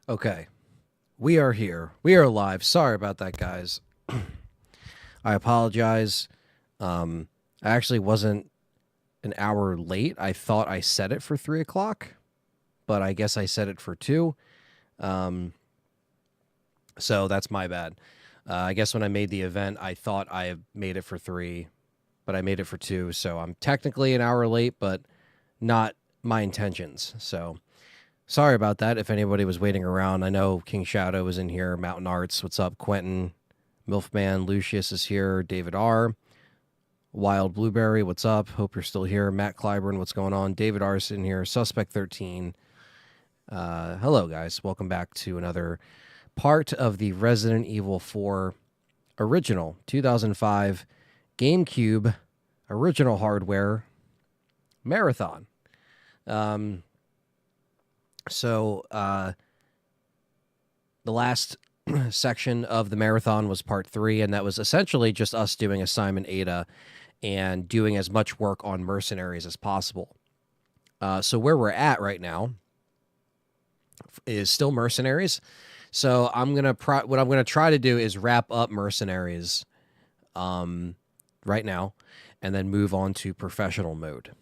Okay, we are here. We are live. Sorry about that, guys. I apologize. I actually wasn't an hour late. I thought I set it for 3 o'clock, but I guess I set it for 2. Um, so that's my bad. I guess when I made the event, I thought I made it for 3, but I made it for 2. So I'm technically an hour late, but not my intentions. So sorry about that if anybody was waiting around. I know King Shadow was in here, Mountain Arts, what's up, Quentin, Milfman, Lucius is here, David R, Wild Blueberry, what's up? Hope you're still here. Matt Clyburn, what's going on? David R's in here, Suspect 13. Hello, guys. Welcome back to another part of the Resident Evil 4 original 2005 GameCube original hardware marathon. So the last section of the marathon was part 3, and that was essentially just us doing assignment Ada and doing as much work on mercenaries as possible. So where we're at right now is still mercenaries. So what I'm gonna try to do is wrap up mercenaries right now, and then move on to professional mode.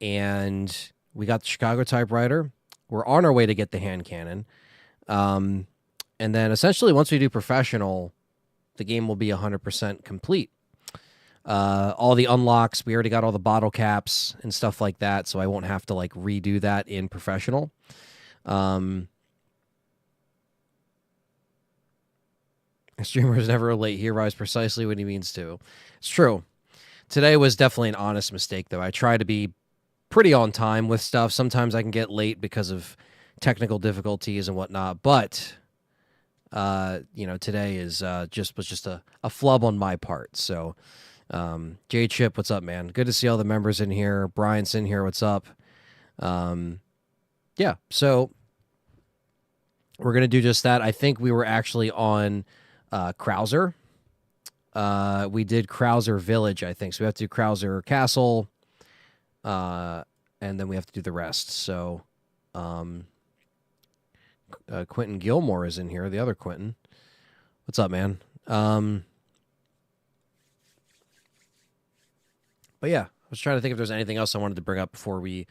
And we got the Chicago typewriter. We're on our way to get the hand cannon. And then essentially once we do professional, the game will be 100% complete. All the unlocks, we already got all the bottle caps and stuff like that, so I won't have to like redo that in professional. A streamer is never late. He arrives precisely when he means to. It's true. Today was definitely an honest mistake, though. I try to be pretty on time with stuff. Sometimes I can get late because of technical difficulties and whatnot, but today is just a flub on my part. So J Chip, what's up, man? Good to see all the members in here. Brian's in here, what's up? Yeah, so we're gonna do just that. I think we were actually on Krauser. We did Krauser Village, I think. So we have to do Krauser Castle, and then we have to do the rest. So Quentin Gilmore is in here, the other Quentin. What's up, man? But yeah, I was trying to think if there's anything else I wanted to bring up before we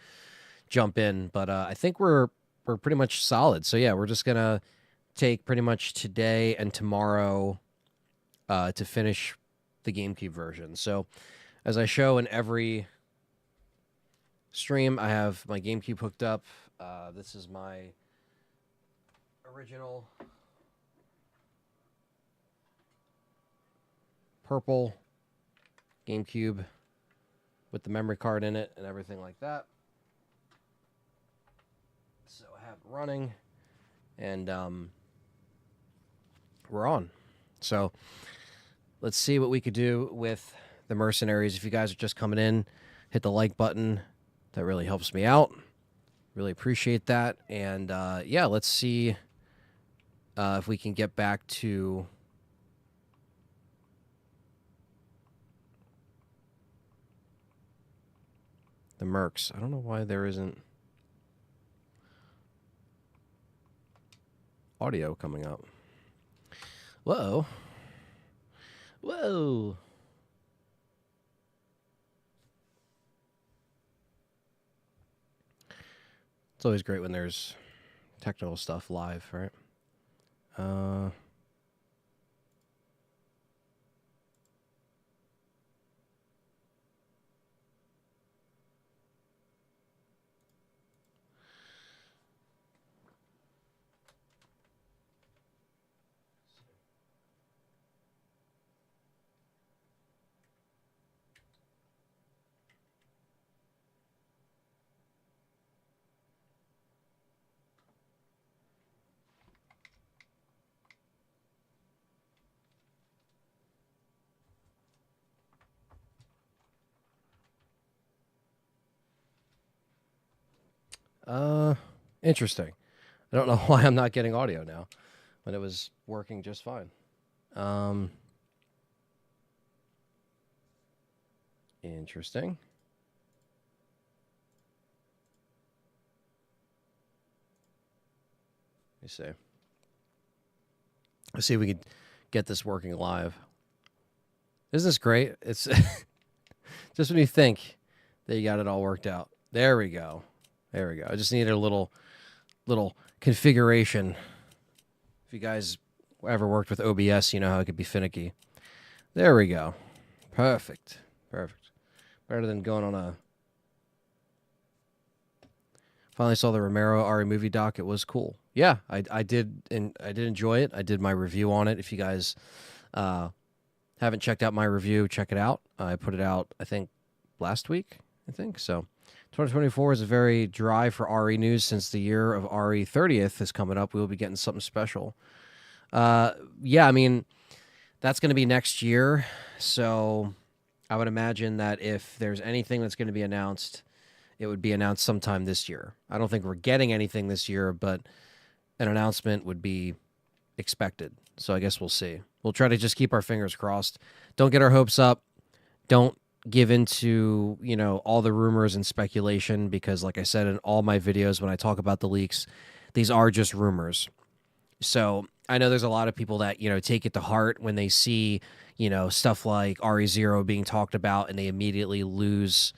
jump in. But I think we're pretty much solid. So yeah, we're just gonna take pretty much today and tomorrow to finish the GameCube version. So as I show in every stream, I have my GameCube hooked up. This is my original purple GameCube with the memory card in it and everything like that. So I have it running, and we're on. So let's see what we could do with the mercenaries. If you guys are just coming in, hit the like button. That really helps me out. Really appreciate that. And yeah, let's see if we can get back to the mercs. I don't know why there isn't audio coming up. Whoa. Whoa. It's always great when there's technical stuff live, right? Interesting. I don't know why I'm not getting audio now when it was working just fine. Interesting. me see. Let's see if we can get this working live. Isn't this great? It's just when you think that you got it all worked out. There we go. There we go. I just needed a little configuration. If you guys ever worked with OBS, you know how it could be finicky. There we go. Perfect. Perfect. Better than going on a... Finally saw the Romero RE movie doc. It was cool. Yeah, I did, and I did enjoy it. I did my review on it. If you guys haven't checked out my review, check it out. I put it out, I think, last week. I think so. 2024 is a very dry for RE news since the year of RE 30th is coming up. We will be getting something special. Yeah, I mean, that's going to be next year. So I would imagine that if there's anything that's going to be announced, it would be announced sometime this year. I don't think we're getting anything this year, but an announcement would be expected. So I guess we'll see. We'll try to just keep our fingers crossed. Don't get our hopes up. Don't give into, you know, all the rumors and speculation, because like I said in all my videos when I talk about the leaks, these are just rumors. So I know there's a lot of people that, you know, take it to heart when they see, you know, stuff like RE0 being talked about and they immediately lose,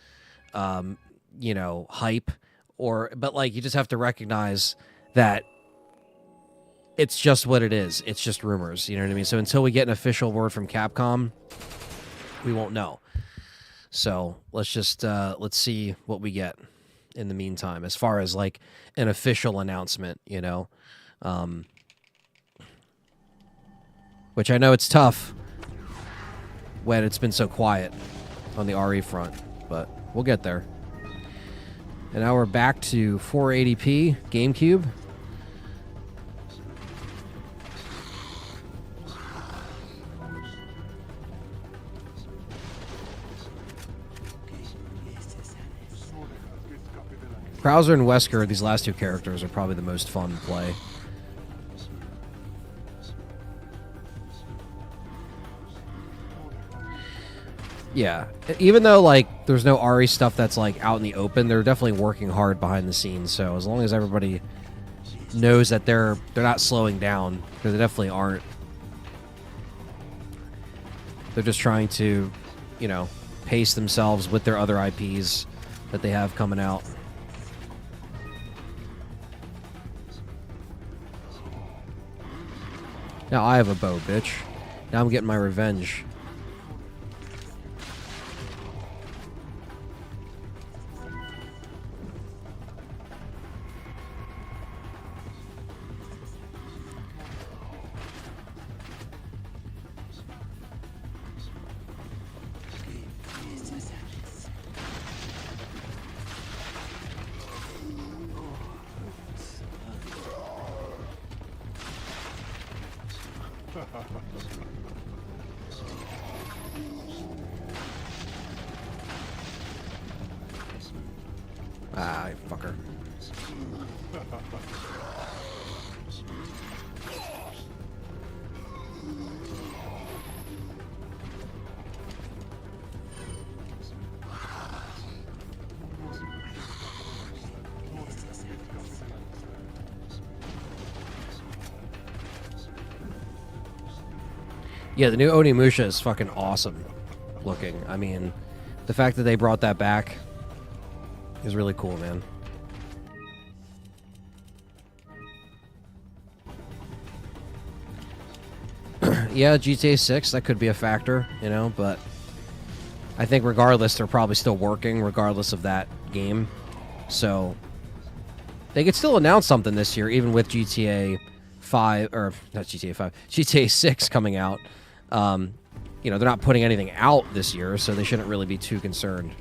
you know, hype. But like, you just have to recognize that it's just what it is. It's just rumors. You know what I mean? So until we get an official word from Capcom, we won't know. So let's just, let's see what we get in the meantime, as far as like an official announcement, you know, which I know it's tough when it's been so quiet on the RE front, but we'll get there. And now we're back to 480p GameCube. Krauser and Wesker, these last two characters, are probably the most fun to play. Yeah, even though like there's no RE stuff that's like out in the open, they're definitely working hard behind the scenes. So as long as everybody knows that they're not slowing down, because they definitely aren't. They're just trying to, you know, pace themselves with their other IPs that they have coming out. Now I have a bow, bitch. Now I'm getting my revenge. Ah, fucker. Yeah, the new Onimusha is fucking awesome looking. I mean, the fact that they brought that back is really cool, man. Yeah, GTA 6, that could be a factor, you know, but I think regardless, they're probably still working regardless of that game. So they could still announce something this year, even with GTA 5, or not GTA 5, GTA 6 coming out. You know, they're not putting anything out this year, so they shouldn't really be too concerned.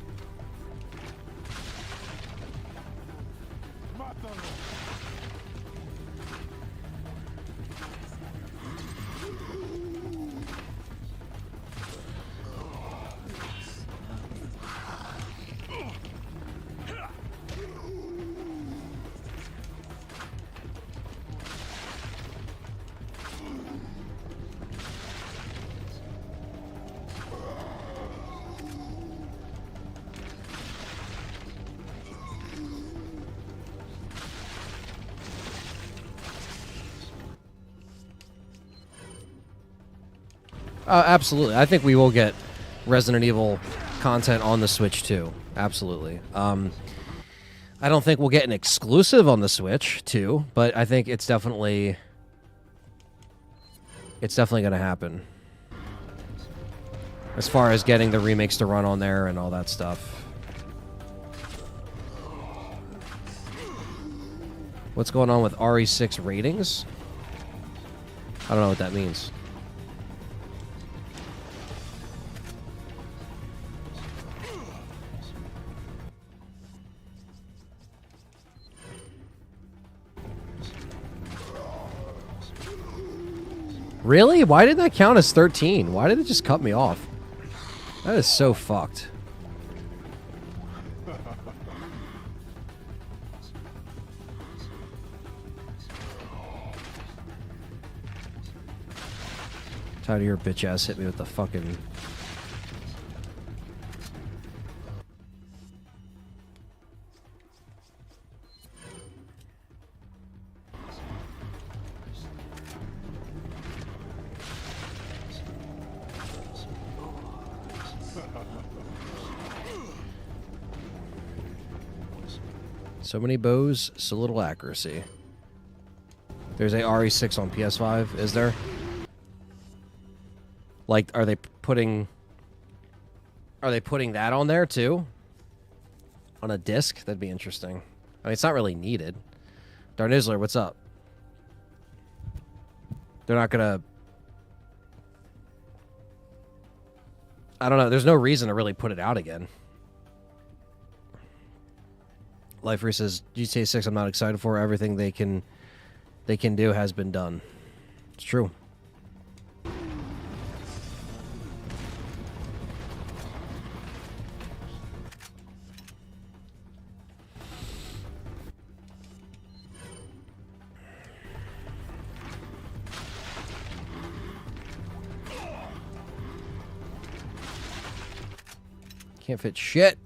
Absolutely. I think we will get Resident Evil content on the Switch too. Absolutely. I don't think we'll get an exclusive on the Switch too, but I think it's definitely going to happen. As far as getting the remakes to run on there and all that stuff. What's going on with RE6 ratings? I don't know what that means. Really? Why didn't that count as 13? Why did it just cut me off? That is so fucked. Tired of your bitch ass hit me with the fucking... So many bows, so little accuracy. There's a RE6 on PS5, is there? Like, are they putting that on there too? On a disc? That'd be interesting. I mean, it's not really needed. Darnizzler, what's up? They're not gonna... I don't know. There's no reason to really put it out again. Lifer says, GTA 6 I'm not excited for. Everything they can do has been done. It's true. Can't fit shit.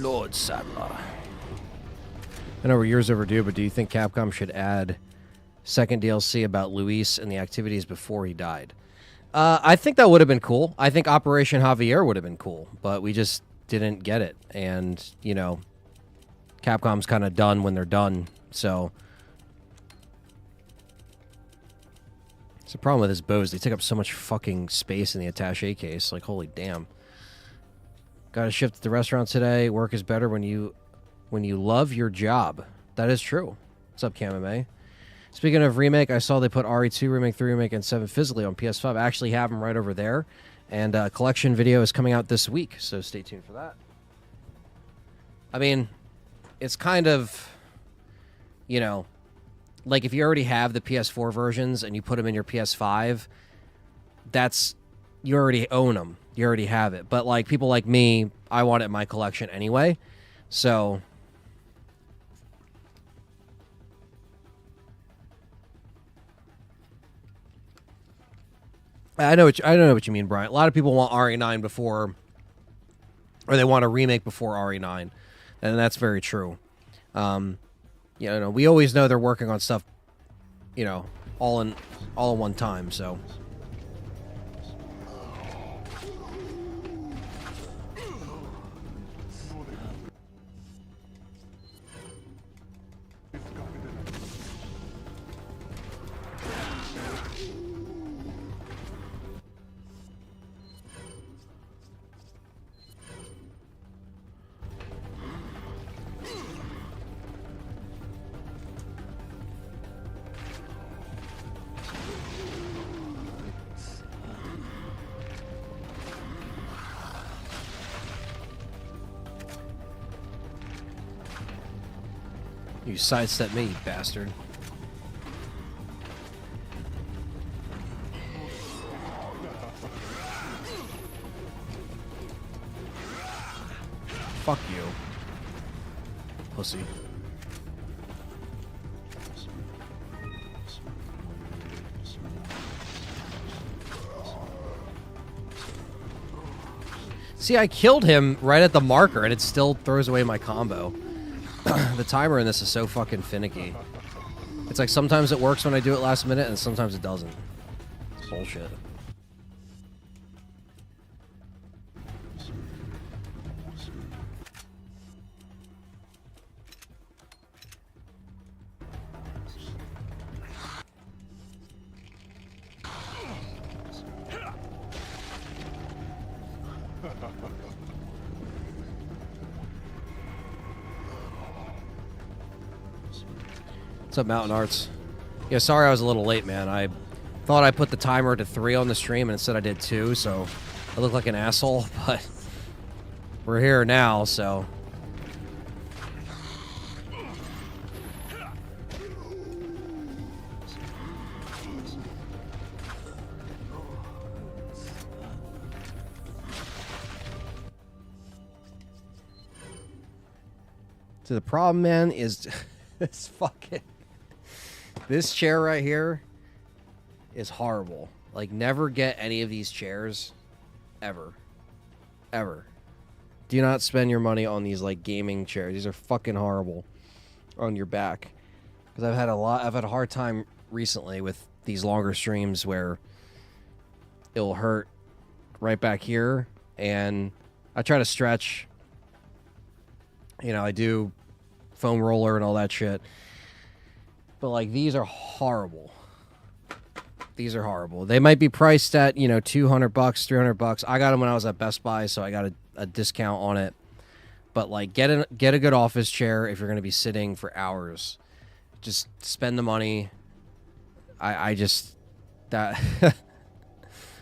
Lord Sadler. I know we're years overdue, but do you think Capcom should add second DLC about Luis and the activities before he died? I think that would have been cool. I think Operation Javier would have been cool, but we just didn't get it. And, you know, Capcom's kind of done when they're done, so... It's the problem with his bows. They take up so much fucking space in the attaché case. Like, holy damn. Got to shift to the restaurant today. Work is better when you love your job. That is true. What's up, Camame? Speaking of remake, I saw they put RE2 Remake, 3 Remake, and 7 physically on PS5. I actually have them right over there. And a collection video is coming out this week, so stay tuned for that. I mean, it's kind of, you know, like if you already have the PS4 versions and you put them in your PS5, that's, you already own them. You already have it. But like people like me, I want it in my collection anyway. So I know what you mean, Brian. A lot of people want RE9 before, or they want a remake before RE9, and that's very true. You know, we always know they're working on stuff, you know, all in one time. So. You sidestep me, you bastard. Fuck you. Pussy. See, I killed him right at the marker, and it still throws away my combo. The timer in this is so fucking finicky. It's like sometimes it works when I do it last minute, and sometimes it doesn't. It's bullshit. What's up, Mountain Arts? Yeah, sorry I was a little late, man. I thought I put the timer to 3 on the stream, and instead I did 2, so I look like an asshole, but we're here now, so... So the problem, man, is this fucking... This chair right here is horrible. Like, never get any of these chairs. Ever. Ever. Do not spend your money on these, like, gaming chairs. These are fucking horrible on your back. Because I've had a hard time recently with these longer streams where it'll hurt right back here. And I try to stretch. You know, I do foam roller and all that shit. But, like, these are horrible. These are horrible. They might be priced at, you know, $200, $300. I got them when I was at Best Buy, so I got a discount on it. But, like, get a good office chair if you're going to be sitting for hours. Just spend the money. I just... that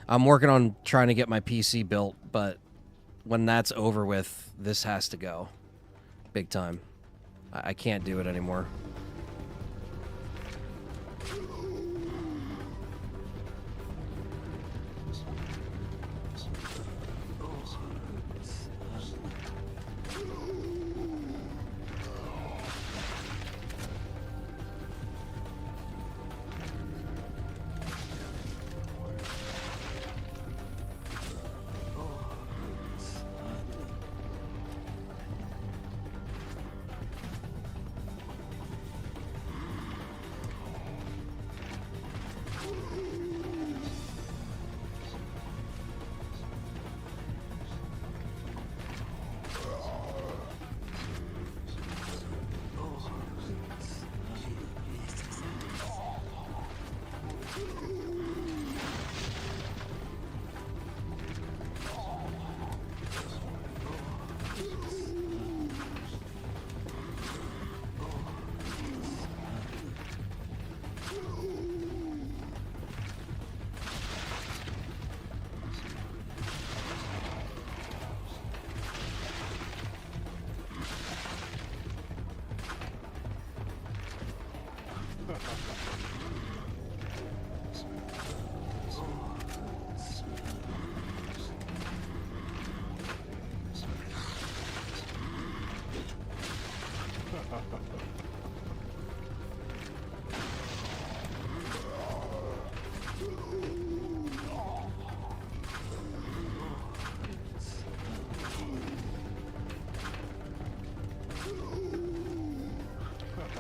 I'm working on trying to get my PC built, but when that's over with, this has to go. Big time. I can't do it anymore.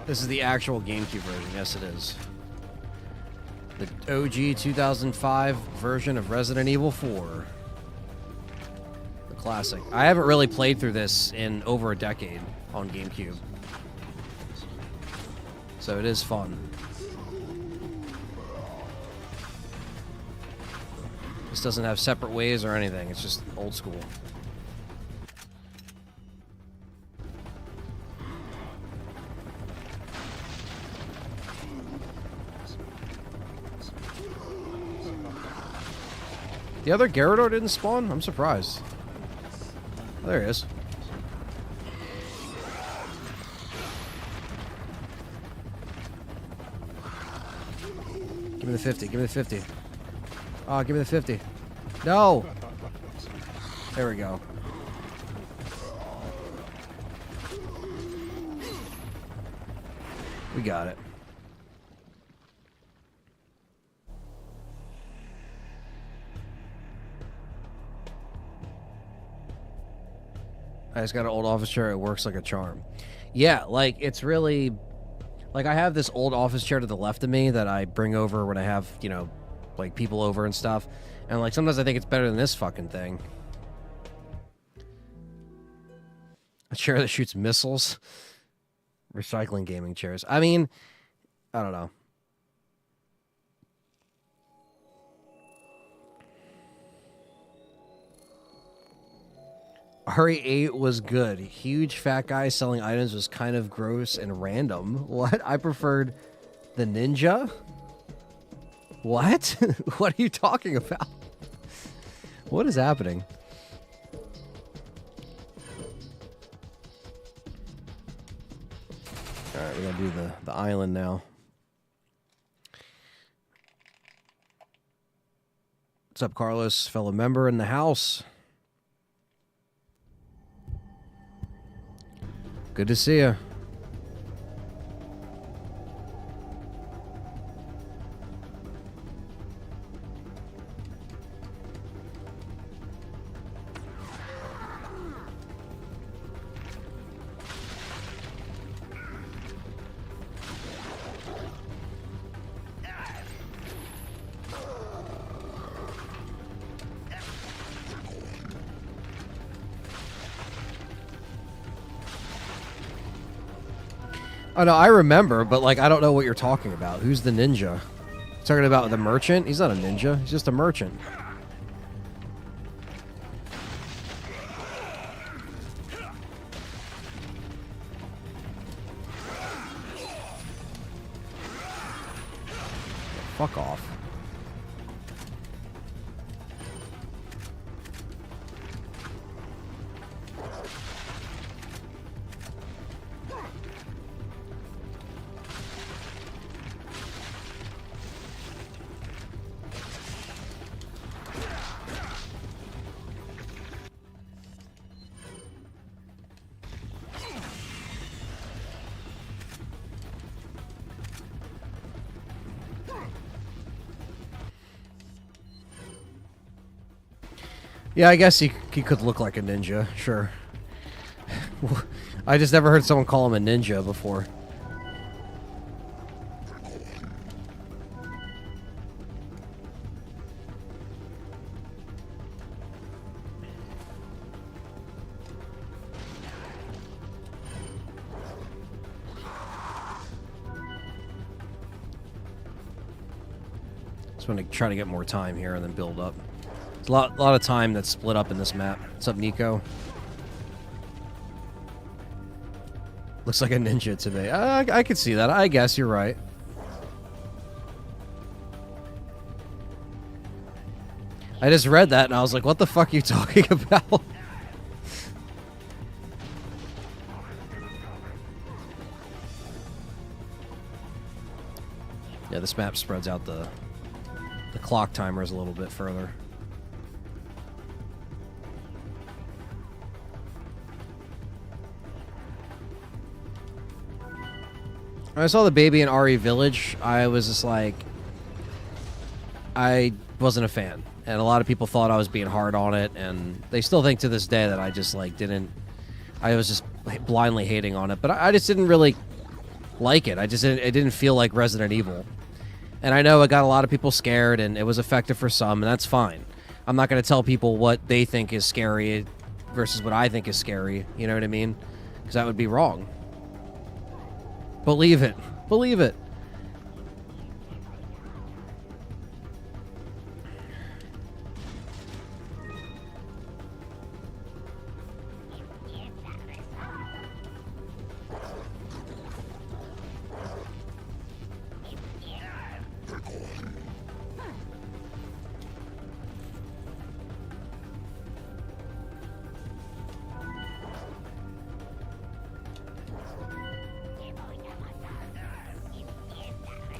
This is the actual GameCube version. Yes, it is. The OG 2005 version of Resident Evil 4. The classic. I haven't really played through this in over a decade on GameCube. So it is fun. This doesn't have separate ways or anything. It's just old school. The other Gyarados didn't spawn? I'm surprised. Oh, there he is. Give me the 50. Give me the 50. Oh, give me the 50. No! There we go. We got it. I just got an old office chair. It works like a charm. Yeah, like, it's really... Like, I have this old office chair to the left of me that I bring over when I have, you know, like, people over and stuff. And, like, sometimes I think it's better than this fucking thing. A chair that shoots missiles. Recycling gaming chairs. I mean, I don't know. RE8 was good. Huge fat guy selling items was kind of gross and random. What? I preferred the ninja? What? What are you talking about? What is happening? Alright, we gotta do the island now. What's up, Carlos? Fellow member in the house. Good to see you. Oh, no, I remember, but, like, I don't know what you're talking about. Who's the ninja? Talking about the merchant? He's not a ninja. He's just a merchant. Fuck off. Yeah, I guess he could look like a ninja, sure. I just never heard someone call him a ninja before. Just want to try to get more time here and then build up. A lot of time that's split up in this map. What's up, Nico? Looks like a ninja today. I could see that. I guess you're right. I just read that and I was like, what the fuck are you talking about? Yeah, this map spreads out the clock timers a little bit further. When I saw the baby in RE Village, I was just like, I wasn't a fan. And a lot of people thought I was being hard on it, and they still think to this day that I just, like, I was just blindly hating on it. But I just didn't really like it. It didn't feel like Resident Evil. And I know it got a lot of people scared, and it was effective for some, and that's fine. I'm not going to tell people what they think is scary versus what I think is scary, you know what I mean? Because that would be wrong. Believe it. Believe it.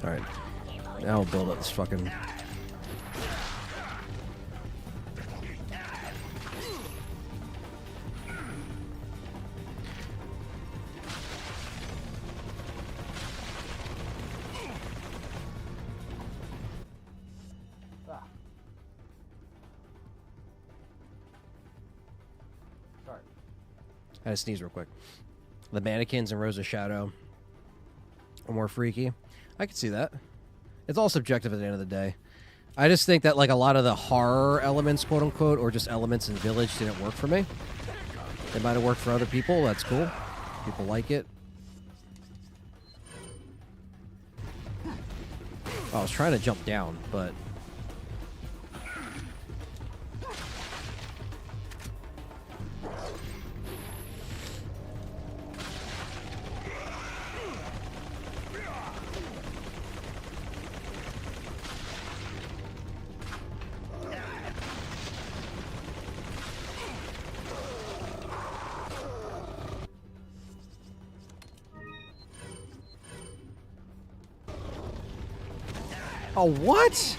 Alright. Now we'll build up this fucking... I had to sneeze real quick. The mannequins in Rose of Shadow are more freaky. I could see that. It's all subjective at the end of the day. I just think that like a lot of the horror elements, quote unquote, or just elements in Village didn't work for me. It might have worked for other people. That's cool. People like it. Oh, I was trying to jump down, but... Oh, what?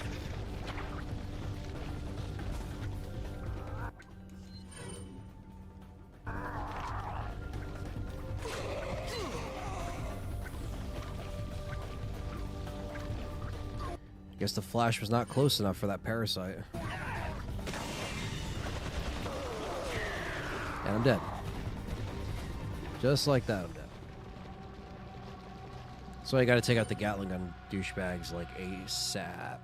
Guess the flash was not close enough for that parasite. And I'm dead. Just like that, I'm dead. So I gotta take out the Gatling gun douchebags like ASAP.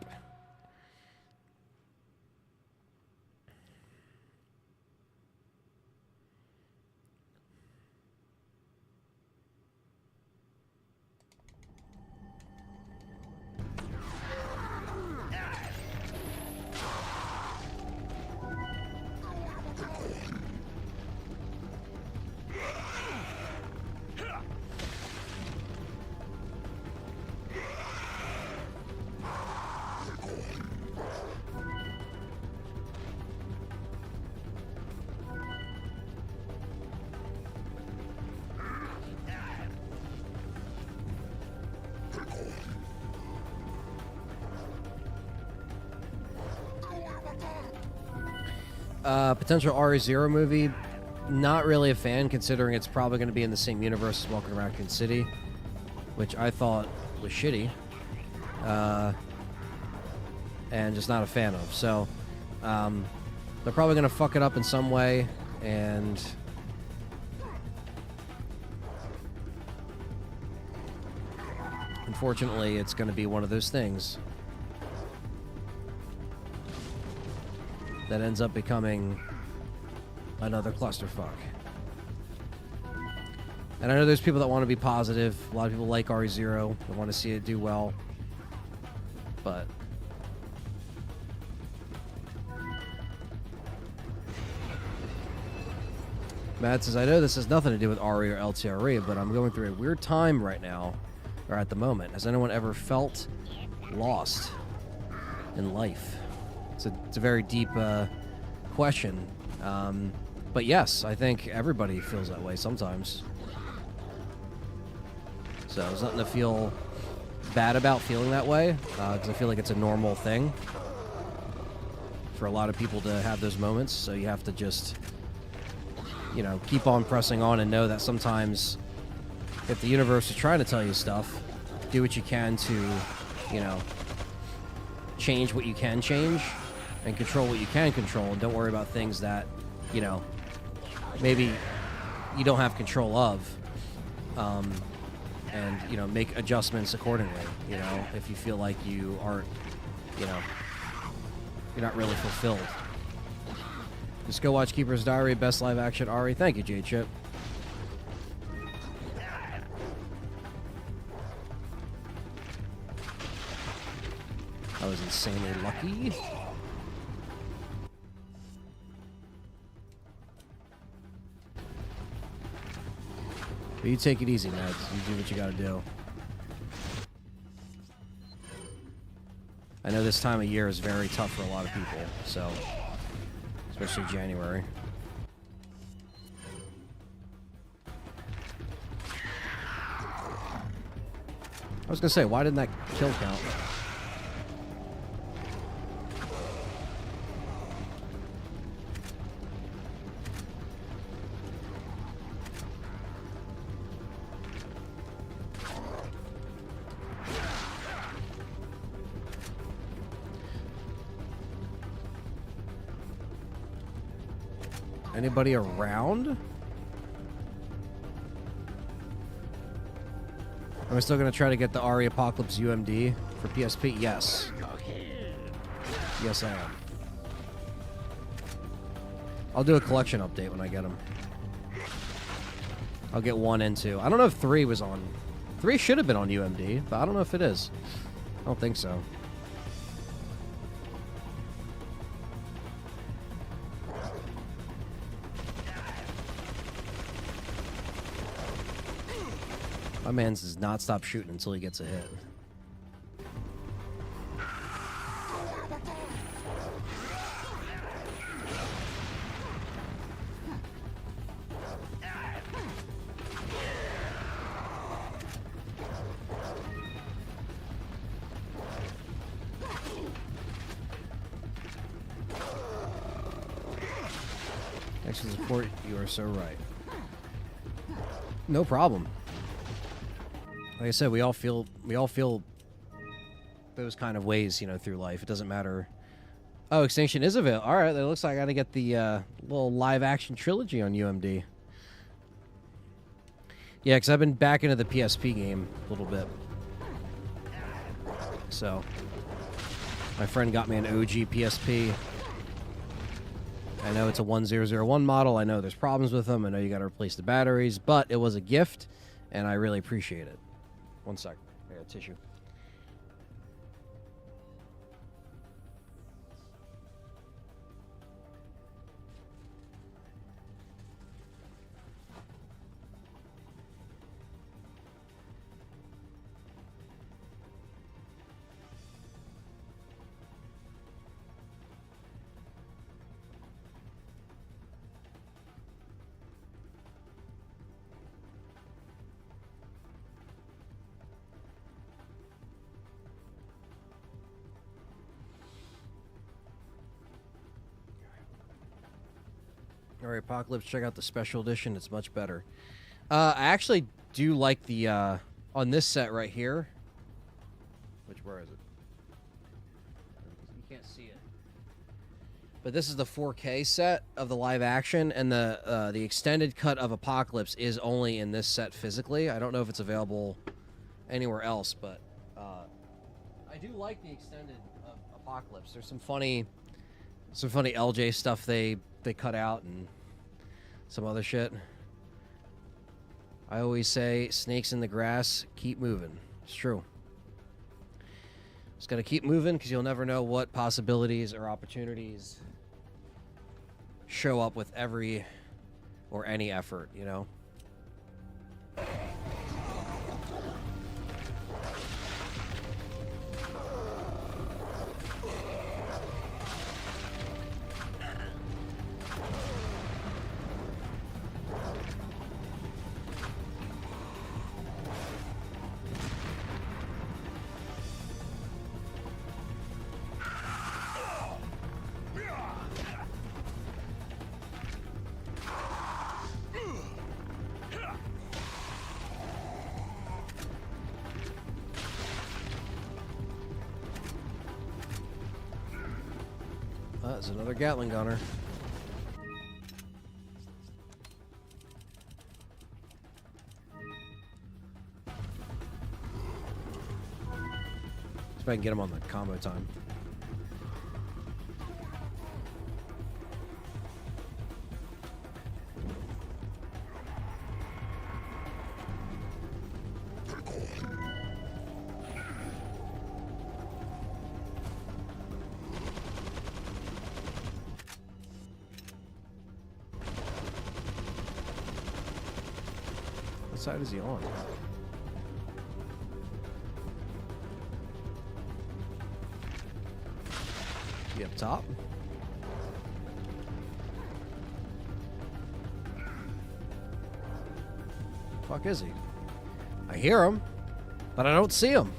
Potential RE0 movie, not really a fan considering it's probably going to be in the same universe as Welcome to Raccoon City, which I thought was shitty, and just not a fan of. So they're probably going to fuck it up in some way, and unfortunately it's going to be one of those things that ends up becoming another clusterfuck. And I know there's people that want to be positive. A lot of people like RE0. They want to see it do well. But Matt says, I know this has nothing to do with RE or LTRE, but I'm going through a weird time right now, or at the moment. Has anyone ever felt lost in life? It's a very deep question. But yes, I think everybody feels that way sometimes. So there's nothing to feel bad about feeling that way, because I feel like it's a normal thing for a lot of people to have those moments. So you have to just, you know, keep on pressing on and know that sometimes if the universe is trying to tell you stuff, do what you can to, you know, change what you can change and control what you can control, and don't worry about things that, you know, maybe you don't have control of, and, you know, make adjustments accordingly, you know, if you feel like you aren't, you know, you're not really fulfilled. Just go watch Keeper's Diary, best live action RE. Thank you, J-Chip. I was insanely lucky. But you take it easy, Mads. You do what you gotta do. I know this time of year is very tough for a lot of people, so especially January. I was gonna say, why didn't that kill count? Anybody around? Am I still going to try to get the RE Apocalypse UMD for PSP? Yes. Yes, I am. I'll do a collection update when I get them. I'll get 1 and 2. I don't know if 3 was on. 3 should have been on UMD, but I don't know if it is. I don't think so. My man does not stop shooting until he gets a hit. Thanks for the support. You are so right. No problem. Like I said, we all feel those kind of ways, you know, through life. It doesn't matter. Oh, Extinction is available. All right, it looks like I got to get the little live-action trilogy on UMD. Yeah, because I've been back into the PSP game a little bit. So, my friend got me an OG PSP. I know it's a 1001 model. I know there's problems with them. I know you got to replace the batteries, but it was a gift, and I really appreciate it. One sec. I got a tissue. Alright, Apocalypse, check out the special edition. It's much better. I actually do like the, on this set right here. Where is it? You can't see it. But this is the 4K set of the live action, and the extended cut of Apocalypse is only in this set physically. I don't know if it's available anywhere else, but I do like the extended Apocalypse. There's some funny LJ stuff they cut out and some other shit. I always say, snakes in the grass, keep moving. It's true. Just gotta keep moving because you'll never know what possibilities or opportunities show up with every or any effort, you know? That's another Gatling gunner. See if I can get him on the combo time. What side is he on? Is he up top? Fuck is he? I hear him, but I don't see him.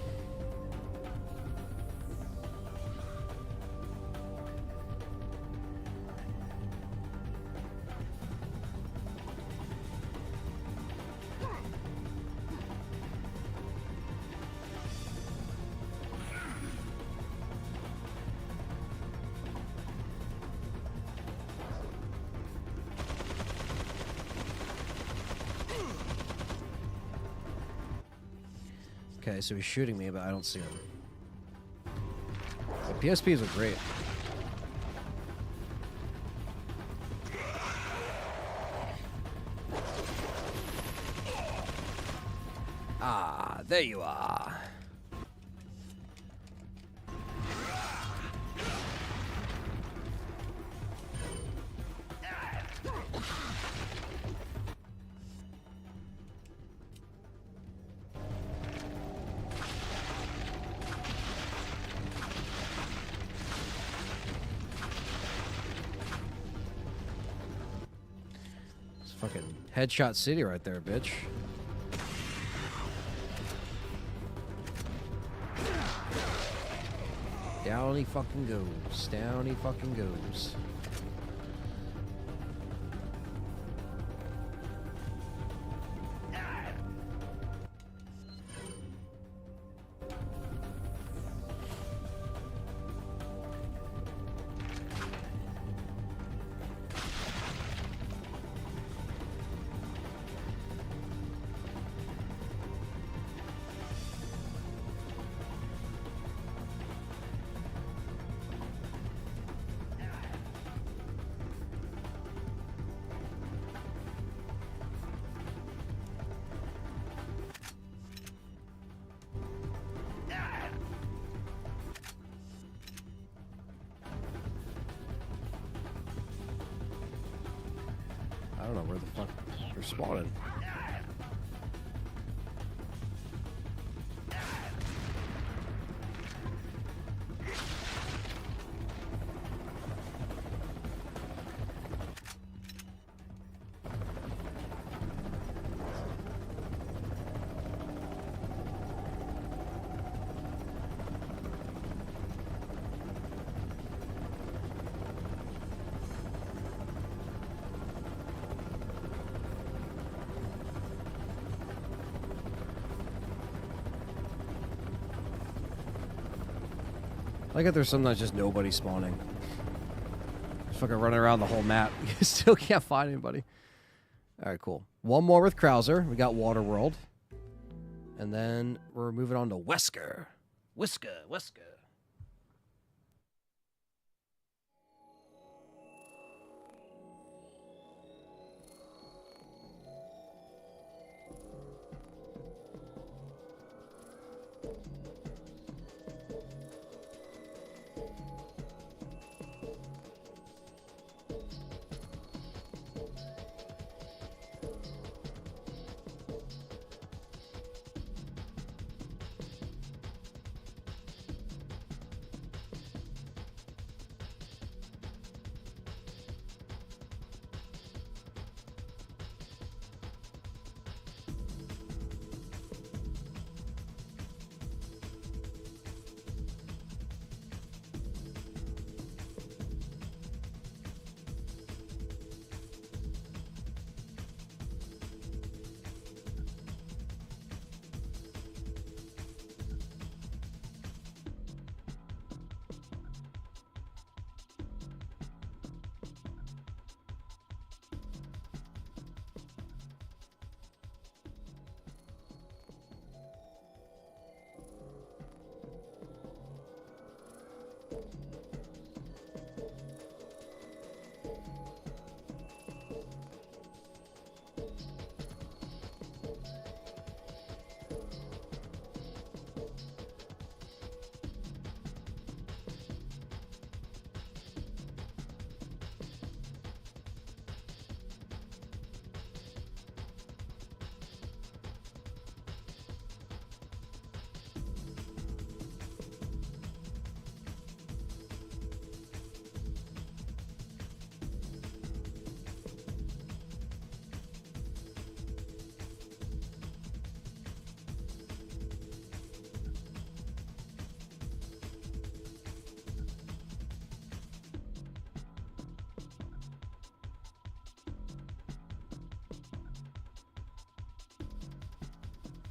Okay, so he's shooting me, but I don't see him. The PSPs are great. Ah, there you are. It's fucking headshot city right there, bitch. Down he fucking goes. Down he fucking goes. I don't know where the fuck they're spawning. I like if there's sometimes just nobody spawning. Just fucking running around the whole map. You still can't find anybody. Alright, cool. One more with Krauser. We got Waterworld. And then we're moving on to Wesker. Wesker.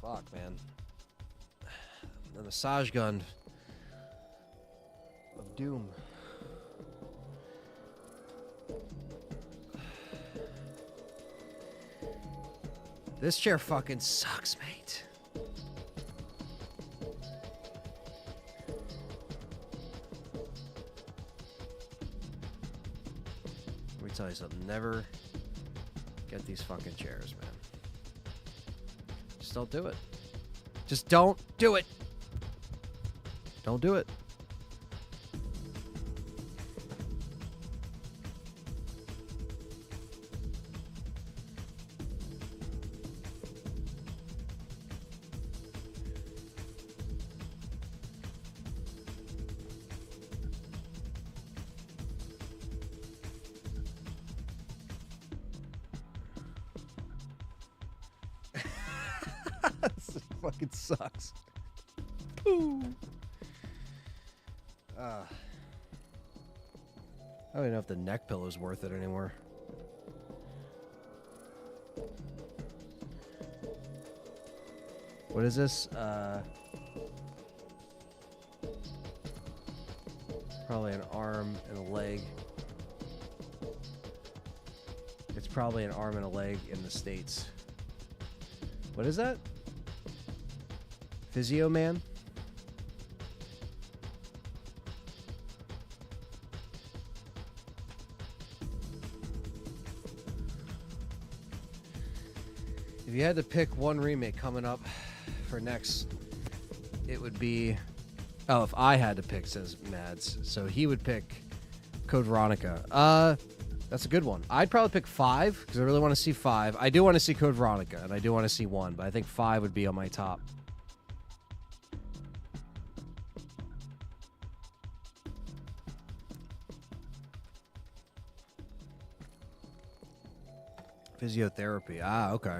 Fuck, man. The massage gun of doom. This chair fucking sucks, mate. tell you something. Never get these fucking chairs, man. Just don't do it. Just don't do it. Don't do it. This fucking sucks. Pooh. I don't even know if the neck pillow's worth it anymore. What is this? Probably an arm and a leg. It's probably an arm and a leg in the States. What is that? Physio Man? If you had to pick one remake coming up for next, it would be... Oh, if I had to pick, says Mads. So he would pick Code Veronica. That's a good one. I'd probably pick 5, because I really want to see 5. I do want to see Code Veronica, and I do want to see 1, but I think 5 would be on my top. Physiotherapy. Ah, okay.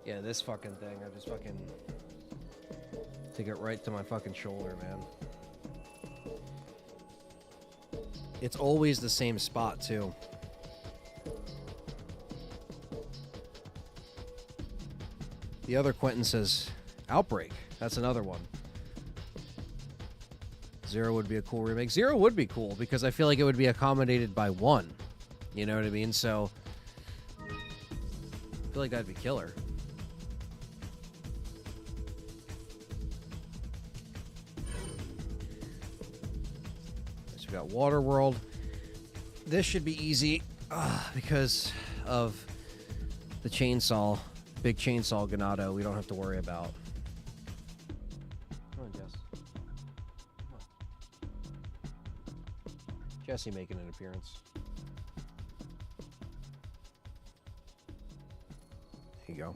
Yeah, this fucking thing. I just fucking take it right to my fucking shoulder, man. It's always the same spot, too. The other Quentin says, Outbreak. That's another one. Zero would be a cool remake. Zero would be cool, because I feel like it would be accommodated by 1. You know what I mean? So, I feel like that'd be killer. We got Waterworld. This should be easy because of the chainsaw, big chainsaw Ganado. We don't have to worry about. Come on, Jess. Come on. Jesse making an appearance. There you go.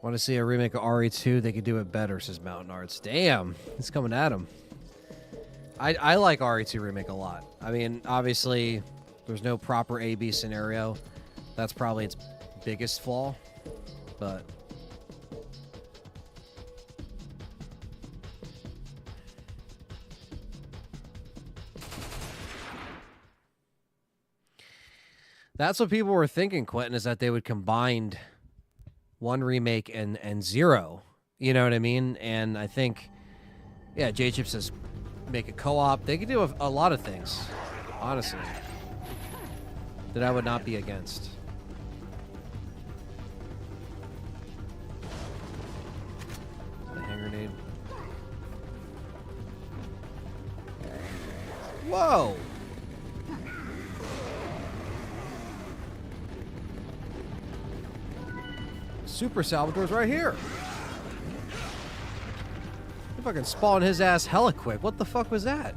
Want to see a remake of RE2? They could do it better, says Mountain Arts. Damn, it's coming at him. I like RE2 Remake a lot. I mean, obviously, there's no proper A-B scenario. That's probably its biggest flaw, but... That's what people were thinking, Quentin, is that they would combine 1 remake and 0. You know what I mean? And I think, yeah, J-Chip says... make a co-op. They could do a lot of things, honestly, that I would not be against. A hand grenade. Whoa! Super Salvador's right here. He fucking spawned his ass hella quick. What the fuck was that?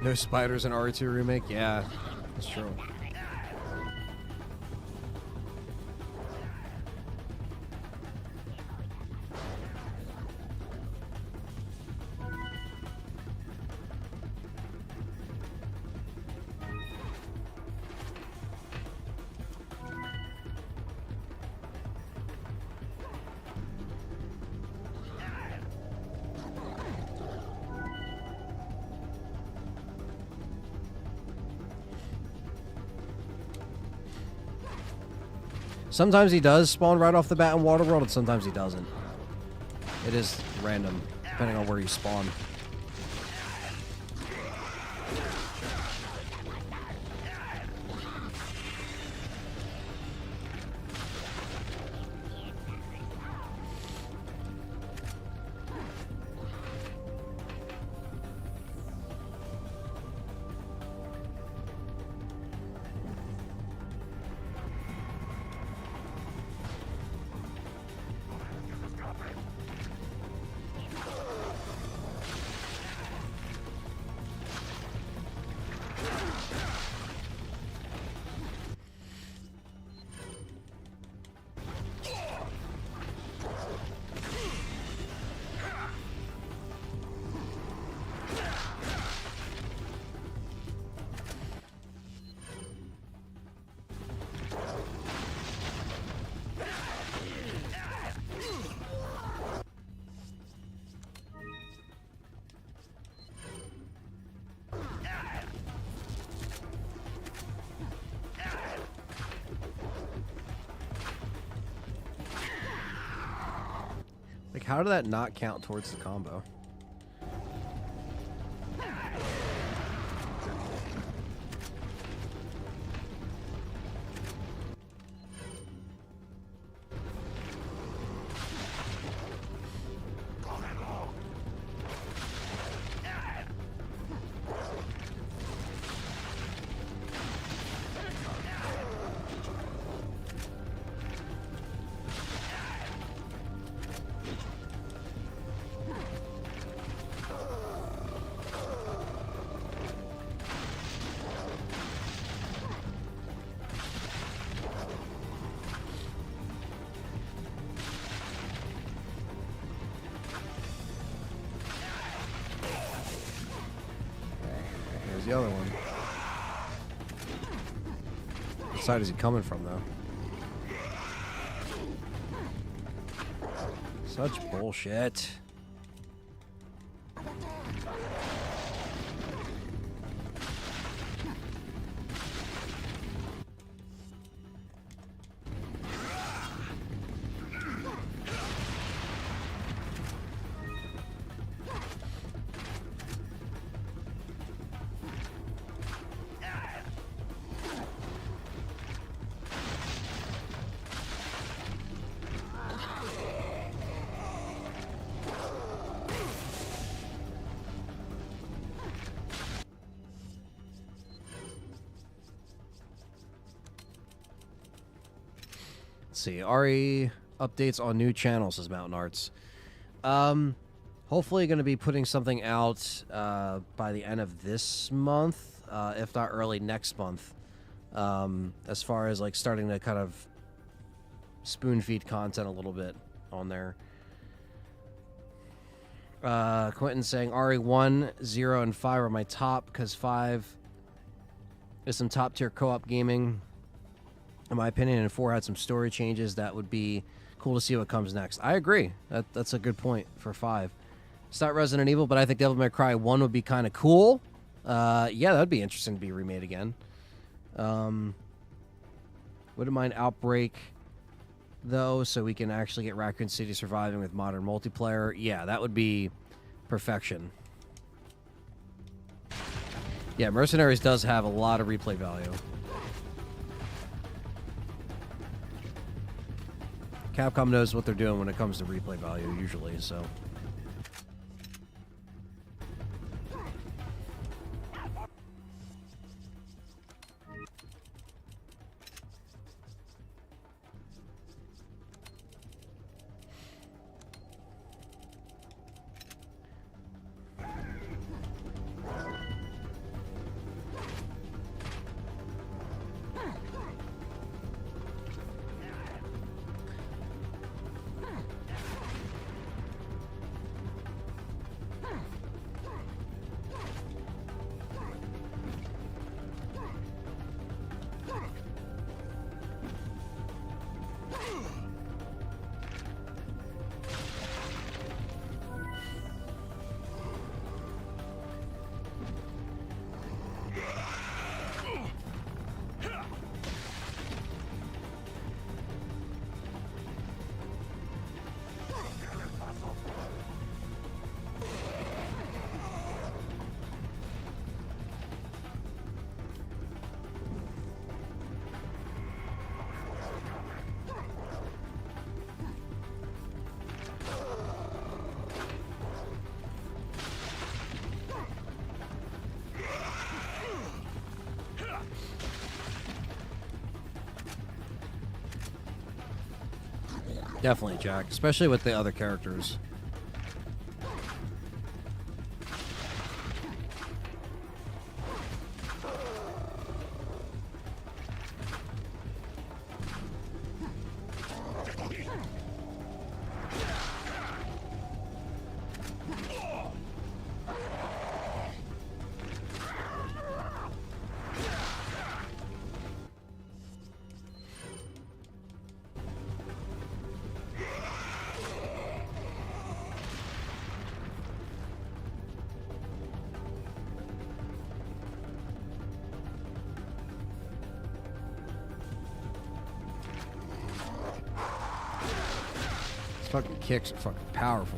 No spiders in RE2 Remake? Yeah, that's true. Sometimes he does spawn right off the bat in Waterworld, and sometimes he doesn't. It is random, depending on where you spawn. Like, how did that not count towards the combo? The other one. What side is he coming from, though? Such bullshit. See, RE updates on new channels, says Mountain Arts. Hopefully going to be putting something out by the end of this month, if not early next month. As far as like starting to kind of spoon feed content a little bit on there. Quentin saying RE1, 0, and 5 are my top because 5 is some top tier co-op gaming. In my opinion, and 4 had some story changes that would be cool to see what comes next. I agree. That's a good point for 5. It's not Resident Evil, but I think Devil May Cry 1 would be kind of cool. Yeah, that would be interesting to be remade again. Wouldn't mind Outbreak, though, so we can actually get Raccoon City surviving with modern multiplayer. Yeah, that would be perfection. Yeah, Mercenaries does have a lot of replay value. Capcom knows what they're doing when it comes to replay value, usually, so... Definitely Jack, especially with the other characters. Fucking kicks are fucking powerful.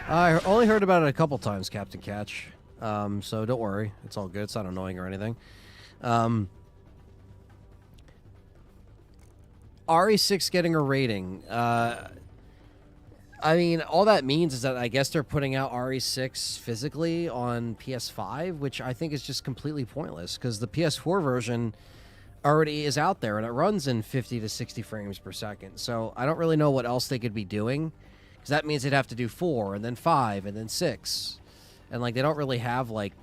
I only heard about it a couple times, Captain Catch. So don't worry. It's all good. It's not annoying or anything. RE6 getting a rating. I mean, all that means is that I guess they're putting out RE6 physically on PS5, which I think is just completely pointless because the PS4 version already is out there and it runs in 50 to 60 frames per second. So I don't really know what else they could be doing. Because that means they'd have to do 4, and then 5, and then 6. And, like, they don't really have, like,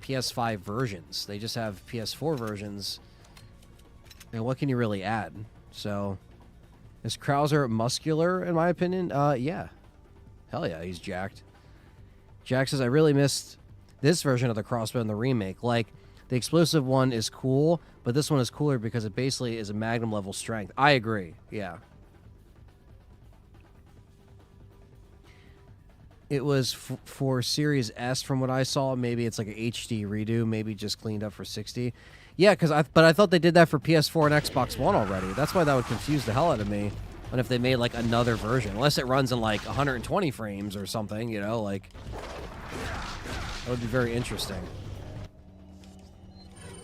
PS5 versions. They just have PS4 versions. And what can you really add? So, is Krauser muscular, in my opinion? Yeah. Hell yeah, he's jacked. Jack says, I really missed this version of the crossbow in the remake. Like, the explosive one is cool, but this one is cooler because it basically is a Magnum-level strength. I agree, yeah. It was for Series S from what I saw. Maybe it's like an HD redo, maybe just cleaned up for 60. Yeah, but I thought they did that for PS4 and Xbox One already. That's why that would confuse the hell out of me. And if they made like another version, unless it runs in like 120 frames or something, you know, like that would be very interesting.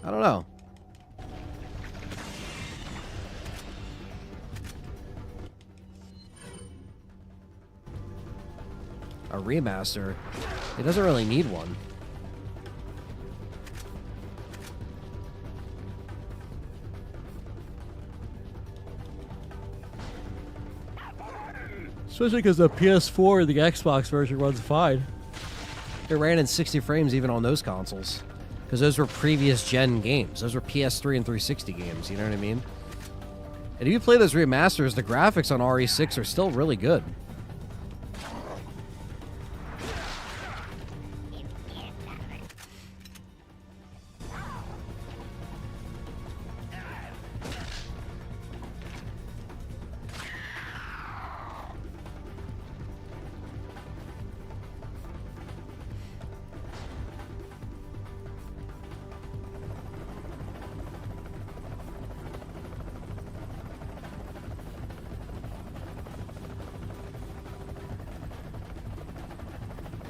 I don't know. A remaster. It doesn't really need one. Especially because the PS4 and the Xbox version runs fine. It ran in 60 frames even on those consoles. Because those were previous gen games. Those were PS3 and 360 games, you know what I mean? And if you play those remasters, the graphics on RE6 are still really good.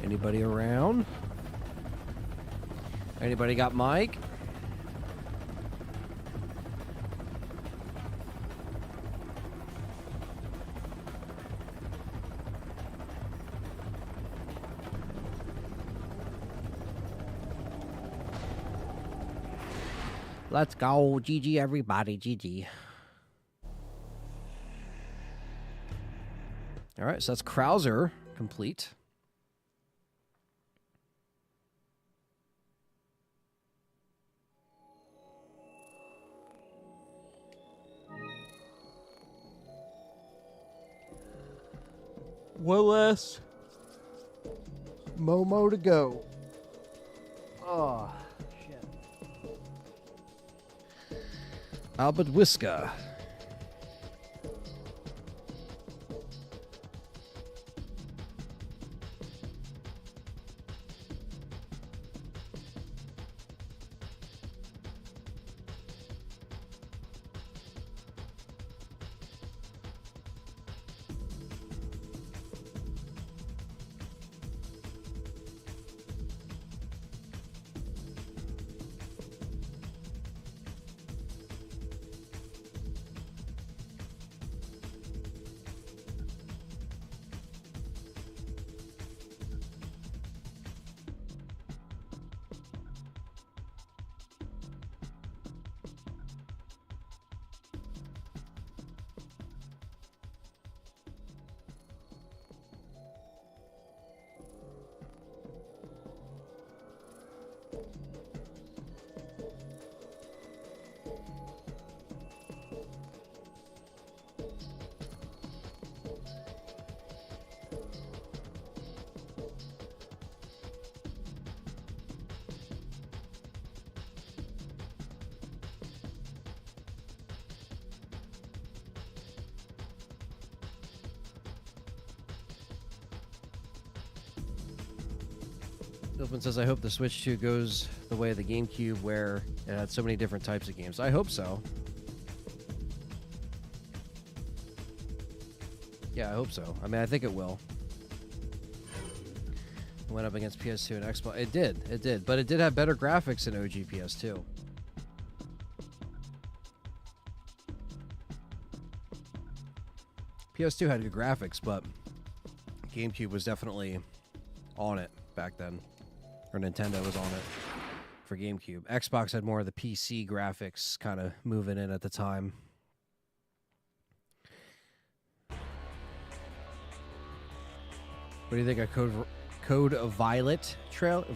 Anybody around? Anybody got Mike? Let's go. GG, everybody. GG. All right, so that's Krauser complete. One last Momo to go. Oh, shit. Albert Whisker. Open says, I hope the Switch 2 goes the way of the GameCube, where it had so many different types of games. I hope so. Yeah, I hope so. I mean, I think it will. It went up against PS2 and Xbox. It did. But it did have better graphics than OG PS2. PS2 had good graphics, but GameCube was definitely on it back then. Or Nintendo was on it for GameCube. Xbox had more of the PC graphics kind of moving in at the time. What do you think of Code Violet trailer?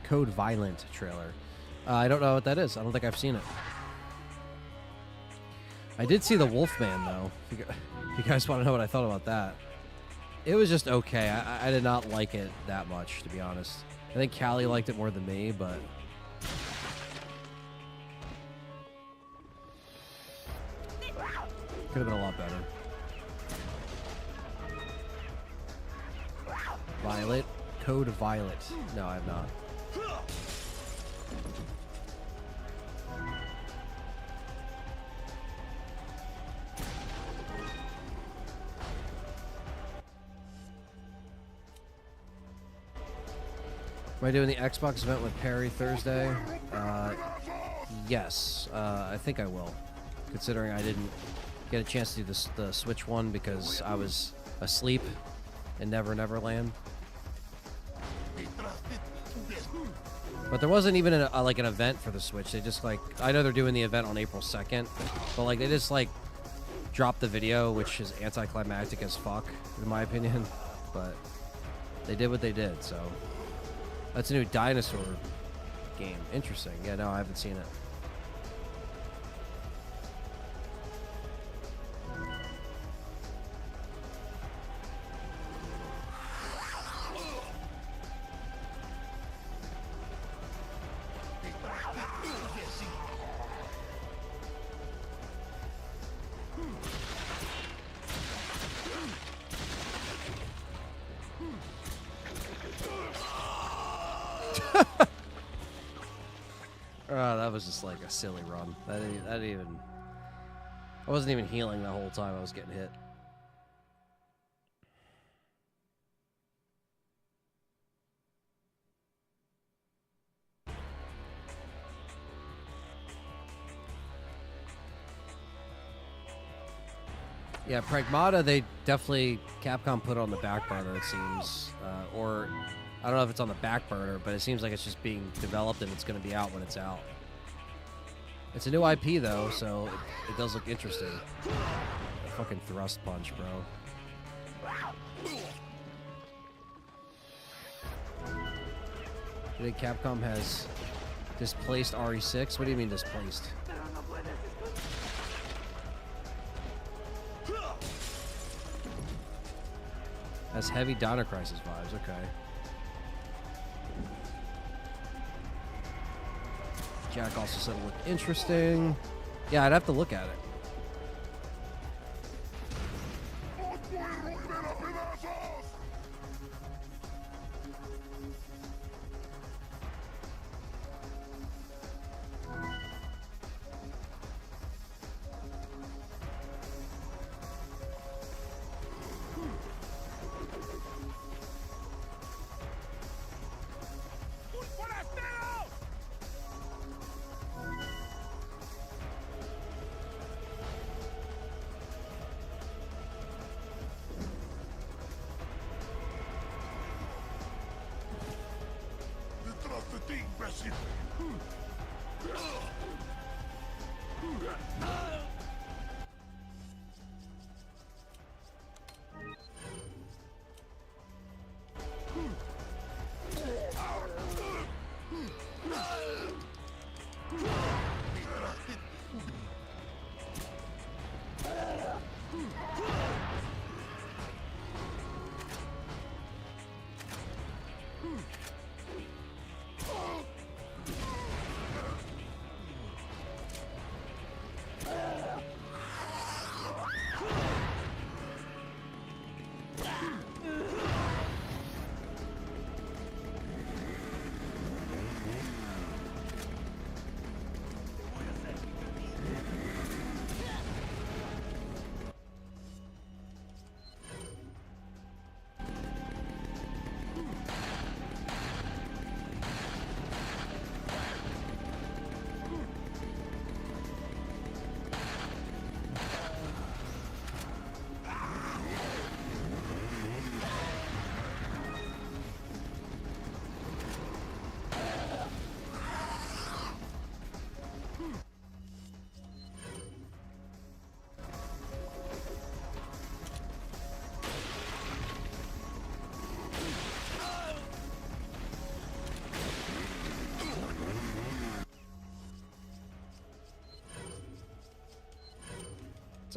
Code Violent trailer. I don't know what that is. I don't think I've seen it. I did see the Wolfman though. If you guys want to know what I thought about that, it was just okay. I did not like it that much, to be honest. I think Callie liked it more than me, but could have been a lot better. Violet? Code Violet. No, I have not. Am I doing the Xbox event with Perry Thursday? Yes. I think I will. Considering I didn't get a chance to do the Switch one because I was asleep in Never Neverland. But there wasn't even like an event for the Switch. They just like, I know they're doing the event on April 2nd, but like they just like dropped the video, which is anticlimactic as fuck, in my opinion. But they did what they did, so. That's a new dinosaur game. Interesting. Yeah, no, I haven't seen it. That was just like a silly run. That didn't even... I wasn't even healing the whole time I was getting hit. Yeah, Pragmata, they definitely... Capcom put on the back burner, it seems. Or... I don't know if it's on the back burner, but it seems like it's just being developed and it's going to be out when it's out. It's a new IP, though, so it does look interesting. A fucking thrust punch, bro. You think Capcom has displaced RE6? What do you mean displaced? Has heavy Dino Crisis vibes. Okay. Jack also said it looked interesting. Yeah, I'd have to look at it.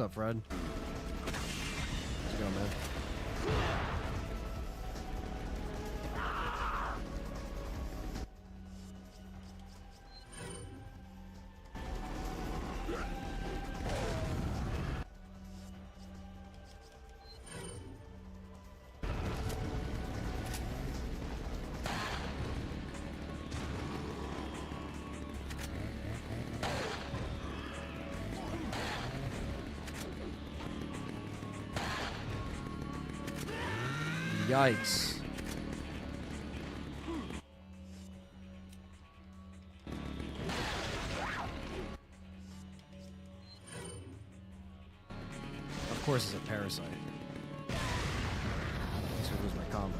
What's up, Fred? How's it going, man? Yikes. Of course it's a parasite. I guess I lose my combo.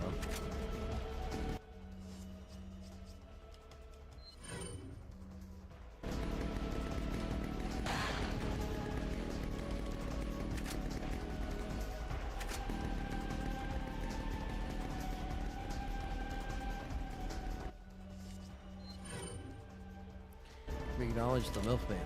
We acknowledge the milkman.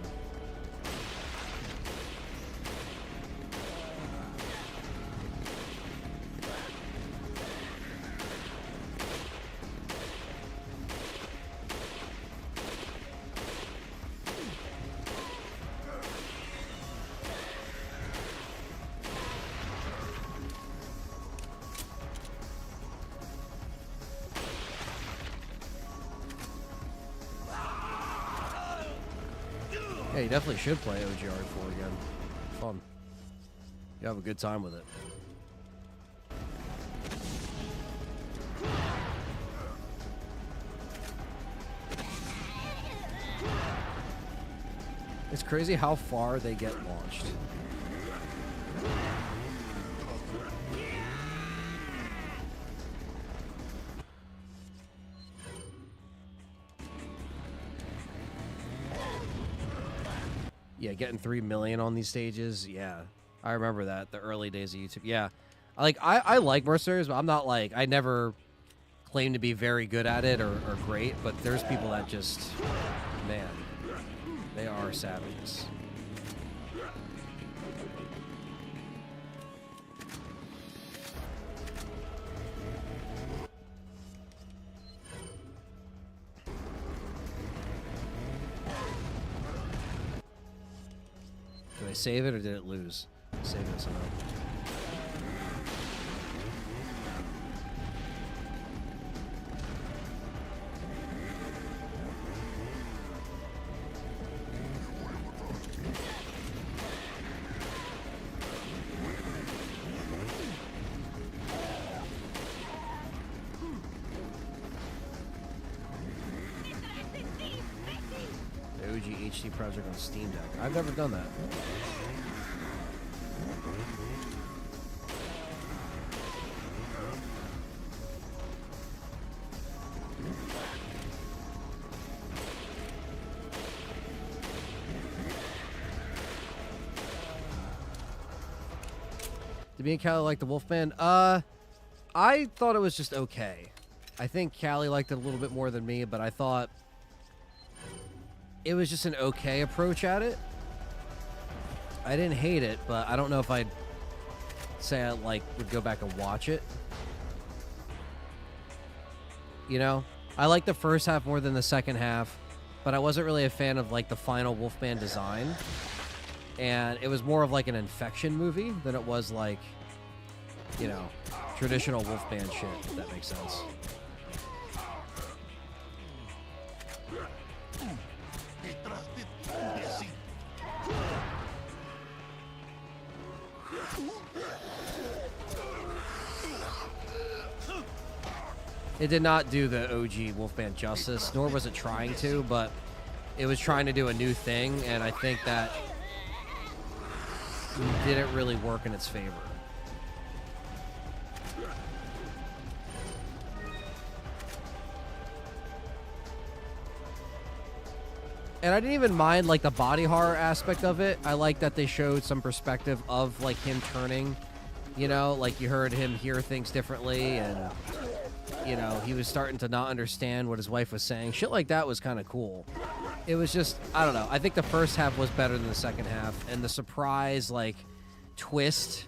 Yeah, you definitely should play OGR4 again. Fun. You have a good time with it. It's crazy how far they get launched. Yeah, getting 3 million on these stages. Yeah, I remember that. The early days of YouTube. Yeah, I like Mercenaries, but I'm not like, I never claim to be very good at it or great, but there's people that just, man, they are savages. save it or did it lose? Save it somehow. The OG HD project on Steam Deck. I've never done that. Did me and Callie like the Wolfman? I thought it was just okay. I think Callie liked it a little bit more than me, but I thought it was just an okay approach at it. I didn't hate it, but I don't know if I'd say I would go back and watch it. You know? I liked the first half more than the second half, but I wasn't really a fan of the final Wolfman design. And it was more of an infection movie than it was traditional Wolfman shit, if that makes sense. It did not do the OG Wolfman justice, nor was it trying to, but it was trying to do a new thing, and I think that didn't really work in its favor. And I didn't even mind the body horror aspect of it. I like that they showed some perspective of him turning, you heard him hear things differently, and he was starting to not understand what his wife was saying. Shit like that was kind of cool. It was just, I don't know. I think the first half was better than the second half, and the surprise, twist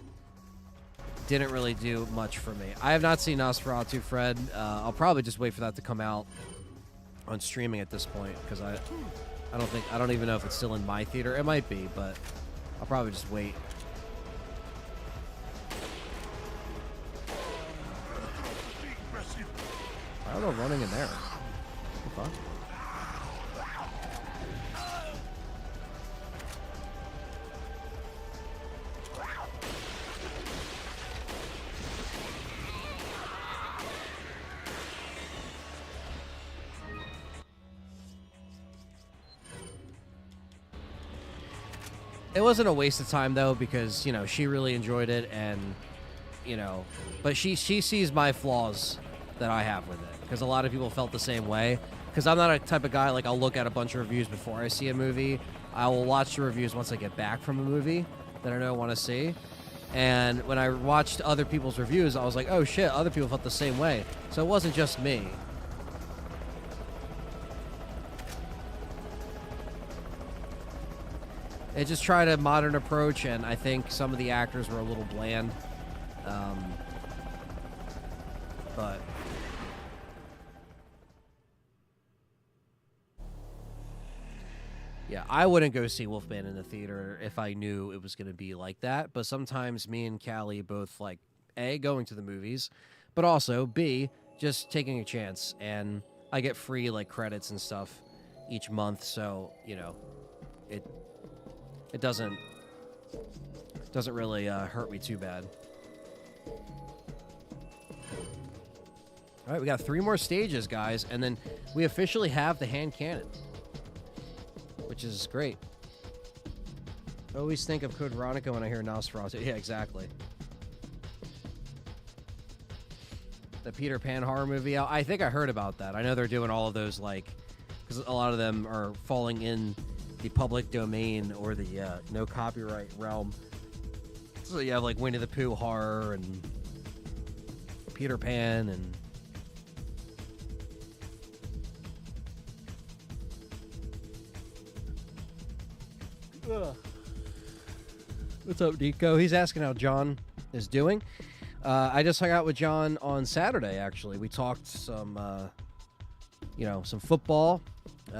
didn't really do much for me. I have not seen Nosferatu, Fred. I'll probably just wait for that to come out on streaming at this point, because I don't even know if it's still in my theater. It might be, but I'll probably just wait. Why are they running in there? What the fuck? It wasn't a waste of time, though, because, she really enjoyed it, and, but she sees my flaws that I have with it, because a lot of people felt the same way, because I'm not a type of guy, I'll look at a bunch of reviews before I see a movie. I will watch the reviews once I get back from a movie that I know I want to see, and when I watched other people's reviews, I was like, oh shit, other people felt the same way, so it wasn't just me. It just tried a modern approach, and I think some of the actors were a little bland. But yeah, I wouldn't go see Wolfman in the theater if I knew it was going to be like that. But sometimes me and Callie both A, going to the movies, but also B, just taking a chance. And I get free credits and stuff each month, so it doesn't really hurt me too bad. All right, we got 3 more stages, guys, and then we officially have the hand cannon, which is great. I always think of Code Veronica when I hear Nosferatu. Yeah, exactly. The Peter Pan horror movie. I think I heard about that. I know they're doing all of those, because a lot of them are falling in the public domain or the no copyright realm. So you have Winnie the Pooh horror and Peter Pan and what's up, Nico? He's asking how John is doing. I just hung out with John on Saturday, actually. We talked some some football.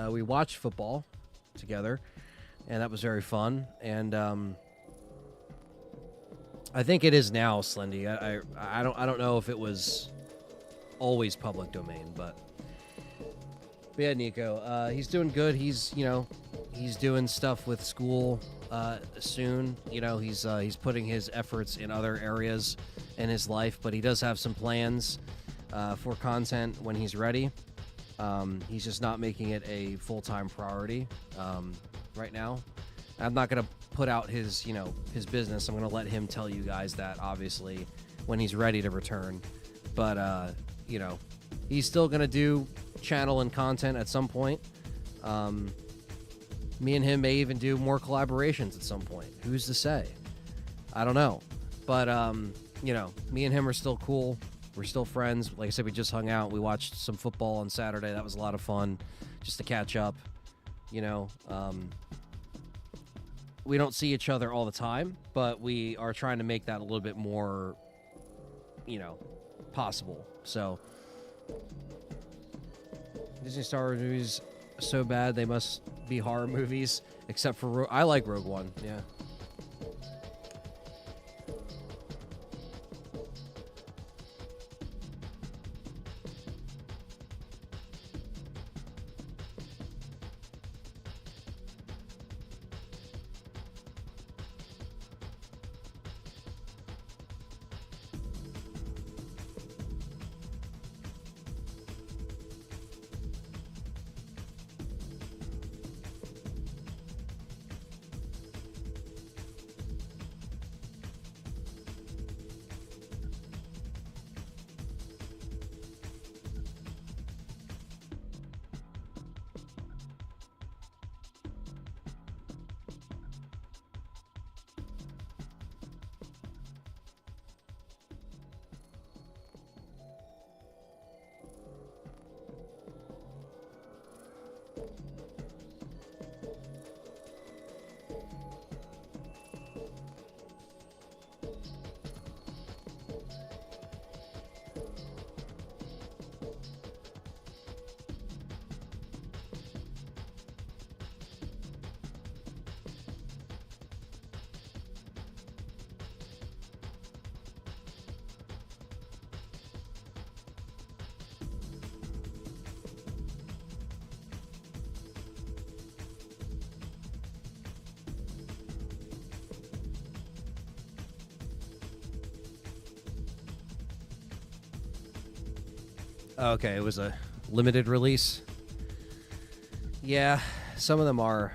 We watched football together. and that was very fun. And I think it is now, Slendy. I don't know if it was always public domain, but yeah, Nico, he's doing good. He's he's doing stuff with school soon. He's putting his efforts in other areas in his life, but he does have some plans for content when he's ready. He's just not making it a full-time priority right now. I'm not gonna put out his his business. I'm gonna let him tell you guys that, obviously, when he's ready to return. But he's still gonna do channel and content at some point. Me and him may even do more collaborations at some point. Who's to say? I don't know. But me and him are still cool. We're still friends. Like I said, we just hung out. We watched some football on Saturday. That was a lot of fun, just to catch up. We don't see each other all the time, but we are trying to make that a little bit more, possible. So Disney Star Wars movies so bad they must be horror movies, except for I like Rogue One. Yeah. Okay, it was a limited release. Yeah, some of them are.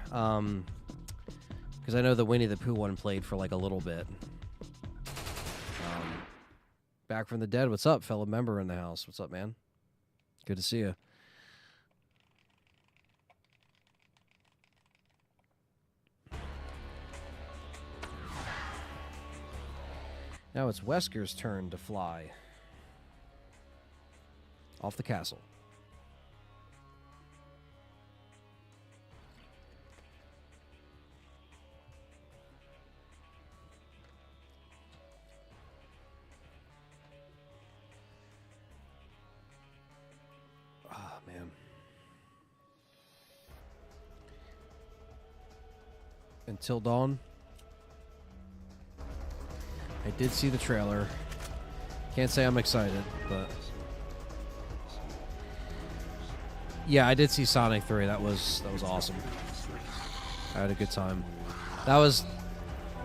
Because I know the Winnie the Pooh one played for like a little bit. Back from the dead. What's up, fellow member in the house? What's up, man? Good to see you. Now it's Wesker's turn to fly off the castle. Ah, man. Until Dawn. I did see the trailer. Can't say I'm excited, but yeah, I did see Sonic 3. That was awesome. I had a good time. That was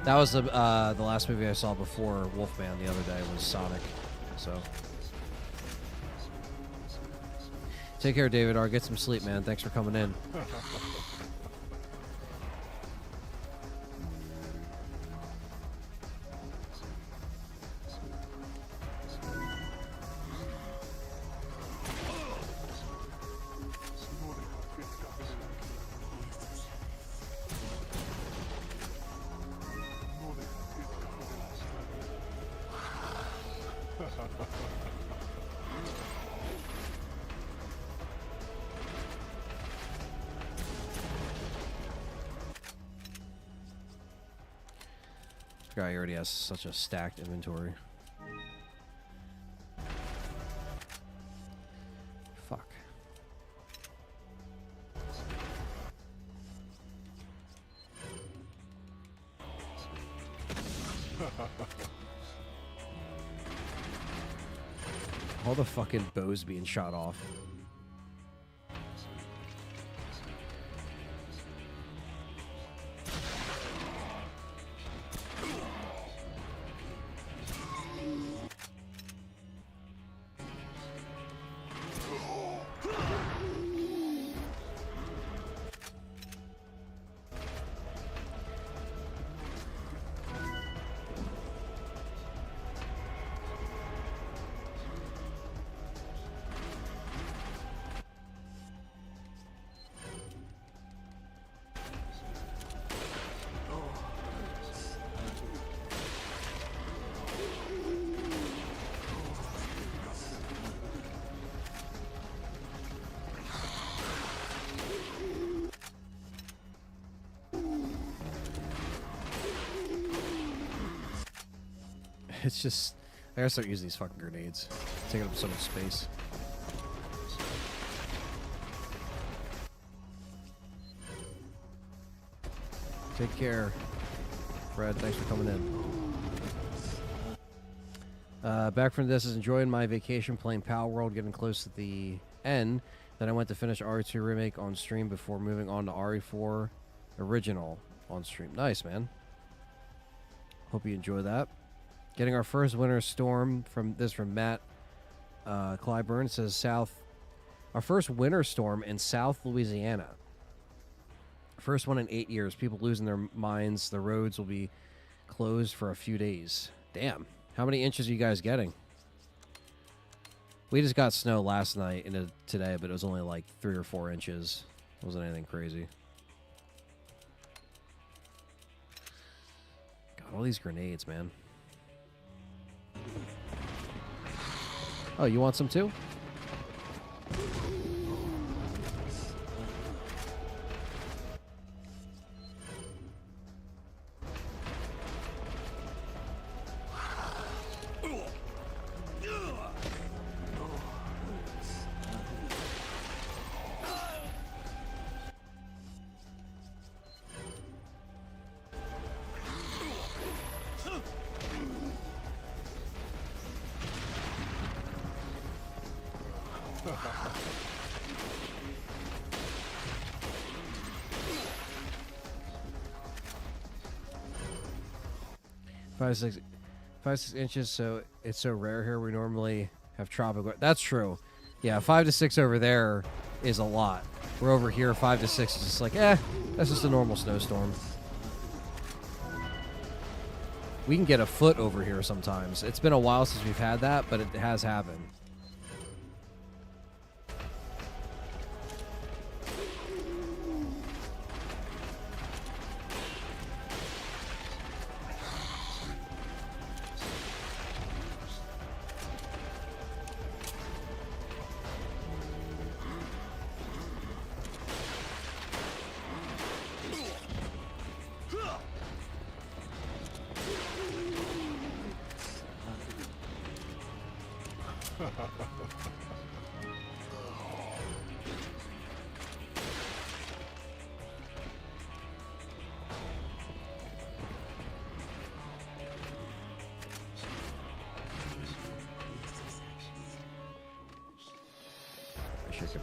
the last movie I saw before Wolfman the other day was Sonic. So take care, David R. Get some sleep, man. Thanks for coming in. Guy already has such a stacked inventory. Fuck. All the fucking bows being shot off. It's just, I gotta start using these fucking grenades. It's taking up so much space. Take care, Fred. Thanks for coming in. Back from this is enjoying my vacation playing Power World, getting close to the end. Then I went to finish RE2 Remake on stream before moving on to RE4 Original on stream. Nice, man. Hope you enjoy that. Getting our first winter storm from Matt Clyburn. It says our first winter storm in South Louisiana. First one in 8 years. People losing their minds. The roads will be closed for a few days. Damn. How many inches are you guys getting? We just got snow last night into today, but it was only like 3 or 4 inches. It wasn't anything crazy. God, all these grenades, man. Oh, you want some too? Five, 6 inches, so it's so rare here. We normally have tropical. That's true. Yeah, 5 to 6 over there is a lot. We're over here, 5 to 6 is just like, that's just a normal snowstorm. We can get a foot over here sometimes. It's been a while since we've had that, but it has happened.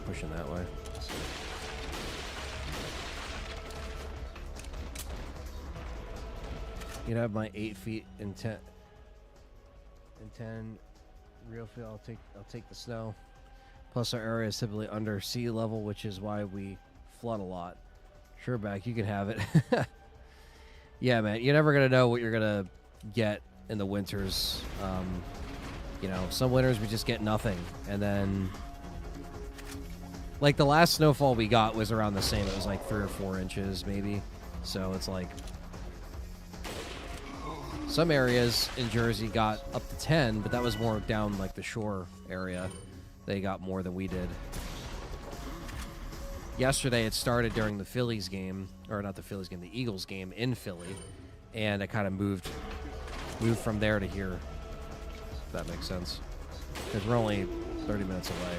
Pushing that way. You'd have my 8 feet in 10 real feel. I'll take the snow. Plus our area is typically under sea level, which is why we flood a lot. Sure, back, you can have it. Yeah, man, you're never gonna know what you're gonna get in the winters. You know, some winters we just get nothing, and then like the last snowfall we got was around the same. It was like 3 or 4 inches maybe. So it's like some areas in Jersey got up to 10, but that was more down like the shore area. They got more than we did. Yesterday it started during the Phillies game, or not the Phillies game, the Eagles game in Philly, and it kind of moved from there to here, if that makes sense. Because we're only 30 minutes away.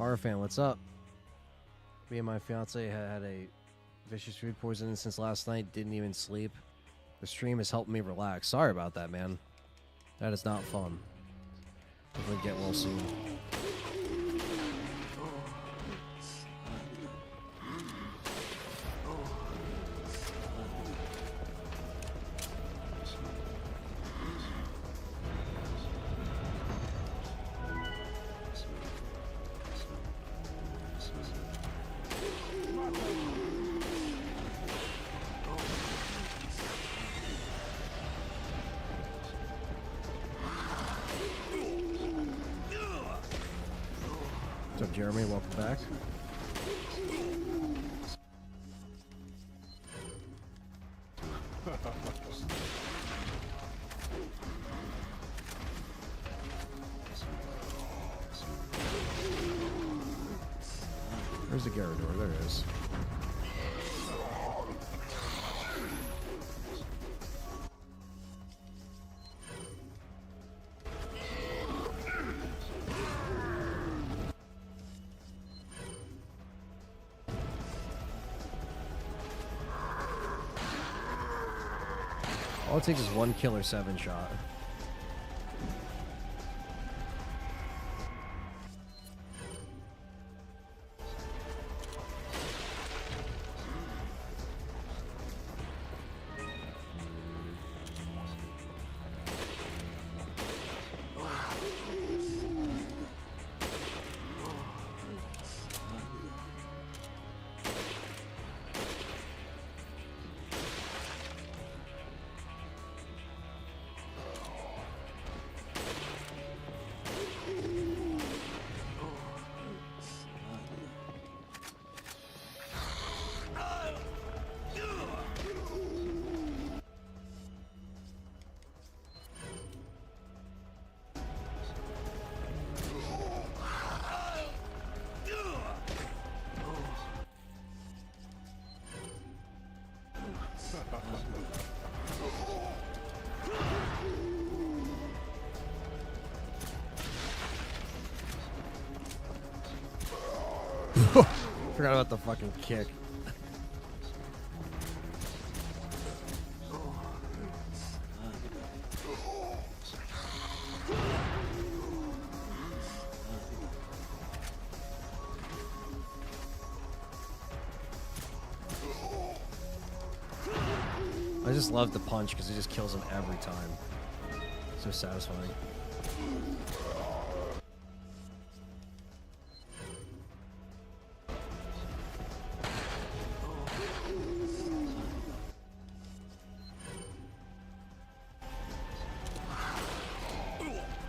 Horror fan, what's up? Me and my fiance had a vicious food poisoning since last night. Didn't even sleep. The stream has helped me relax. Sorry about that, man. That is not fun. Hopefully get well soon. What's up, Jeremy? Welcome back. Where's the garage door? There it is. All it takes is one killer 7 shot. Forgot about the fucking kick. I just love the punch because it just kills him every time. So satisfying.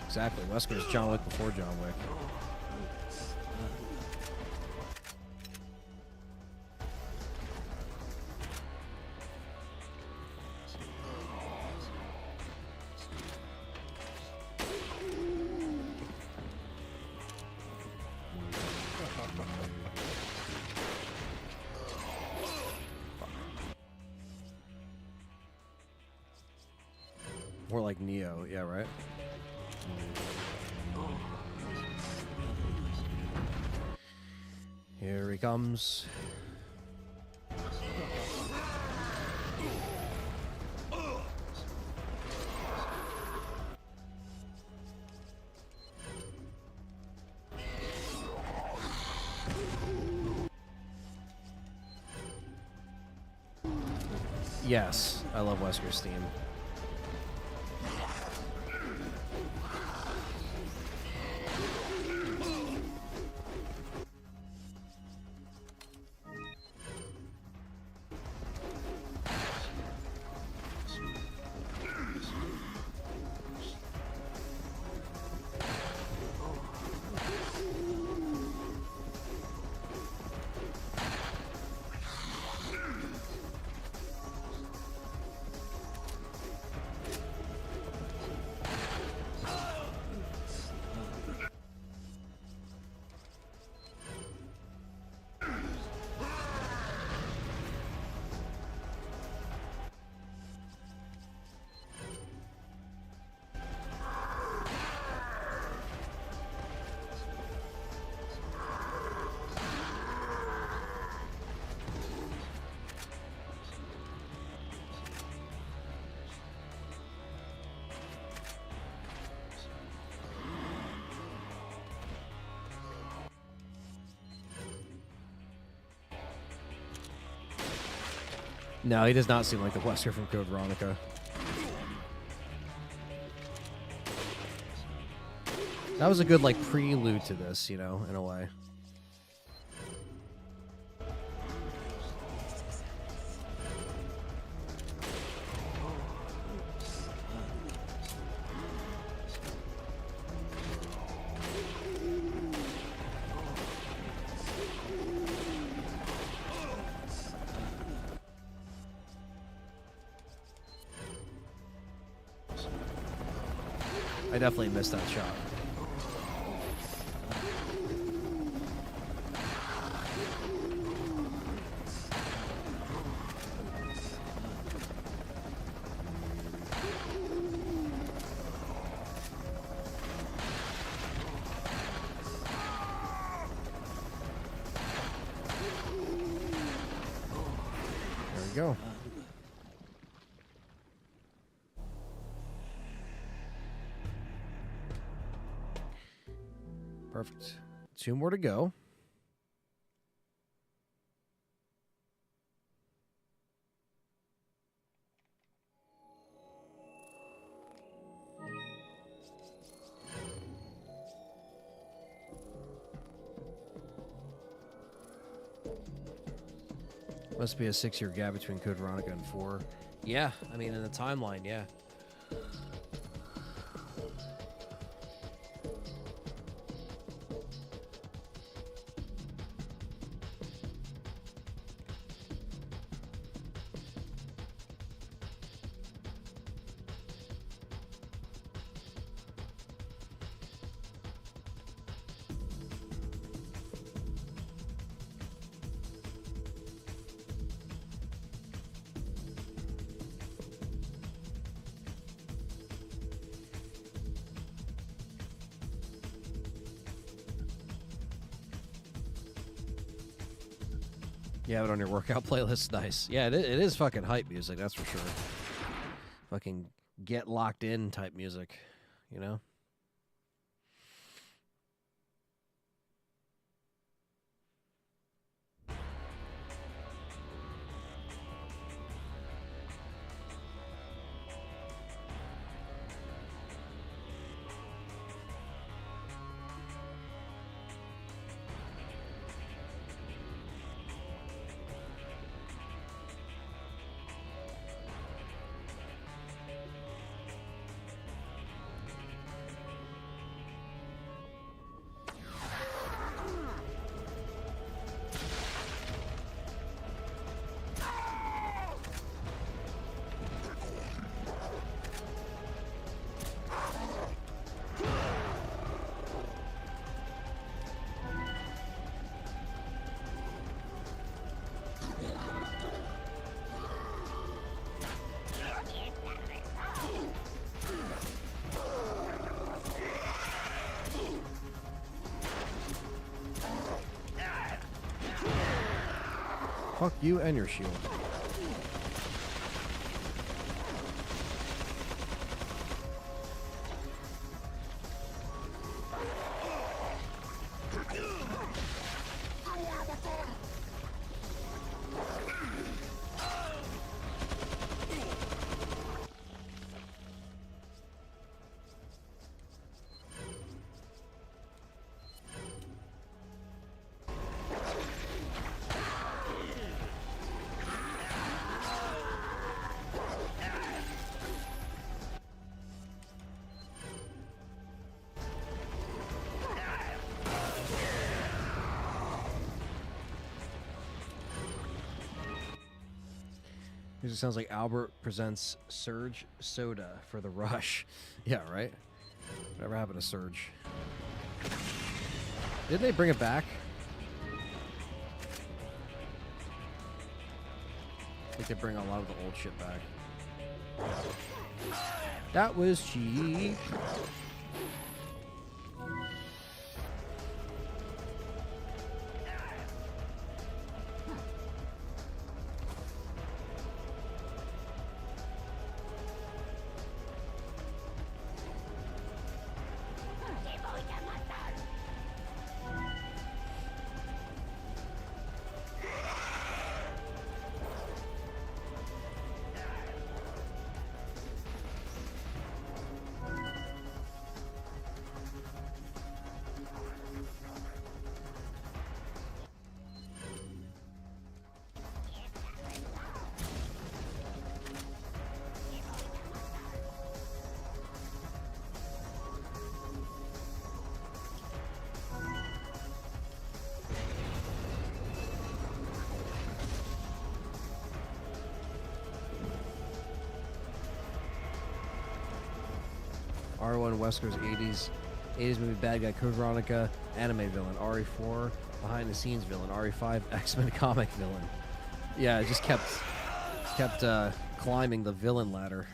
Exactly. Wesker's John Wick before John Wick. More like Neo, yeah, right? Here he comes. Yes, I love Wesker's theme. No, he does not seem like the Wesker from Code Veronica. That was a good, like, prelude to this, you know, in a way. I definitely missed that shot. There we go. Perfect. 2 more to go. Must be a 6-year gap between Code Veronica and 4. Yeah, I mean, in the timeline, yeah. You have it on your workout playlist. Nice. Yeah, it is fucking hype music, that's for sure. Fucking get locked in type music, you know? Fuck you and your shield. It sounds like Albert presents Surge Soda for the Rush. Yeah, right? Whatever happened to Surge? Didn't they bring it back? I think they bring a lot of the old shit back. That was cheap. R1 Wesker's 80s movie bad guy Code Veronica anime villain, RE4 behind the scenes villain, RE5 X-Men comic villain. Yeah, it just kept climbing the villain ladder.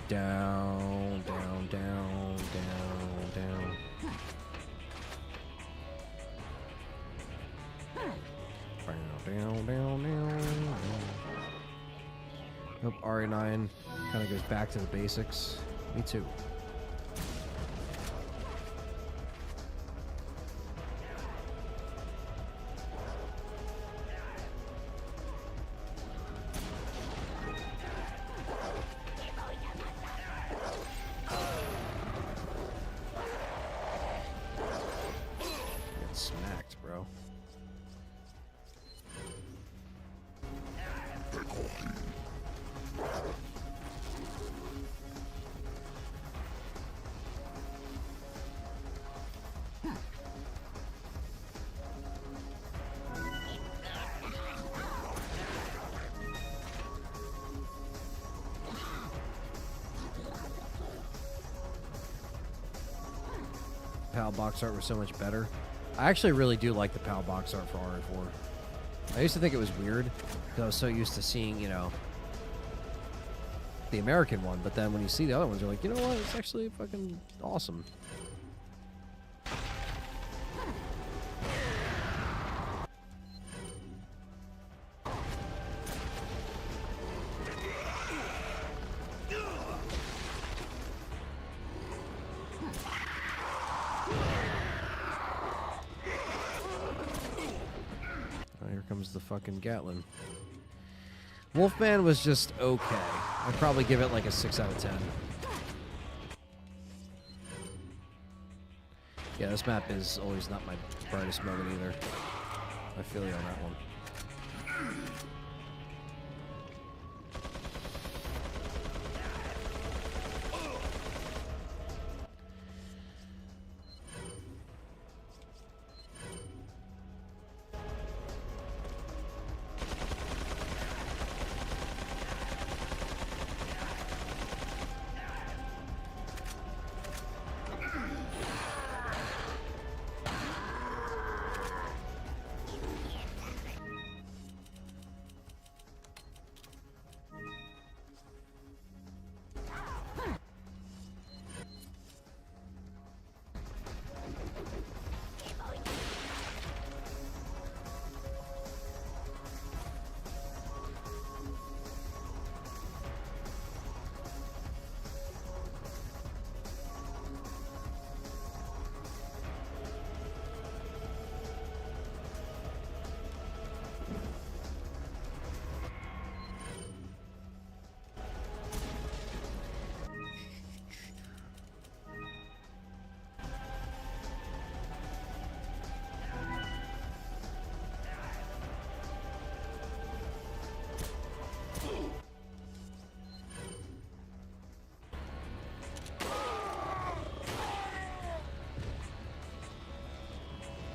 Down, down, down, down, down. Down, down, down. Nope, RE9 kind of goes back to the basics. Me too. Get smacked, bro. PAL box art was so much better. I actually really do like the PAL box art for RE4. I used to think it was weird because I was so used to seeing, you know, the American one, but then when you see the other ones, you're like, you know what? It's actually fucking awesome. Here comes the fucking Gatlin. Wolfman was just okay. I'd probably give it like a 6 out of 10. Yeah, this map is always not my brightest moment either. I feel you on that one.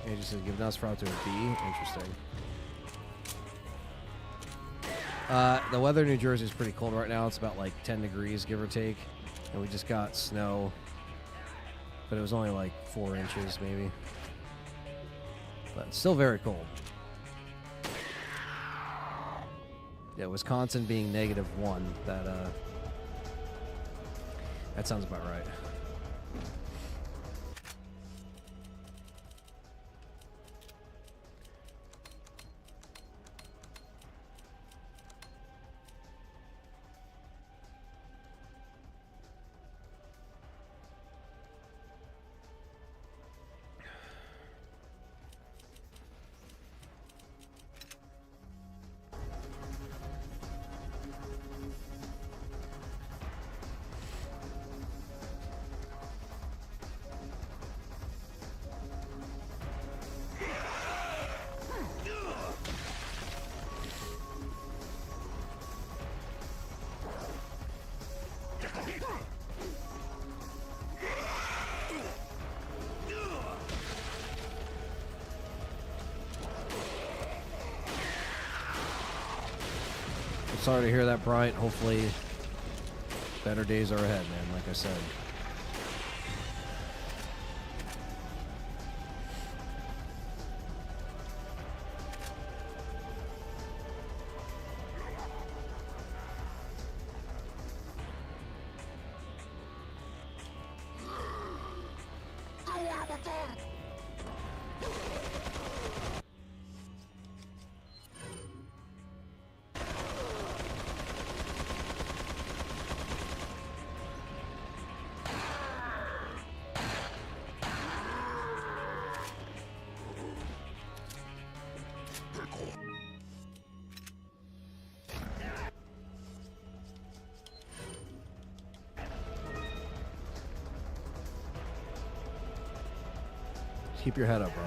Yeah, just give Nosferatu to a B. Interesting. The weather in New Jersey is pretty cold right now. It's about like 10 degrees, give or take. And we just got snow. But it was only like 4 inches, maybe. But it's still very cold. Yeah, Wisconsin being -1. That sounds about right. sorry to hear that, Bryant. Hopefully, better days are ahead, man, like I said. Keep your head up, bro.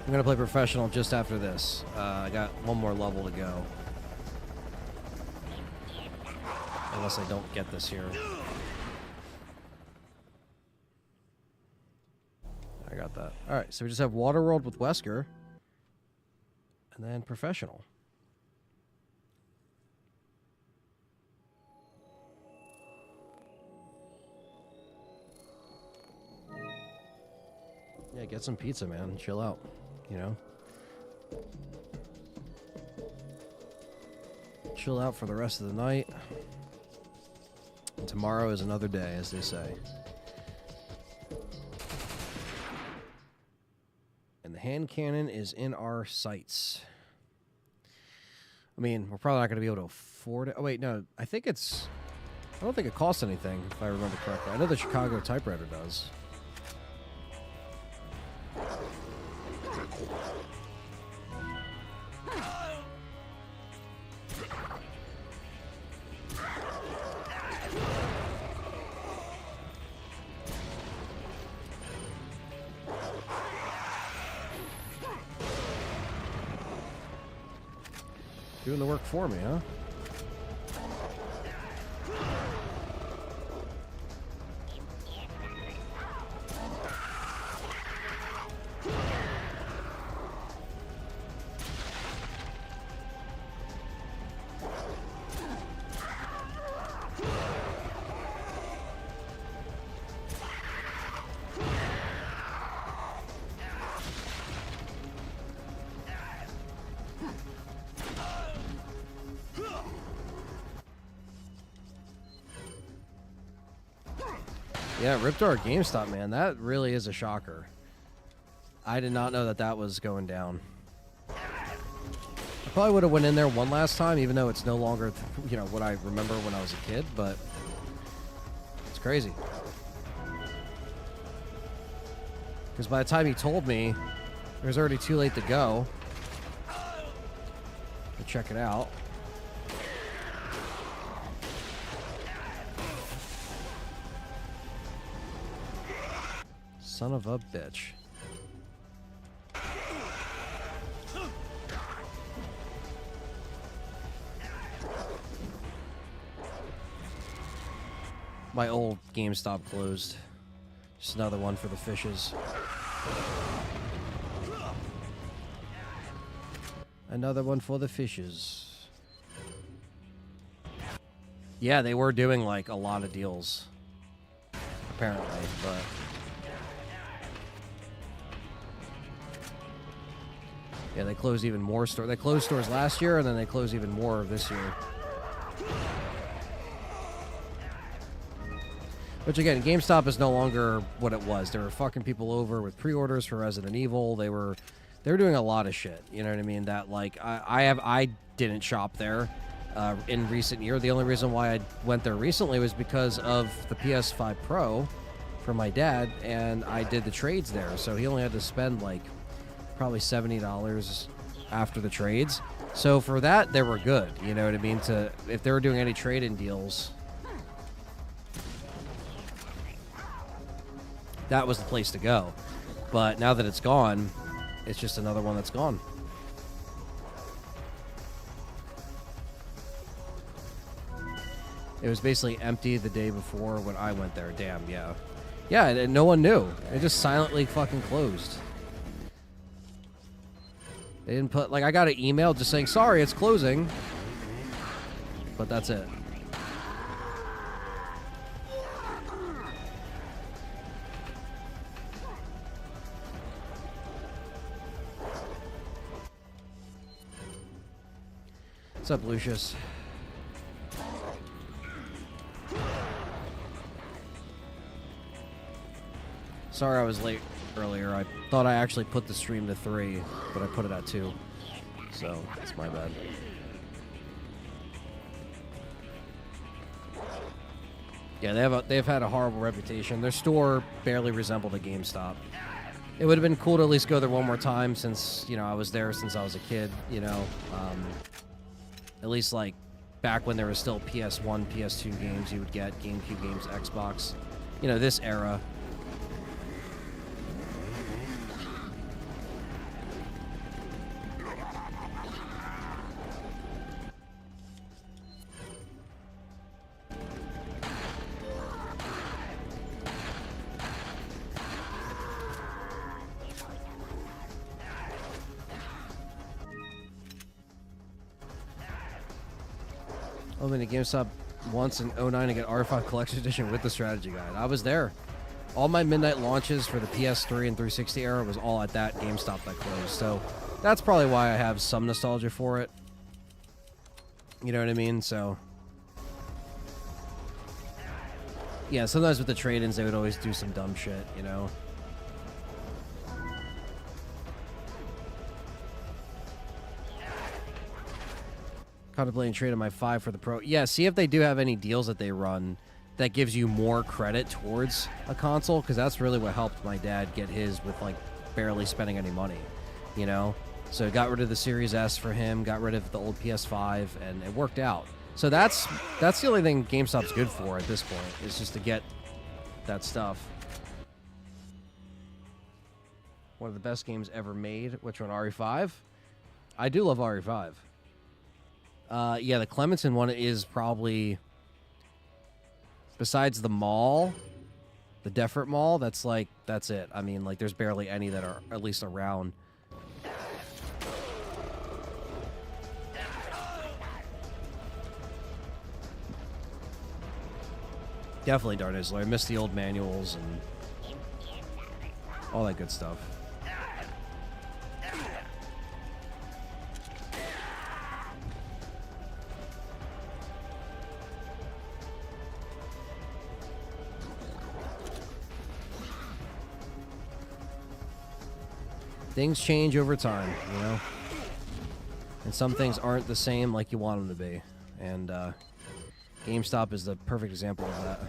I'm going to play professional just after this. I got one more level to go. Unless I don't get this here. I got that. Alright, so we just have Waterworld with Wesker. And then professional. Yeah, get some pizza, man. Chill out. You know? Chill out for the rest of the night. And tomorrow is another day, as they say. And the hand cannon is in our sights. I mean, we're probably not going to be able to afford it. Oh, wait, no. I think it's... I don't think it costs anything, if I remember correctly. I know the Chicago typewriter does. Doing the work for me, huh? Yeah, ripped our GameStop, man. That really is a shocker. I did not know that that was going down. I probably would have went in there one last time, even though it's no longer, you know, what I remember when I was a kid, but it's crazy. Because by the time he told me, it was already too late to go. To check it out. Son of a bitch. My old GameStop closed. Just another one for the fishes. Another one for the fishes. Yeah, they were doing like a lot of deals. Apparently, but... Yeah, they closed even more stores. They closed stores last year, and then they closed even more this year. Which, again, GameStop is no longer what it was. There were fucking people over with pre-orders for Resident Evil. They were doing a lot of shit. You know what I mean? That, like, I didn't shop there in recent year. The only reason why I went there recently was because of the PS5 Pro for my dad, and I did the trades there. So he only had to spend, like, probably $70 after the trades. So for that, they were good. You know what I mean? If they were doing any trade-in deals, that was the place to go. But now that it's gone, it's just another one that's gone. It was basically empty the day before when I went there. Damn, yeah. Yeah, and no one knew. It just silently fucking closed. They didn't put, like, I got an email just saying, sorry, it's closing. But that's it. What's up, Lucius? Sorry I was late earlier. I thought I actually put the stream to 3, but I put it at 2. So, that's my bad. Yeah, they've had a horrible reputation. Their store barely resembled a GameStop. It would have been cool to at least go there one more time since, you know, I was there since I was a kid, you know. At least, like, back when there was still PS1, PS2 games you would get, GameCube games, Xbox. You know, this era. I went to GameStop once in 09 to get R5 Collection Edition with the strategy guide. I was there. All my midnight launches for the PS3 and 360 era was all at that GameStop that closed. So that's probably why I have some nostalgia for it. You know what I mean? So yeah, sometimes with the trade-ins they would always do some dumb shit, you know. Contemplating trading my 5 for the Pro. Yeah, see if they do have any deals that they run that gives you more credit towards a console, because that's really what helped my dad get his with, like, barely spending any money, you know? So got rid of the Series S for him, got rid of the old PS5, and it worked out. So that's the only thing GameStop's good for at this point, is just to get that stuff. One of the best games ever made. Which one, RE5? I do love RE5. Yeah, the Clementon one is probably, besides the mall, the Defert Mall, that's it. I mean, like, there's barely any that are at least around. Definitely Dark Knight. I miss the old manuals and all that good stuff. Things change over time, you know? And some things aren't the same like you want them to be. And GameStop is the perfect example of that.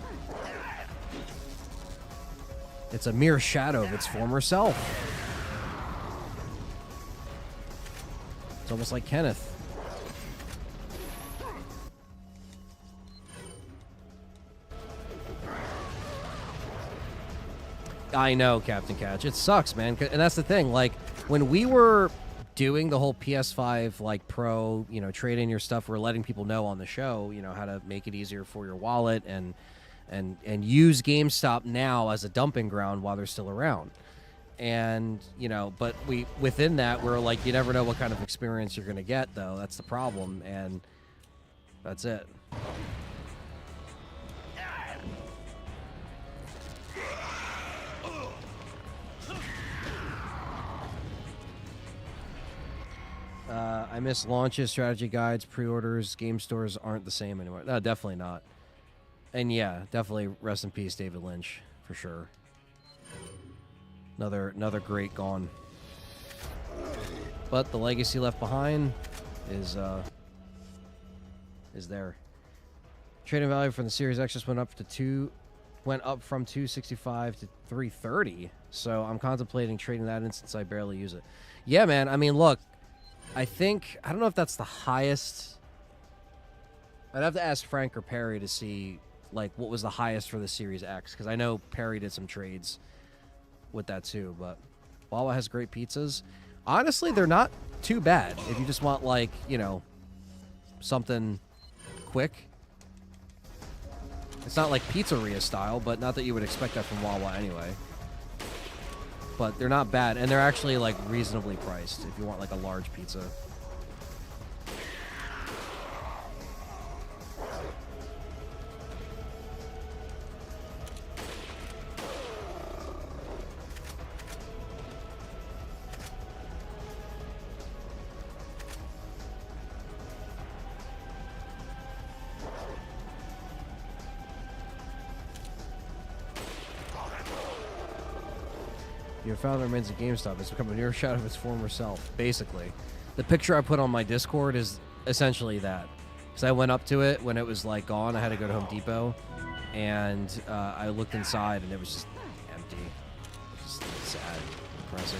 It's a mere shadow of its former self. It's almost like Kenneth. I know, Captain Catch. It sucks, man. And that's the thing. Like, when we were doing the whole PS5, like, Pro, you know, trade in your stuff, we're letting people know on the show, you know, how to make it easier for your wallet and use GameStop now as a dumping ground while they're still around. And, you know, but within that, we're like, you never know what kind of experience you're going to get, though. That's the problem. And that's it. I miss launches, strategy guides, pre-orders. Game stores aren't the same anymore. No, definitely not. And yeah, definitely rest in peace, David Lynch, for sure. Another great gone. But the legacy left behind is there. Trading value from the Series X just went up from 265 to 330. So I'm contemplating trading that in since I barely use it. Yeah, man. I mean, look, I don't know if that's the highest. I'd have to ask Frank or Perry to see like what was the highest for the Series X, because I know Perry did some trades with that too. But Wawa has great pizzas. Honestly, they're not too bad if you just want, like, you know, something quick. It's not like pizzeria style, but not that you would expect that from Wawa anyway. But they're not bad, and they're actually, like, reasonably priced if you want, like, a large pizza. Your founder remains at GameStop. It's become a near shadow of its former self, basically. The picture I put on my Discord is essentially that. Because I went up to it when it was, like, gone. I had to go to Home Depot. And I looked inside, and it was just empty. Just sad. Depressing.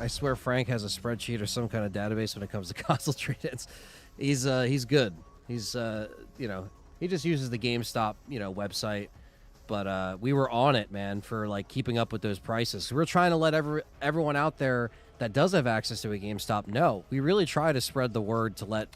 I swear Frank has a spreadsheet or some kind of database when it comes to console trade-ins. He's good. He's you know, he just uses the GameStop, you know, website. But we were on it, man, for like keeping up with those prices. So we're trying to let everyone out there that does have access to a GameStop know. We really try to spread the word to let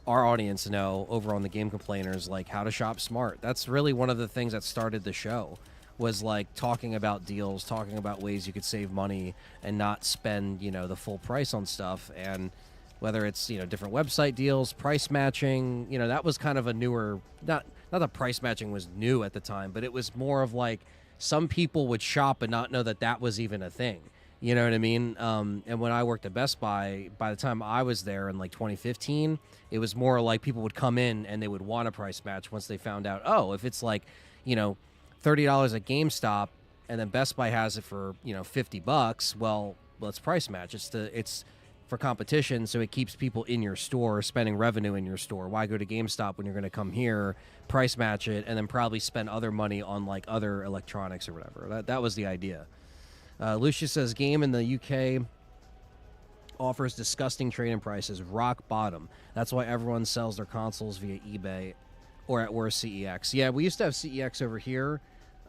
our audience know over on the Game Complainers, like, how to shop smart. That's really one of the things that started the show. Was like talking about deals, talking about ways you could save money and not spend, you know, the full price on stuff. And whether it's, you know, different website deals, price matching, you know, that was kind of a newer, not that price matching was new at the time, but it was more of like some people would shop and not know that that was even a thing. You know what I mean? And when I worked at Best Buy, by the time I was there in like 2015, it was more like people would come in and they would want a price match once they found out, oh, if it's like, you know, $30 at GameStop, and then Best Buy has it for, you know, $50. Well, let's price match. It's for competition, so it keeps people in your store, spending revenue in your store. Why go to GameStop when you're going to come here, price match it, and then probably spend other money on like other electronics or whatever? That was the idea. Lucius says Game in the UK offers disgusting trade-in prices, rock bottom. That's why everyone sells their consoles via eBay or at worst CEX. Yeah, we used to have CEX over here.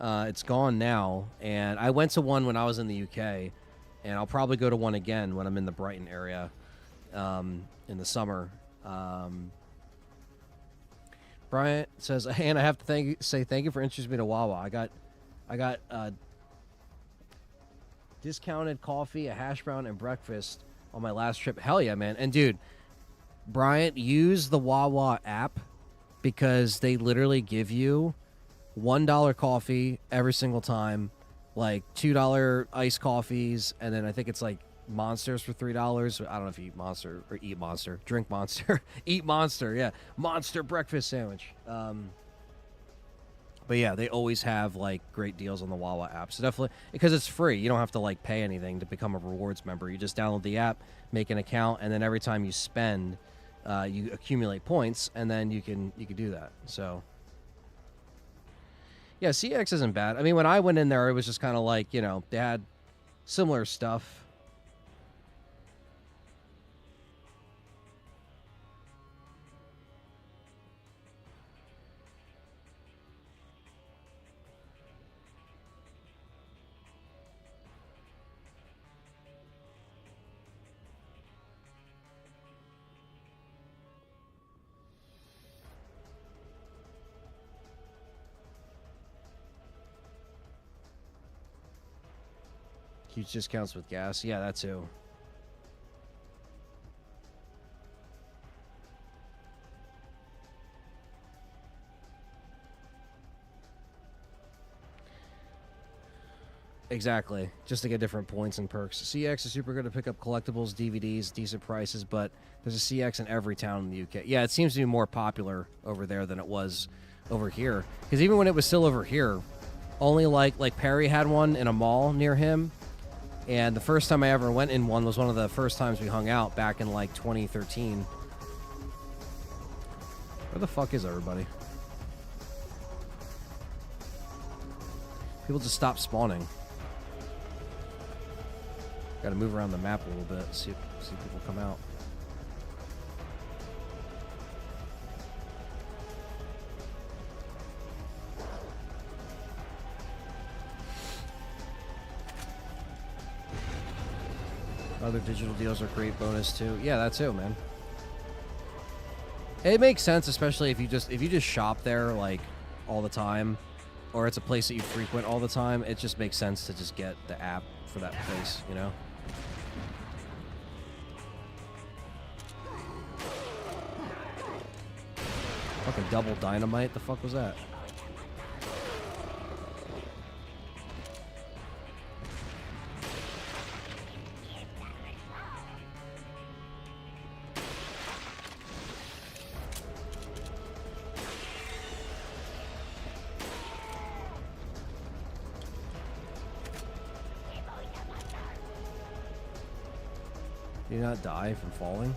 It's gone now, and I went to one when I was in the UK, and I'll probably go to one again when I'm in the Brighton area in the summer. Bryant says, "Hey, and I have to say thank you for introducing me to Wawa. I got discounted coffee, a hash brown, and breakfast on my last trip. Hell yeah, man! And dude, Bryant, use the Wawa app because they literally give you $1 coffee every single time, like $2 iced coffees, and then I think it's like Monsters for $3. I don't know if you eat Monster or eat Monster, drink Monster, eat Monster, yeah, Monster breakfast sandwich. But yeah, they always have like great deals on the Wawa app. So definitely, because it's free, you don't have to like pay anything to become a rewards member. You just download the app, make an account, and then every time you spend, you accumulate points, and then you can do that. So. Yeah, CX isn't bad. I mean, when I went in there, it was just kind of like, they had similar stuff. Huge discounts with gas. Yeah, that too. Exactly. Just to get different points and perks. CX is super good to pick up collectibles, DVDs, decent prices, but there's a CX in every town in the UK. Yeah, it seems to be more popular over there than it was over here. Because even when it was still over here, only like Perry had one in a mall near him. And the first time I ever went in one was one of the first times we hung out back in like 2013. Where the fuck is everybody? People just stopped spawning. Got to move around the map a little bit, see people come out. Other digital deals are great bonus too. Yeah, that too, man. It makes sense, especially if you just shop there like all the time, or it's a place that you frequent all the time. It just makes sense to just get the app for that place, you know. Fucking double dynamite. The fuck was that? Did you not die from falling?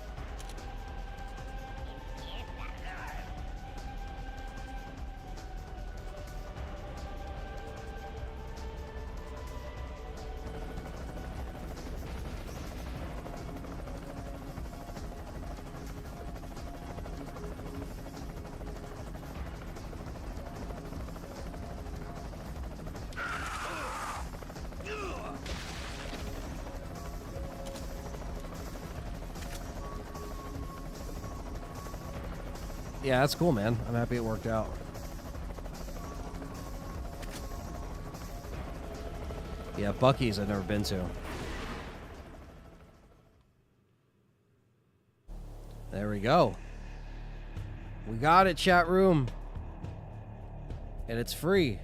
Yeah, that's cool, man. I'm happy it worked out. Yeah, Buc-ee's I've never been to. There we go. We got it, chat room. And it's free.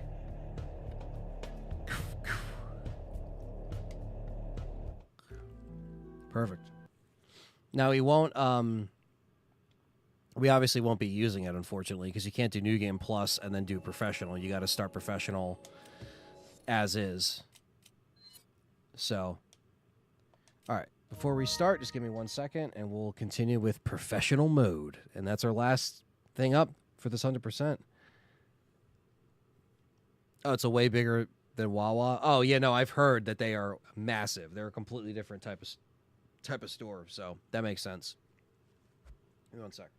Perfect. Now we won't we obviously won't be using it, unfortunately, because you can't do New Game Plus and then do Professional. You got to start Professional as is. So, all right. Before we start, just give me 1 second, and we'll continue with Professional Mode. And that's our last thing up for this 100%. Oh, it's a way bigger than Wawa. Oh, yeah, no, I've heard that they are massive. They're a completely different type of store, so that makes sense. Give me 1 sec.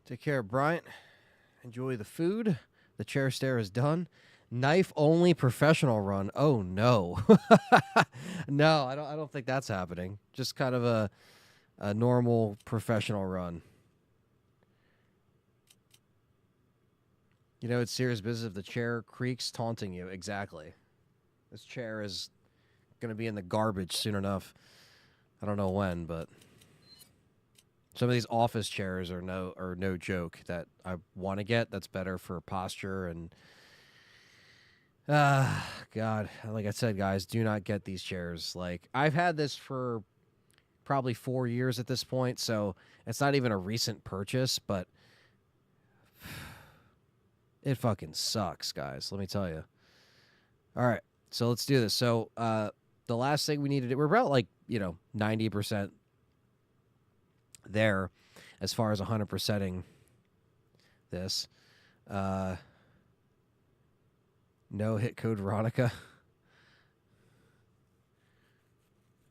Take care, Bryant. Enjoy the food. The chair stare is done. Knife only professional run. Oh no. No, I don't think that's happening. Just kind of a normal professional run. You know, it's serious business if the chair creaks taunting you. Exactly. This chair is going to be in the garbage soon enough. I don't know when, but some of these office chairs are no joke that I want to get. That's better for posture and God, like I said, guys, do not get these chairs. Like I've had this for probably 4 years at this point, so it's not even a recent purchase, but it fucking sucks, guys. Let me tell you. All right, so let's do this. So the last thing we needed, we're about like 90% there, as far as 100%ing this. No hit code Veronica.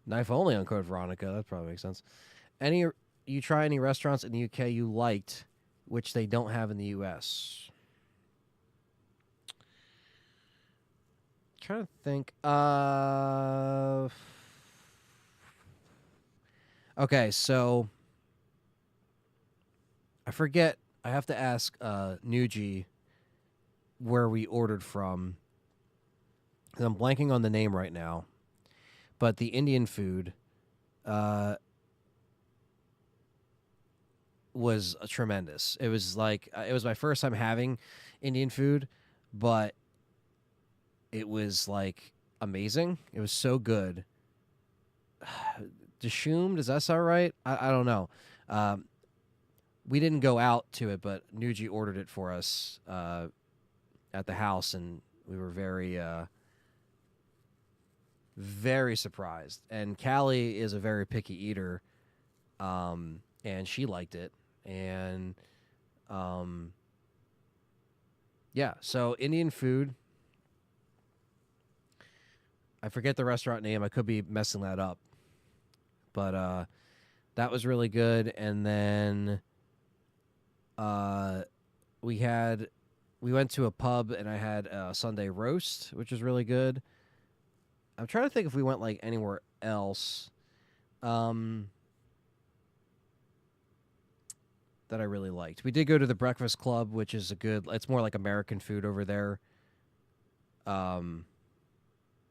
Knife only on code Veronica. That probably makes sense. You try any restaurants in the UK you liked, which they don't have in the US? Trying to think. Okay, so I forget. I have to ask Nuji where we ordered from. I'm blanking on the name right now, but the Indian food was tremendous. It was like it was my first time having Indian food, but it was like amazing. It was so good. Dishoom, does that sound right? I don't know. We didn't go out to it, but Nuji ordered it for us at the house, and we were very, very surprised. And Callie is a very picky eater, and she liked it. And yeah, so Indian food. I forget the restaurant name. I could be messing that up. But that was really good. And then we went to a pub and I had a Sunday roast, which was really good. I'm trying to think if we went like anywhere else that I really liked. We did go to the Breakfast Club, which is it's more like American food over there.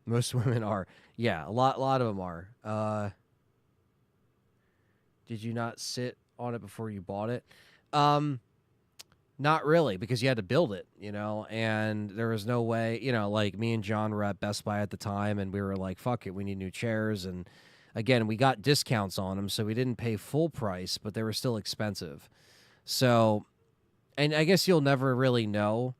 Most women are. Yeah, a lot of them are. Did you not sit on it before you bought it? Not really, because you had to build it, and there was no way, like me and John were at Best Buy at the time, and we were like, fuck it, we need new chairs. And again, we got discounts on them, so we didn't pay full price, but they were still expensive. So, and I guess you'll never really know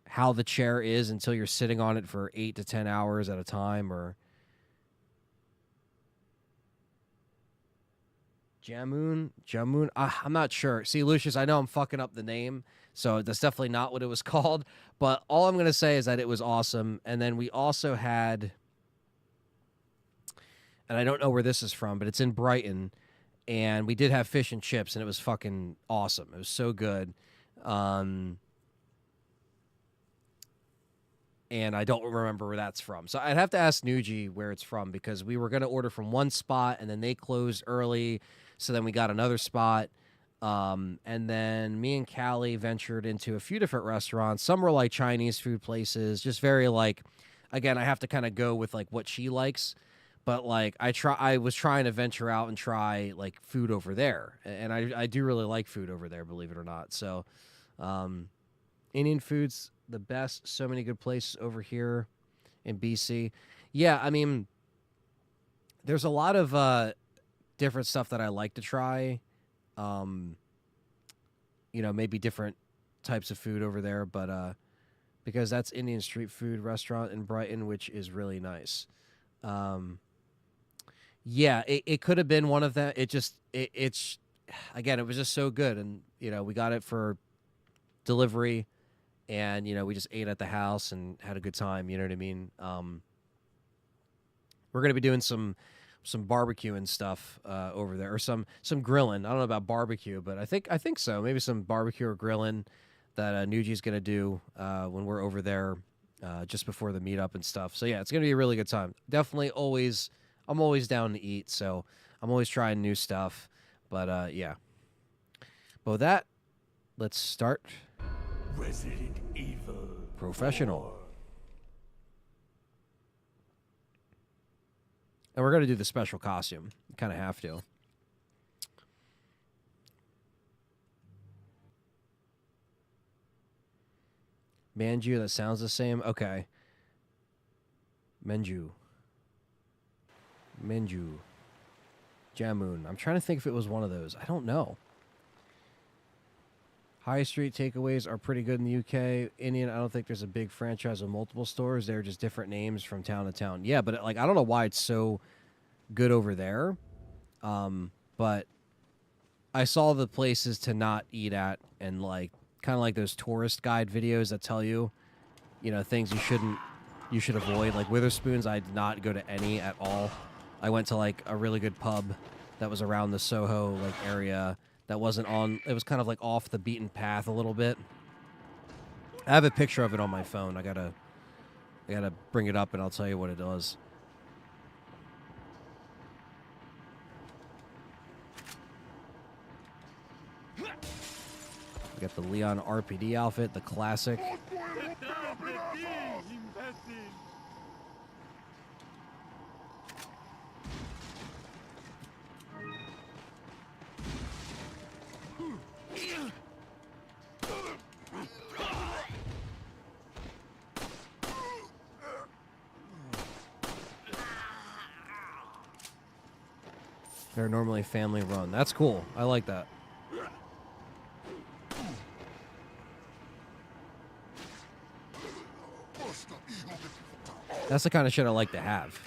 how the chair is until you're sitting on it for 8 to 10 hours at a time. Or Jamoon? I'm not sure. See, Lucius, I know I'm fucking up the name, so that's definitely not what it was called. But all I'm going to say is that it was awesome. And then we also had, and I don't know where this is from, but it's in Brighton, and we did have fish and chips, and it was fucking awesome. It was so good. And I don't remember where that's from. So I'd have to ask Nuji where it's from, because we were going to order from one spot, and then they closed early, so then we got another spot. And then me and Callie ventured into a few different restaurants. Some were like Chinese food places, just very like, again, I have to kind of go with like what she likes. But like I was trying to venture out and try like food over there. And I do really like food over there, believe it or not. So Indian food's the best. So many good places over here in BC. Yeah, I mean, there's a lot of different stuff that I like to try. Maybe different types of food over there, but because that's Indian street food restaurant in Brighton, which is really nice. Yeah, it could have been one of them. It's again, it was just so good, and we got it for delivery. And, we just ate at the house and had a good time. You know what I mean? We're going to be doing some barbecue and stuff over there, or some grilling. I don't know about barbecue, but I think so. Maybe some barbecue or grilling that Nuji's gonna do when we're over there just before the meetup and stuff. So yeah, it's gonna be a really good time. Definitely I'm always down to eat, so I'm always trying new stuff. But yeah. But with that, let's start. Resident Evil Professional. 4. And we're going to do the special costume. You kind of have to. Manju, that sounds the same. Okay. Menju. Jamun. I'm trying to think if it was one of those. I don't know. High street takeaways are pretty good in the UK. Indian, I don't think there's a big franchise with multiple stores. They're just different names from town to town. Yeah, but like I don't know why it's so good over there. But I saw the places to not eat at, and like kind of like those tourist guide videos that tell you, things you should avoid. Like Witherspoons, I did not go to any at all. I went to like a really good pub that was around the Soho like area. That wasn't on. It was kind of like off the beaten path a little bit. I have a picture of it on my phone. I gotta bring it up and I'll tell you what it was. We got the Leon RPD outfit, the classic. They're normally family run. That's cool. I like that. That's the kind of shit I like to have,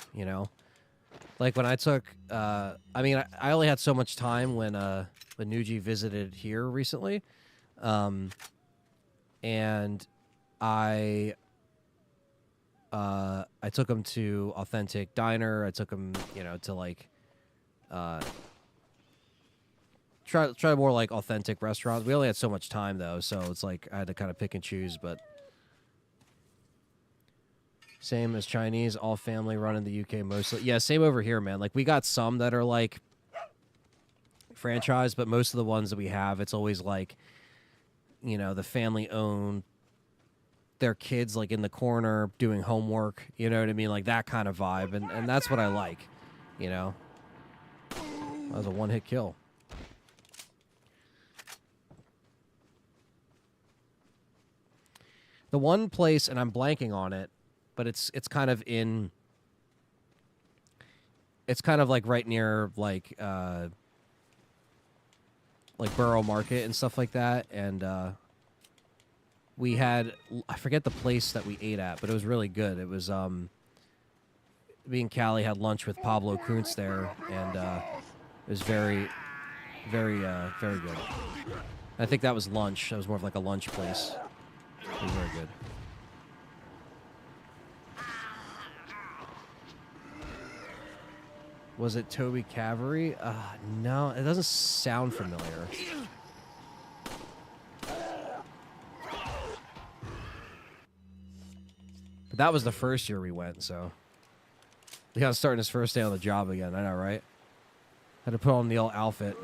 Like when I took, I only had so much time when Nuji visited here recently. And I took him to Authentic Diner. I took him, to like, try more like authentic restaurants. We only had so much time though, so it's like I had to kind of pick and choose. But same as Chinese, all family run in the UK mostly. Yeah, same over here, man. Like we got some that are like franchise, but most of the ones that we have, it's always like, the family owned. Their kids like in the corner doing homework. You know what I mean? Like that kind of vibe, and that's what I like. That was a one-hit kill. The one place, and I'm blanking on it, but it's kind of in. It's kind of like right near like Borough Market and stuff like that, and we had, I forget the place that we ate at, but it was really good. It was me and Callie had lunch with Pablo Kuntz there, and it was very, very, very good. I think that was lunch. That was more of like a lunch place. It was very good. Was it Toby Cavalry? No, it doesn't sound familiar. But that was the first year we went, so. Leon's starting his first day on the job again. I know, right? Had to put on the old outfit.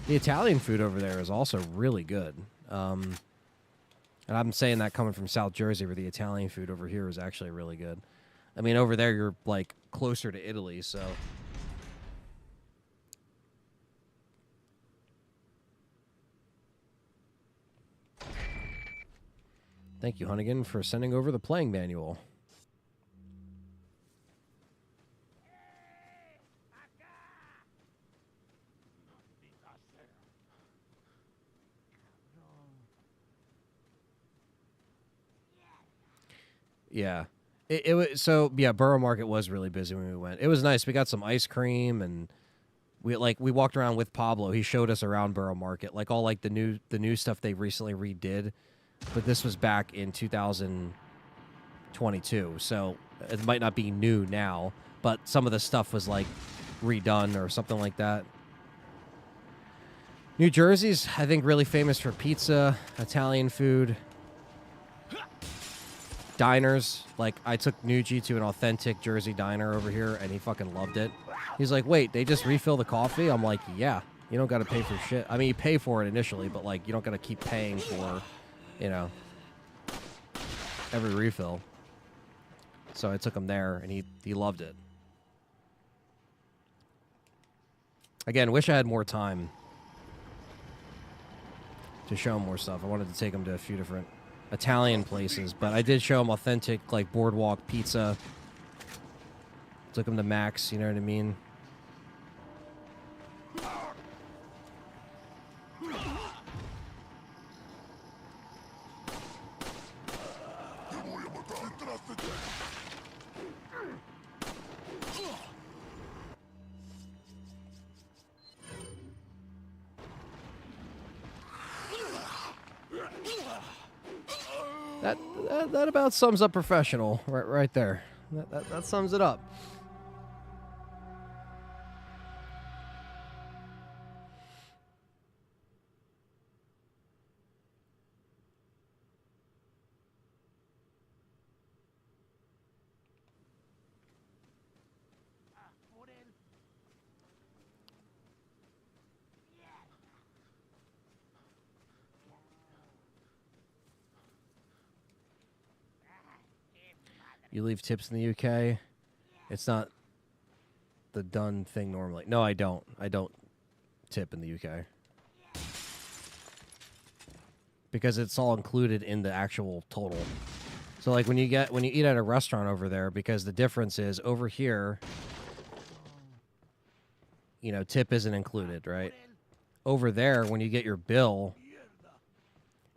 The Italian food over there is also really good. And I'm saying that coming from South Jersey, where the Italian food over here is actually really good. I mean, over there, you're, like, closer to Italy, so. Thank you, Hunnigan, for sending over the playing manual. Yeah. It was so yeah. Borough Market was really busy when we went. It was nice. We got some ice cream and we walked around with Pablo. He showed us around Borough Market, like all like the new stuff they recently redid. But this was back in 2022, so it might not be new now. But some of the stuff was like redone or something like that. New Jersey's, I think, really famous for pizza, Italian food, diners. Like, I took Nuji to an authentic Jersey diner over here, and he fucking loved it. He's like, wait, they just refill the coffee? I'm like, yeah. You don't got to pay for shit. I mean, you pay for it initially, but, like, you don't got to keep paying for, you know, every refill. So I took him there, and he loved it. Again, wish I had more time to show him more stuff. I wanted to take him to a few different Italian places, but I did show him authentic, like, boardwalk pizza. Took him to Max, you know what I mean? That about sums up professional right there. That sums it up. You leave tips in the UK. It's not the done thing normally. No, I don't. I don't tip in the UK. Because it's all included in the actual total. So like when you eat at a restaurant over there, because the difference is over here, you know, tip isn't included, right? Over there, when you get your bill,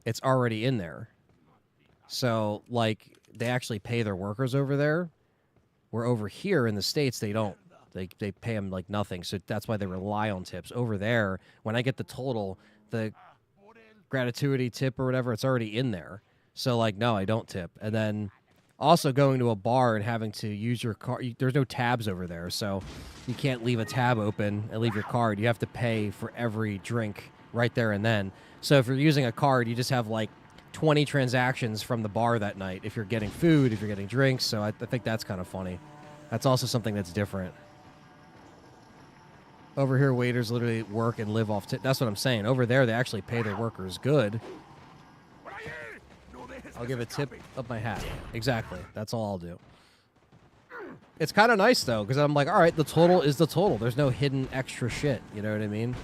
it's already in there. So like they actually pay their workers over there, where over here in the States they don't. They pay them like nothing. So that's why they rely on tips. Over there, when I get the total, the gratuity tip or whatever, it's already in there. So like, no, I don't tip. And then also going to a bar and having to use your card, there's no tabs over there, so you can't leave a tab open and leave your card. You have to pay for every drink right there and then. So if you're using a card, you just have like 20 transactions from the bar that night if you're getting food, if you're getting drinks. So I think that's kind of funny. That's also something that's different. Over here, waiters literally work and live off tip. That's what I'm saying. Over there, they actually pay their workers good. I'll give a tip up my hat. Exactly. That's all I'll do. It's kind of nice, though, because I'm like, all right, the total is the total. There's no hidden extra shit. You know what I mean?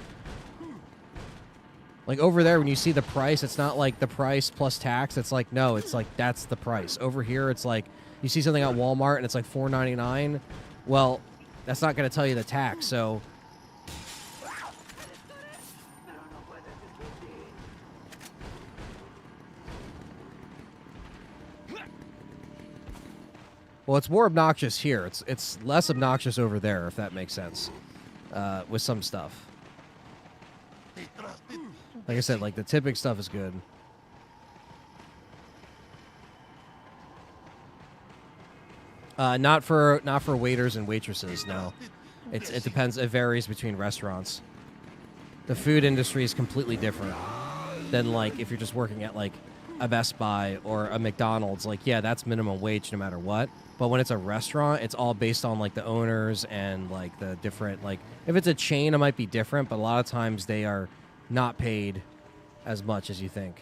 Like, over there, when you see the price, it's not like the price plus tax. It's like, no, it's like, that's the price. Over here, it's like, you see something at Walmart, and it's like $4.99. Well, that's not going to tell you the tax, so... Well, it's more obnoxious here. It's less obnoxious over there, if that makes sense, with some stuff. Like I said, like the tipping stuff is good. Not for waiters and waitresses. No, it depends. It varies between restaurants. The food industry is completely different than like if you're just working at like a Best Buy or a McDonald's. Like, yeah, that's minimum wage no matter what. But when it's a restaurant, it's all based on like the owners and like the different, like if it's a chain, it might be different, but a lot of times they are not paid as much as you think.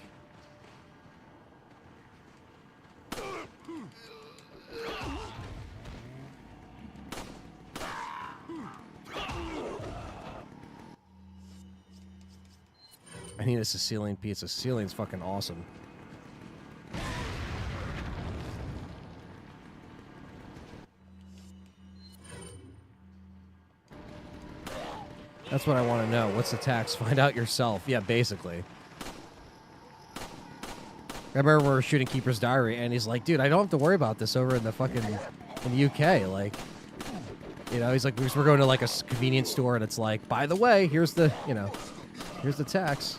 I need a Sicilian pizza. Sicilian's fucking awesome. That's what I want to know. What's the tax? Find out yourself. Yeah, basically. I remember we were shooting Keeper's Diary, and he's like, dude, I don't have to worry about this over in the UK. Like, you know, he's like, we're going to like a convenience store, and it's like, by the way, here's the, you know, here's the tax.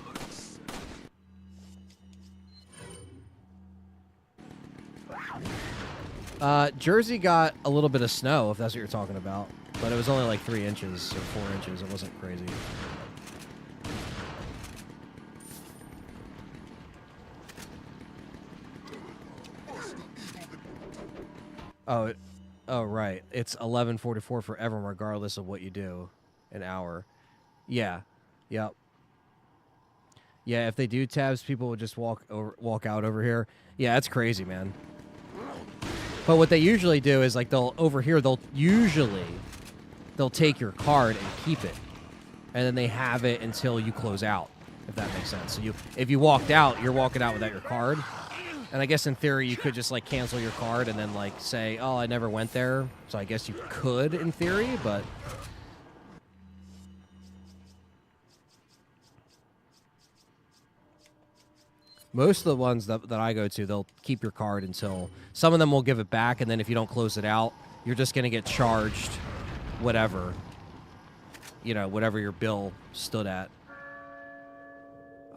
Jersey got a little bit of snow, if that's what you're talking about, but it was only like 3 inches or 4 inches. It wasn't crazy. Oh, right. It's 11:44 for everyone, regardless of what you do. An hour. Yeah. Yep. Yeah, if they do tabs, people will just walk out over here. Yeah, that's crazy, man. But what they usually do is like they'll take your card and keep it, and then they have it until you close out, if that makes sense. So if you walked out, you're walking out without your card. And I guess in theory, you could just, like, cancel your card and then, like, say, oh, I never went there. So I guess you could in theory, but... Most of the ones that I go to, they'll keep your card until... Some of them will give it back, and then if you don't close it out, you're just going to get charged whatever. You know, whatever your bill stood at.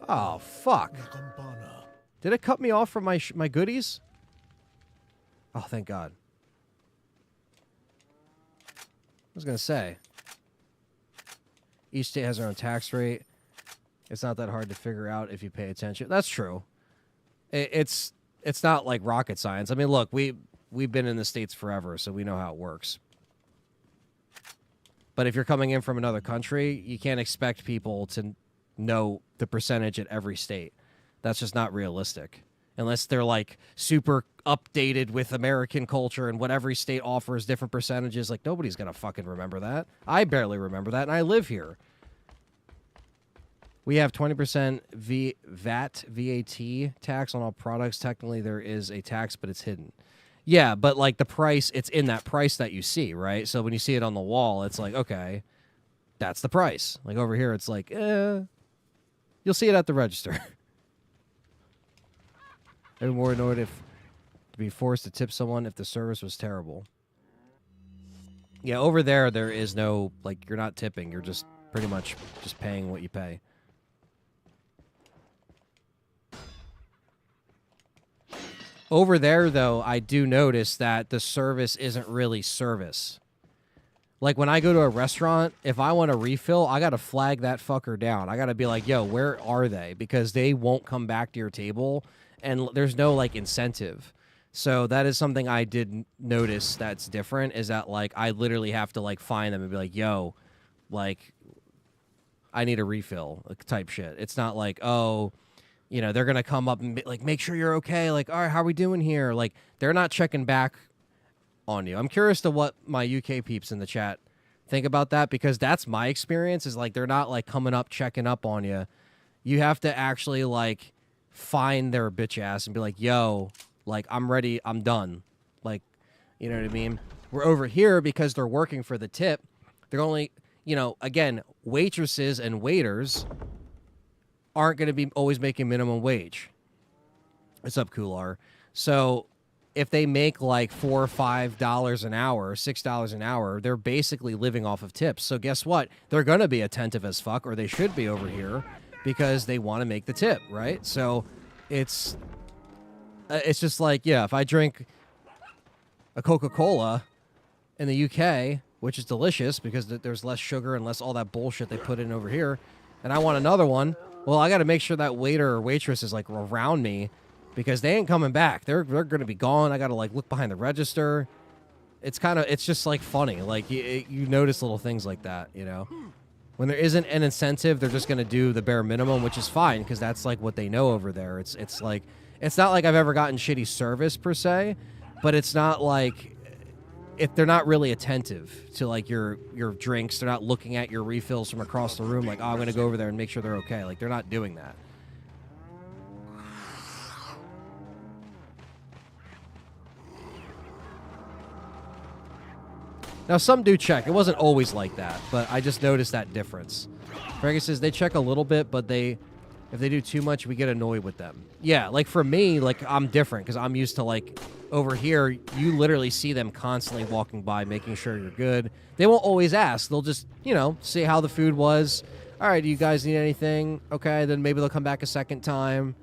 Oh, fuck. Did it cut me off from my goodies? Oh, thank God. I was going to say. Each state has their own tax rate. It's not that hard to figure out if you pay attention. That's true. It's not like rocket science. I mean, look, we've been in the States forever, so we know how it works. But if you're coming in from another country, you can't expect people to know the percentage at every state. That's just not realistic. Unless they're, like, super updated with American culture and what every state offers different percentages. Like, nobody's going to fucking remember that. I barely remember that, and I live here. We have 20% VAT tax on all products. Technically, there is a tax, but it's hidden. Yeah, but, like, the price, it's in that price that you see, right? So when you see it on the wall, it's like, okay, that's the price. Like, over here, it's like, you'll see it at the register. I'd be more annoyed to be forced to tip someone if the service was terrible. Yeah, over there is no, like, you're not tipping. You're just pretty much just paying what you pay. Over there, though, I do notice that the service isn't really service. Like, when I go to a restaurant, if I want a refill, I got to flag that fucker down. I got to be like, yo, where are they? Because they won't come back to your table, and there's no, like, incentive. So that is something I did notice that's different, is that, like, I literally have to, like, find them and be like, yo, like, I need a refill, like, type shit. It's not like, oh, you know, they're going to come up and, like, make sure you're okay. Like, all right, how are we doing here? Like, they're not checking back on you. I'm curious to what my UK peeps in the chat think about that, because that's my experience, is, like, they're not, like, coming up, checking up on you. You have to actually, like, find their bitch ass and be like, yo, like, I'm ready, I'm done. Like, you know what I mean? We're over here because they're working for the tip. They're only, you know, again, waitresses and waiters aren't going to be always making minimum wage. What's up, Kular? So if they make like $4 or $5 an hour, $6 an hour, they're basically living off of tips. So guess what? They're going to be attentive as fuck, or they should be over here, because they want to make the tip, right? So it's just like, yeah, if I drink a Coca-Cola in the UK, which is delicious because there's less sugar and less all that bullshit they put in over here, and I want another one, well, I got to make sure that waiter or waitress is, like, around me, because they ain't coming back. They're going to be gone. I got to, like, look behind the register. It's just, like, funny. Like, you notice little things like that, you know? When there isn't an incentive, they're just going to do the bare minimum, which is fine, because that's, like, what they know over there. It's like, it's not like I've ever gotten shitty service, per se, but it's not like, if they're not really attentive to, like, your drinks. They're not looking at your refills from across the room like, oh, I'm going to go over there and make sure they're okay. Like, they're not doing that. Now, some do check. It wasn't always like that, but I just noticed that difference. Fergus says they check a little bit, but they If they do too much, we get annoyed with them. Yeah, like for me, like I'm different because I'm used to like over here, you literally see them constantly walking by, making sure you're good. They won't always ask. They'll just, you know, see how the food was. All right, do you guys need anything? Okay, then maybe they'll come back a second time.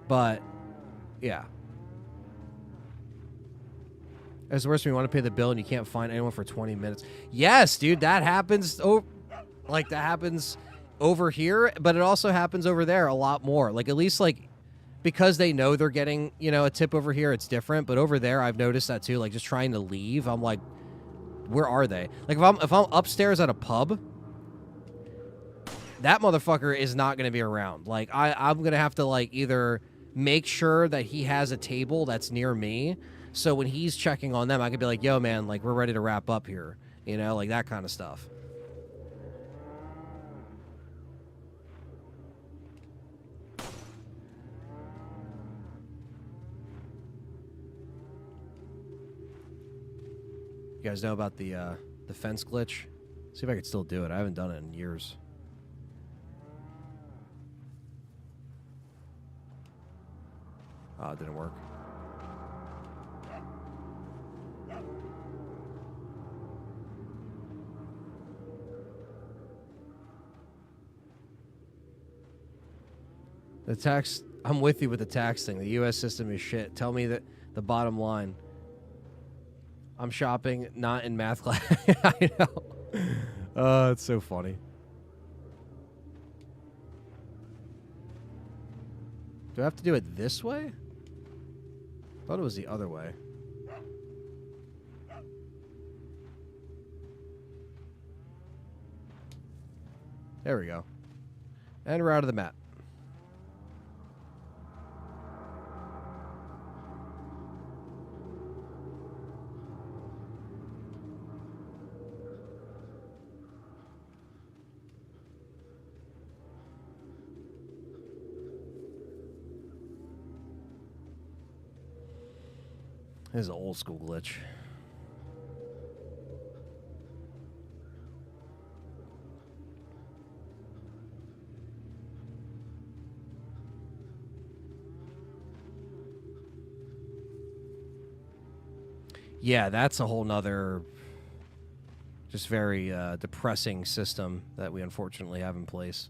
But, yeah. It's worse when you want to pay the bill and you can't find anyone for 20 minutes. Yes, dude, that happens. Oh, like that happens over here, but it also happens over there a lot more. Like at least like because they know they're getting, you know, a tip over here, it's different. But over there, I've noticed that too. Like just trying to leave, I'm like, where are they? Like if I'm upstairs at a pub, that motherfucker is not going to be around. Like I'm going to have to like either make sure that he has a table that's near me. So when he's checking on them, I could be like, yo, man, like, we're ready to wrap up here. You know, like that kind of stuff. You guys know about the fence glitch? See if I could still do it. I haven't done it in years. Oh, it didn't work. The tax, I'm with you with the tax thing. The U.S. system is shit. Tell me that the bottom line. I'm shopping, not in math class. I know. Oh, it's so funny. Do I have to do it this way? I thought it was the other way. There we go. And we're out of the map. This is an old school glitch. Yeah, that's a whole nother just very depressing system that we unfortunately have in place.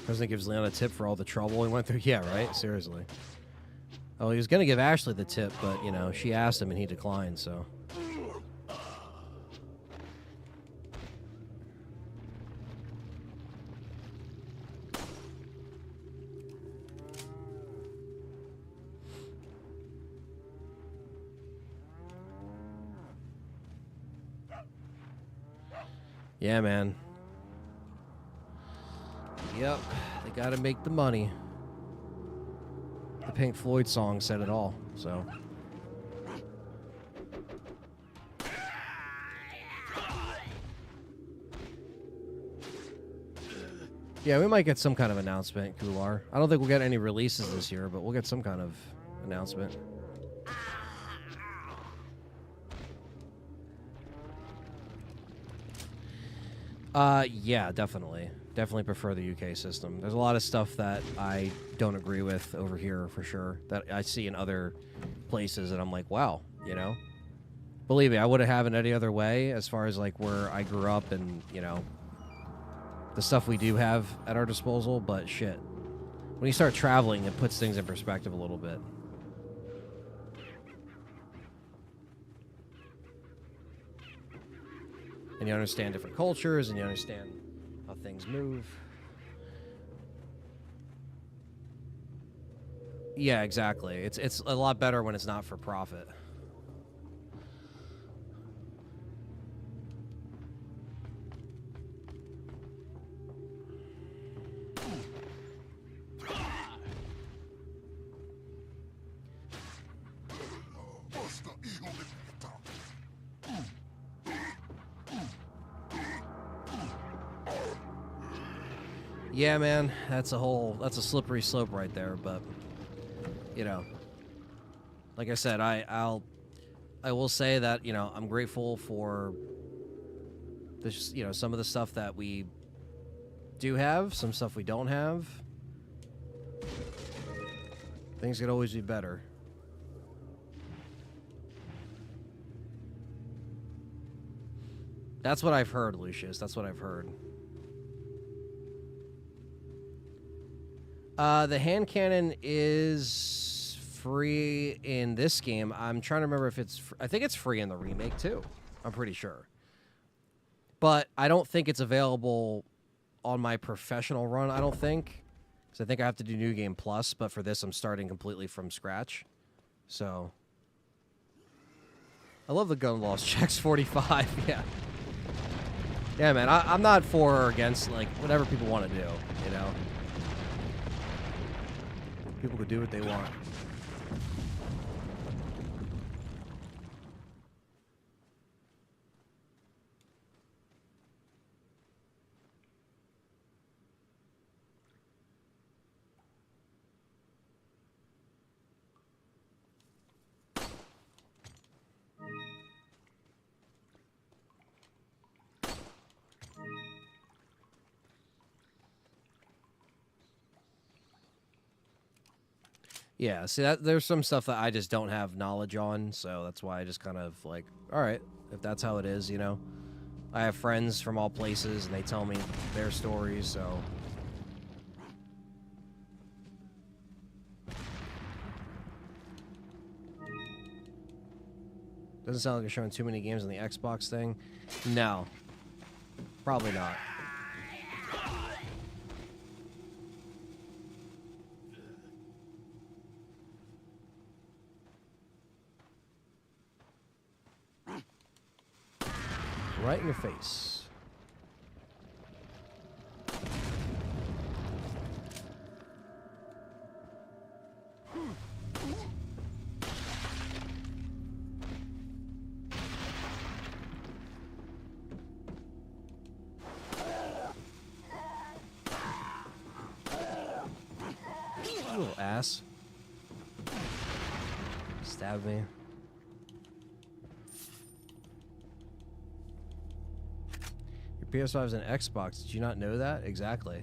President gives Leon a tip for all the trouble he went through. Yeah, right? Seriously. Oh, he was going to give Ashley the tip, but, you know, she asked him and he declined, so. Yeah, man. Yep, they gotta make the money. The Pink Floyd song said it all, so. Yeah, we might get some kind of announcement, Kular. I don't think we'll get any releases this year, but we'll get some kind of announcement. Yeah, definitely. Definitely prefer the UK system. There's a lot of stuff that I don't agree with over here, for sure, that I see in other places, and I'm like, wow, you know? Believe me, I wouldn't have it any other way as far as, like, where I grew up and, you know, the stuff we do have at our disposal, but shit. When you start traveling, it puts things in perspective a little bit. And you understand different cultures, and you understand how things move. Yeah, exactly. It's a lot better when it's not for profit. Yeah, man, that's a slippery slope right there, but you know, like I said, I will say that, you know, I'm grateful for this, you know, some of the stuff that we do have, some stuff we don't have. Things could always be better. That's what I've heard, Lucius. That's what I've heard. The hand cannon is free in this game. I'm trying to remember if it's... I think it's free in the remake, too. I'm pretty sure. But I don't think it's available on my professional run, I don't think. Because I think I have to do New Game Plus, but for this, I'm starting completely from scratch. So... I love the gun loss checks 45, yeah. Yeah, man, I'm not for or against, like, whatever people want to do, you know? People could do what they want. Yeah, see, there's some stuff that I just don't have knowledge on, so that's why I just kind of like, all right, if that's how it is, you know. I have friends from all places, and they tell me their stories, so... Doesn't sound like you're showing too many games on the Xbox thing. No. Probably not. Right in your face. You little ass. Stab me. Your PS5 is an Xbox. Did you not know that? Exactly.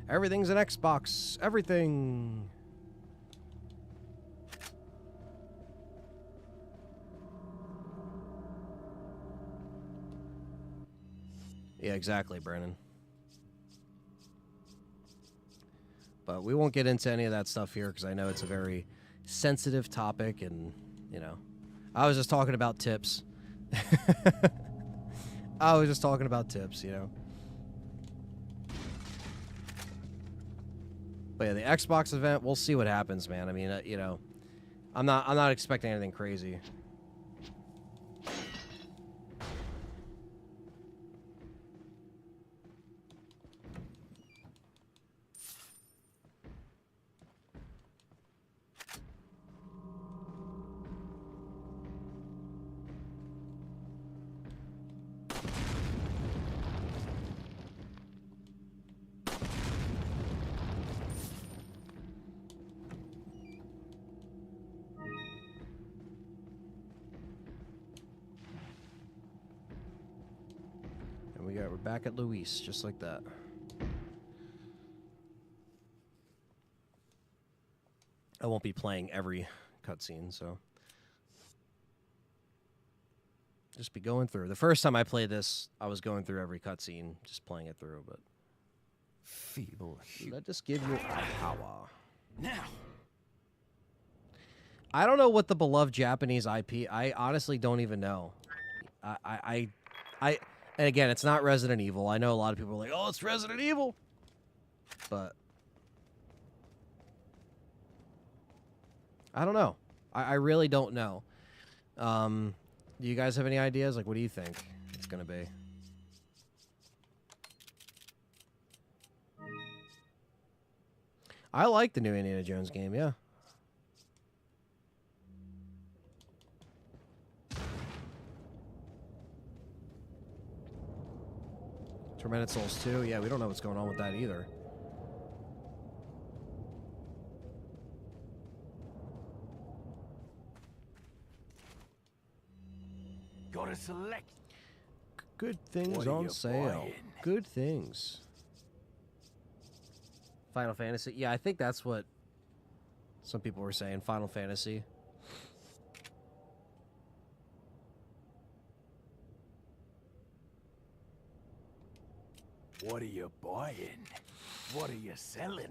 Everything's an Xbox. Everything. Yeah, exactly, Brandon. But we won't get into any of that stuff here because I know it's a very sensitive topic and, you know. I was just talking about tips. I was just talking about tips, you know. But yeah, the Xbox event, we'll see what happens, man. I mean, you know, I'm not expecting anything crazy. We're back at Luis, just like that. I won't be playing every cutscene, so just be going through. The first time I played this, I was going through every cutscene, just playing it through. But Feeble. let us give you a power. Now. I don't know what the beloved Japanese IP. I honestly don't even know. And again, it's not Resident Evil. I know a lot of people are like, "Oh, it's Resident Evil," but I don't know. I really don't know. Do you guys have any ideas? Like, what do you think it's gonna be? I like the new Indiana Jones game. Yeah. Tormented Souls 2. Yeah, we don't know what's going on with that either. Gotta select. Good things What are on you sale. buying? Good things. Final Fantasy. Yeah, I think that's what some people were saying. Final Fantasy. What are you buying? What are you selling?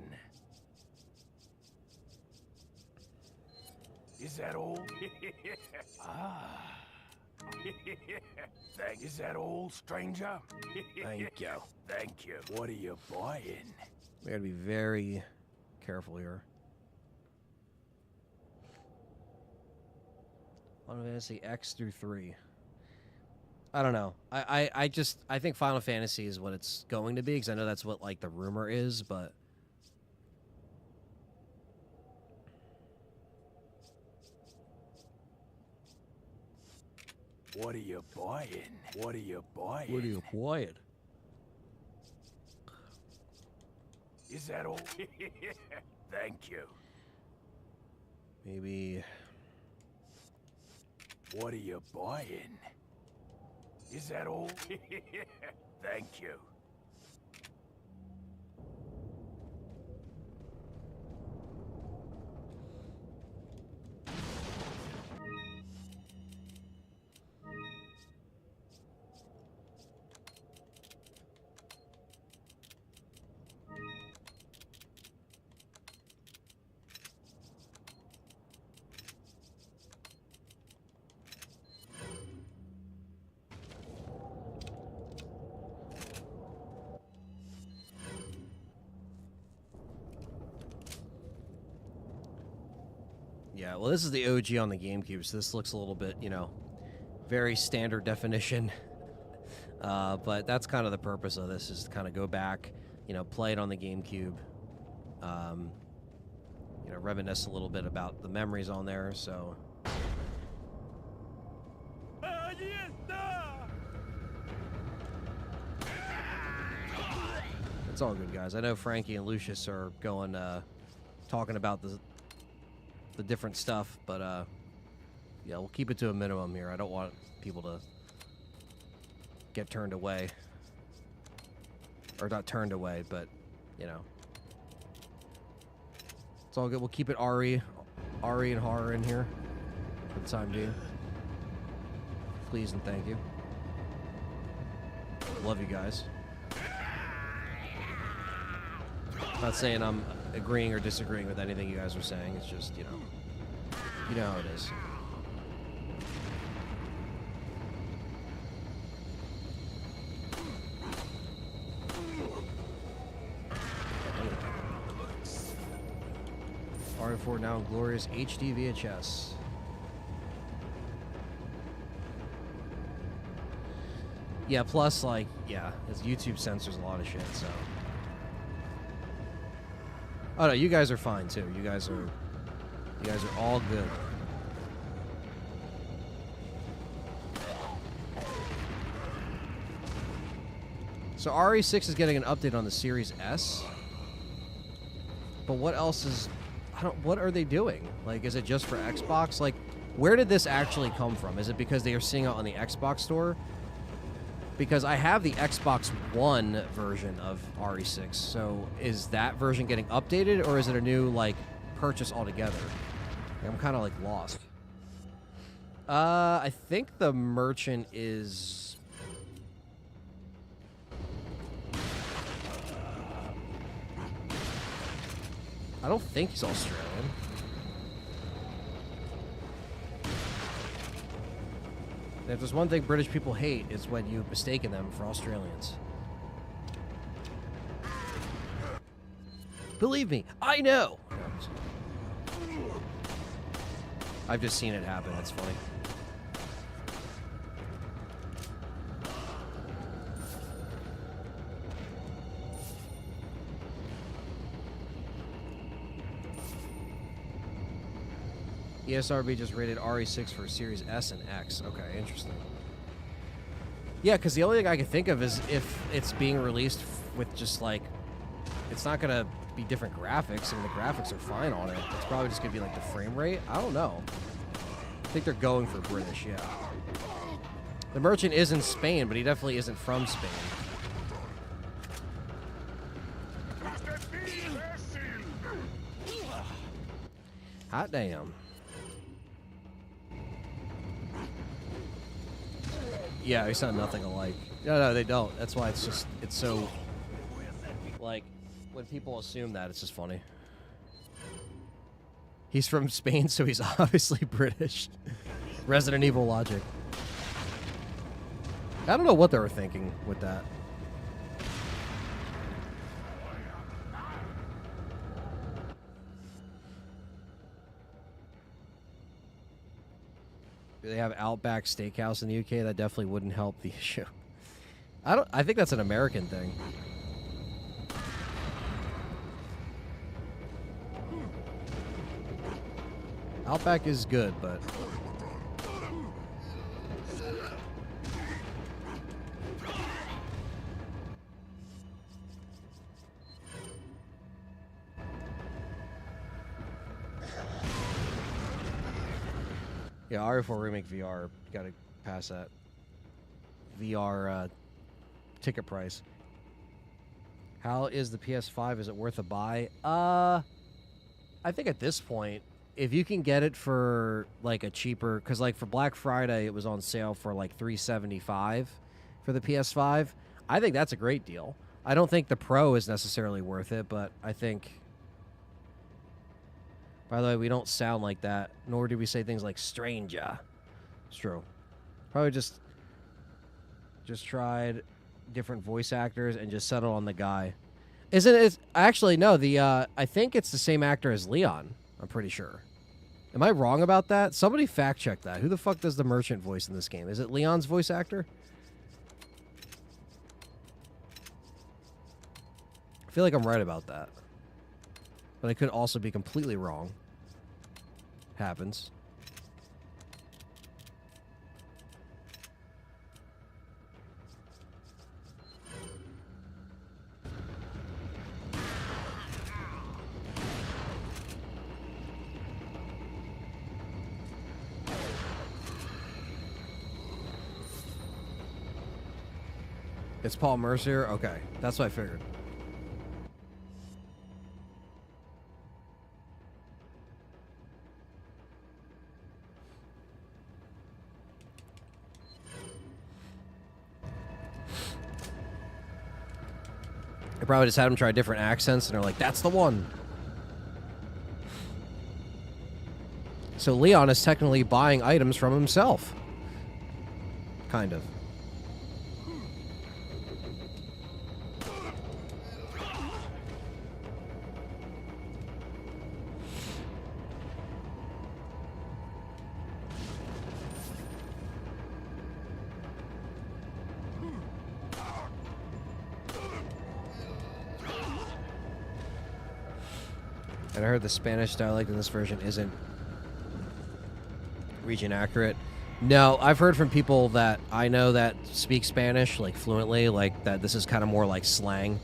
Is that all? Ah. Is that all, stranger? Thank you. Thank you. What are you buying? We gotta be very careful here. Final Fantasy X through 3. I don't know. I think Final Fantasy is what it's going to be, because I know that's what, like, the rumor is, but... What are you buying? What are you buying? What are you buying? Is that all? Thank you. Maybe... What are you buying? Is that all? Thank you. Yeah, well, this is the OG on the GameCube, so this looks a little bit, you know, very standard definition. But that's kind of the purpose of this, is to kind of go back, you know, play it on the GameCube. You know, reminisce a little bit about the memories on there, so... It's all good, guys. I know Frankie and Lucius are going, talking about the different stuff, but yeah, we'll keep it to a minimum here. I don't want people to get turned away, or not turned away, but you know, it's all good. We'll keep it RE and horror in here for the time being. Please and thank you. Love you guys. Not saying I'm agreeing or disagreeing with anything you guys are saying. It's just, you know how it is. RE4 now in glorious HD VHS. Yeah, plus, like, yeah, his YouTube censors a lot of shit, so... Oh no, you guys are fine too. You guys are all good. So RE6 is getting an update on the Series S. But what else is... what are they doing? Like, is it just for Xbox? Like, where did this actually come from? Is it because they are seeing it on the Xbox store? Because I have the Xbox One version of RE6, so is that version getting updated, or is it a new, like, purchase altogether? I'm kind of, like, lost. I think the merchant is... I don't think he's Australian. If there's one thing British people hate, it's when you mistaken them for Australians. Believe me, I know! I've just seen it happen, it's funny. ESRB just rated RE6 for Series S and X. Okay, interesting. Yeah, because the only thing I can think of is if it's being released with just, like... It's not going to be different graphics. I mean, the graphics are fine on it. It's probably just going to be, like, the frame rate. I don't know. I think they're going for British, yeah. The merchant is in Spain, but he definitely isn't from Spain. Hot damn. Yeah, they sound nothing alike. No, they don't. That's why it's so, like, when people assume that, it's just funny. He's from Spain, so he's obviously British. Resident Evil logic. I don't know what they were thinking with that. Do they have Outback Steakhouse in the UK? That definitely wouldn't help the issue. I think that's an American thing. Outback is good, but yeah, RE4 Remake VR, gotta pass that. VR ticket price. How is the PS5? Is it worth a buy? I think at this point, if you can get it for like a cheaper, because like for Black Friday, it was on sale for like $375 for the PS5. I think that's a great deal. I don't think the Pro is necessarily worth it, but I think. By the way, we don't sound like that, nor do we say things like stranger. It's true. Probably just tried different voice actors and just settled on the guy. Isn't it? Actually, no. I think it's the same actor as Leon. I'm pretty sure. Am I wrong about that? Somebody fact check that. Who the fuck does the merchant voice in this game? Is it Leon's voice actor? I feel like I'm right about that. But I could also be completely wrong. Happens. It's Paul Mercier? Okay. That's what I figured. They probably just had him try different accents, and they're like, that's the one. So Leon is technically buying items from himself. Kind of. And I heard the Spanish dialect in this version isn't region accurate. No, I've heard from people that I know that speak Spanish like fluently, like that this is kind of more like slang,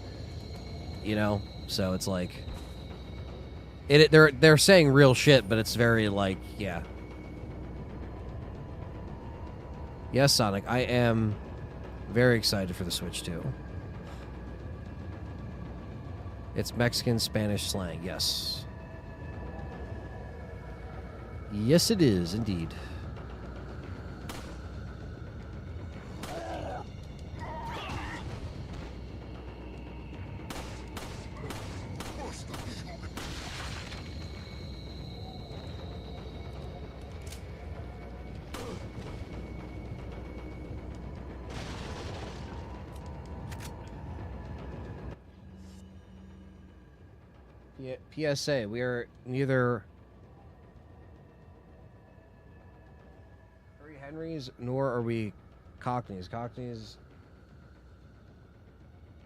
you know? So it's like they're saying real shit, but it's very like, yeah. Yes, Sonic, I am very excited for the Switch 2. It's Mexican Spanish slang, yes. Yes, it is, indeed. PSA, we are neither Harry Henrys nor are we Cockneys. Cockneys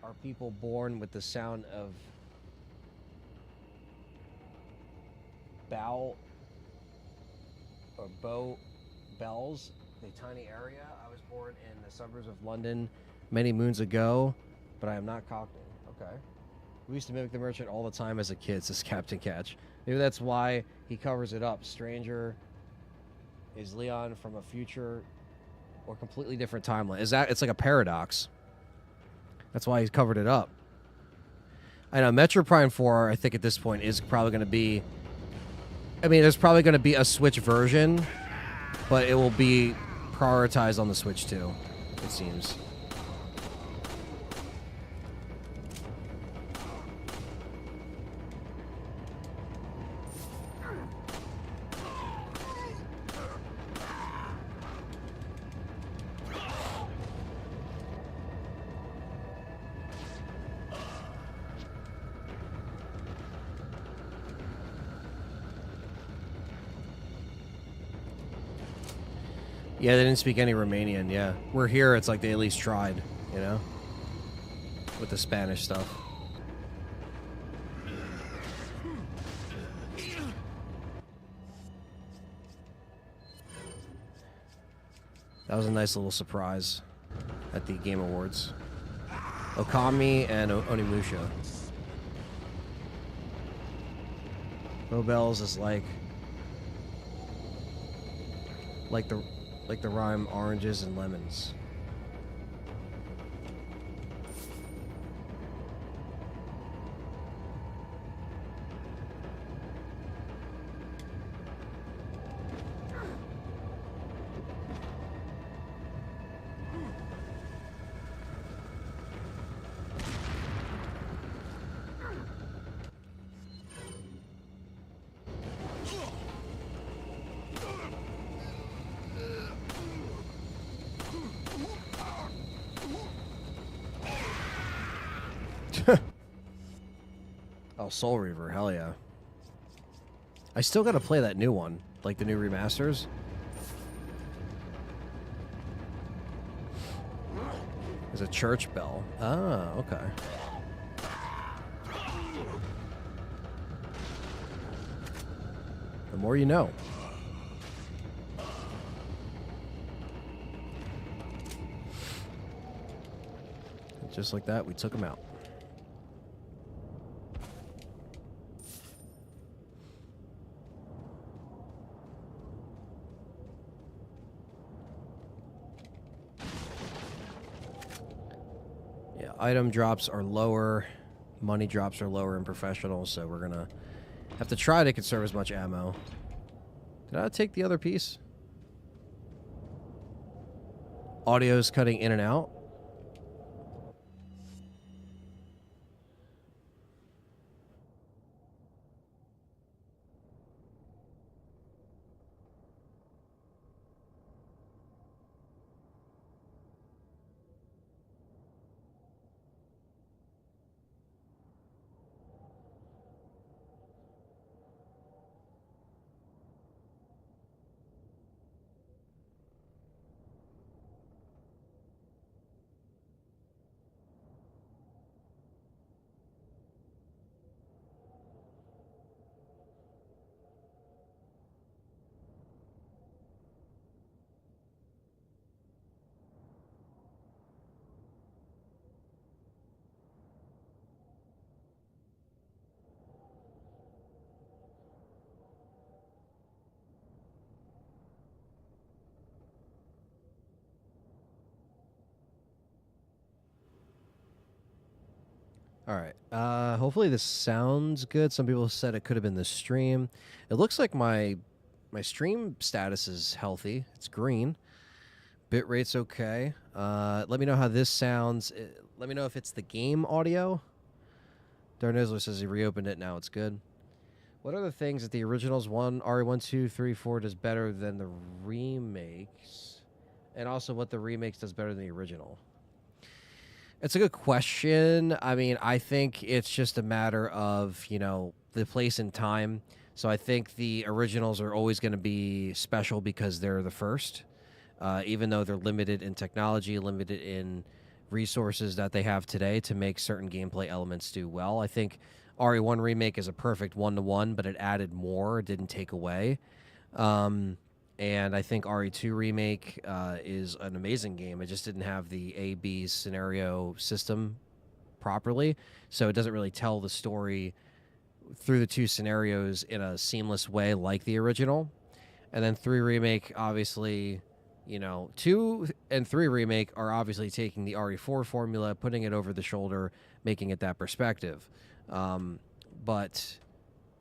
are people born with the sound of bow or bow bells, a tiny area. I was born in the suburbs of London many moons ago, but I am not Cockney. Okay. We used to mimic the merchant all the time as a kid, says Captain Catch. Maybe that's why he covers it up. Stranger is Leon from a future or completely different timeline. It's like a paradox. That's why he's covered it up. I know Metro Prime 4, I think at this point is probably going to be... I mean, there's probably going to be a Switch version, but it will be prioritized on the Switch too, it seems. Yeah, they didn't speak any Romanian, yeah. We're here, it's like they at least tried, you know? With the Spanish stuff. That was a nice little surprise at the Game Awards. Okami and Onimusha. Mobels is like the rhyme oranges and lemons. Oh, Soul Reaver, hell yeah. I still gotta play that new one, like the new remasters. There's a church bell. Ah, okay. The more you know. Just like that, we took him out. Item drops are lower, money drops are lower in professional, so we're gonna have to try to conserve as much ammo. Did I take the other piece? Audio's cutting in and out. All right. Hopefully this sounds good. Some people said it could have been the stream. It looks like my stream status is healthy. It's green. Bitrate's okay. Let me know how this sounds. Let me know if it's the game audio. Darnizler says he reopened it. Now it's good. What are the things that the originals RE 1, 2, 3, 4 does better than the remakes? And also what the remakes does better than the original? It's a good question. I mean, I think it's just a matter of, you know, the place and time. So I think the originals are always going to be special because they're the first, even though they're limited in technology, limited in resources that they have today to make certain gameplay elements do well. I think RE1 Remake is a perfect one-to-one, but it added more, it didn't take away. And I think RE2 Remake is an amazing game. It just didn't have the A-B scenario system properly, so it doesn't really tell the story through the two scenarios in a seamless way like the original. And then 3 Remake, obviously, You know, 2 and 3 remake are obviously taking the RE4 formula, putting it over the shoulder, making it that perspective. But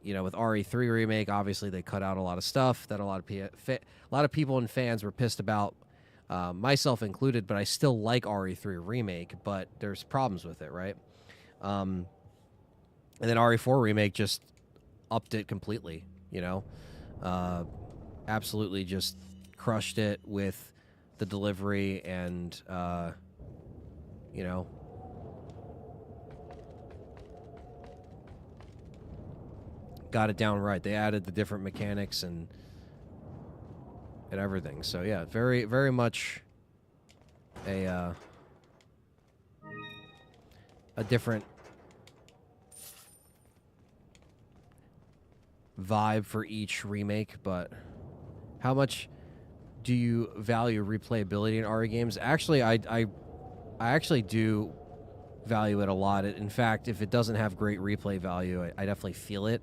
you know, with RE3 remake, obviously they cut out a lot of stuff that a lot of people and fans were pissed about, myself included. But I still like RE3 remake, but there's problems with it, right? And then RE4 remake just upped it completely. You know, absolutely just crushed it with the delivery and you know, got it down right. They added the different mechanics and everything. So yeah, very, very much a different vibe for each remake. But how much do you value replayability in RE games? Actually, I actually do value it a lot. In fact, if it doesn't have great replay value, I definitely feel it.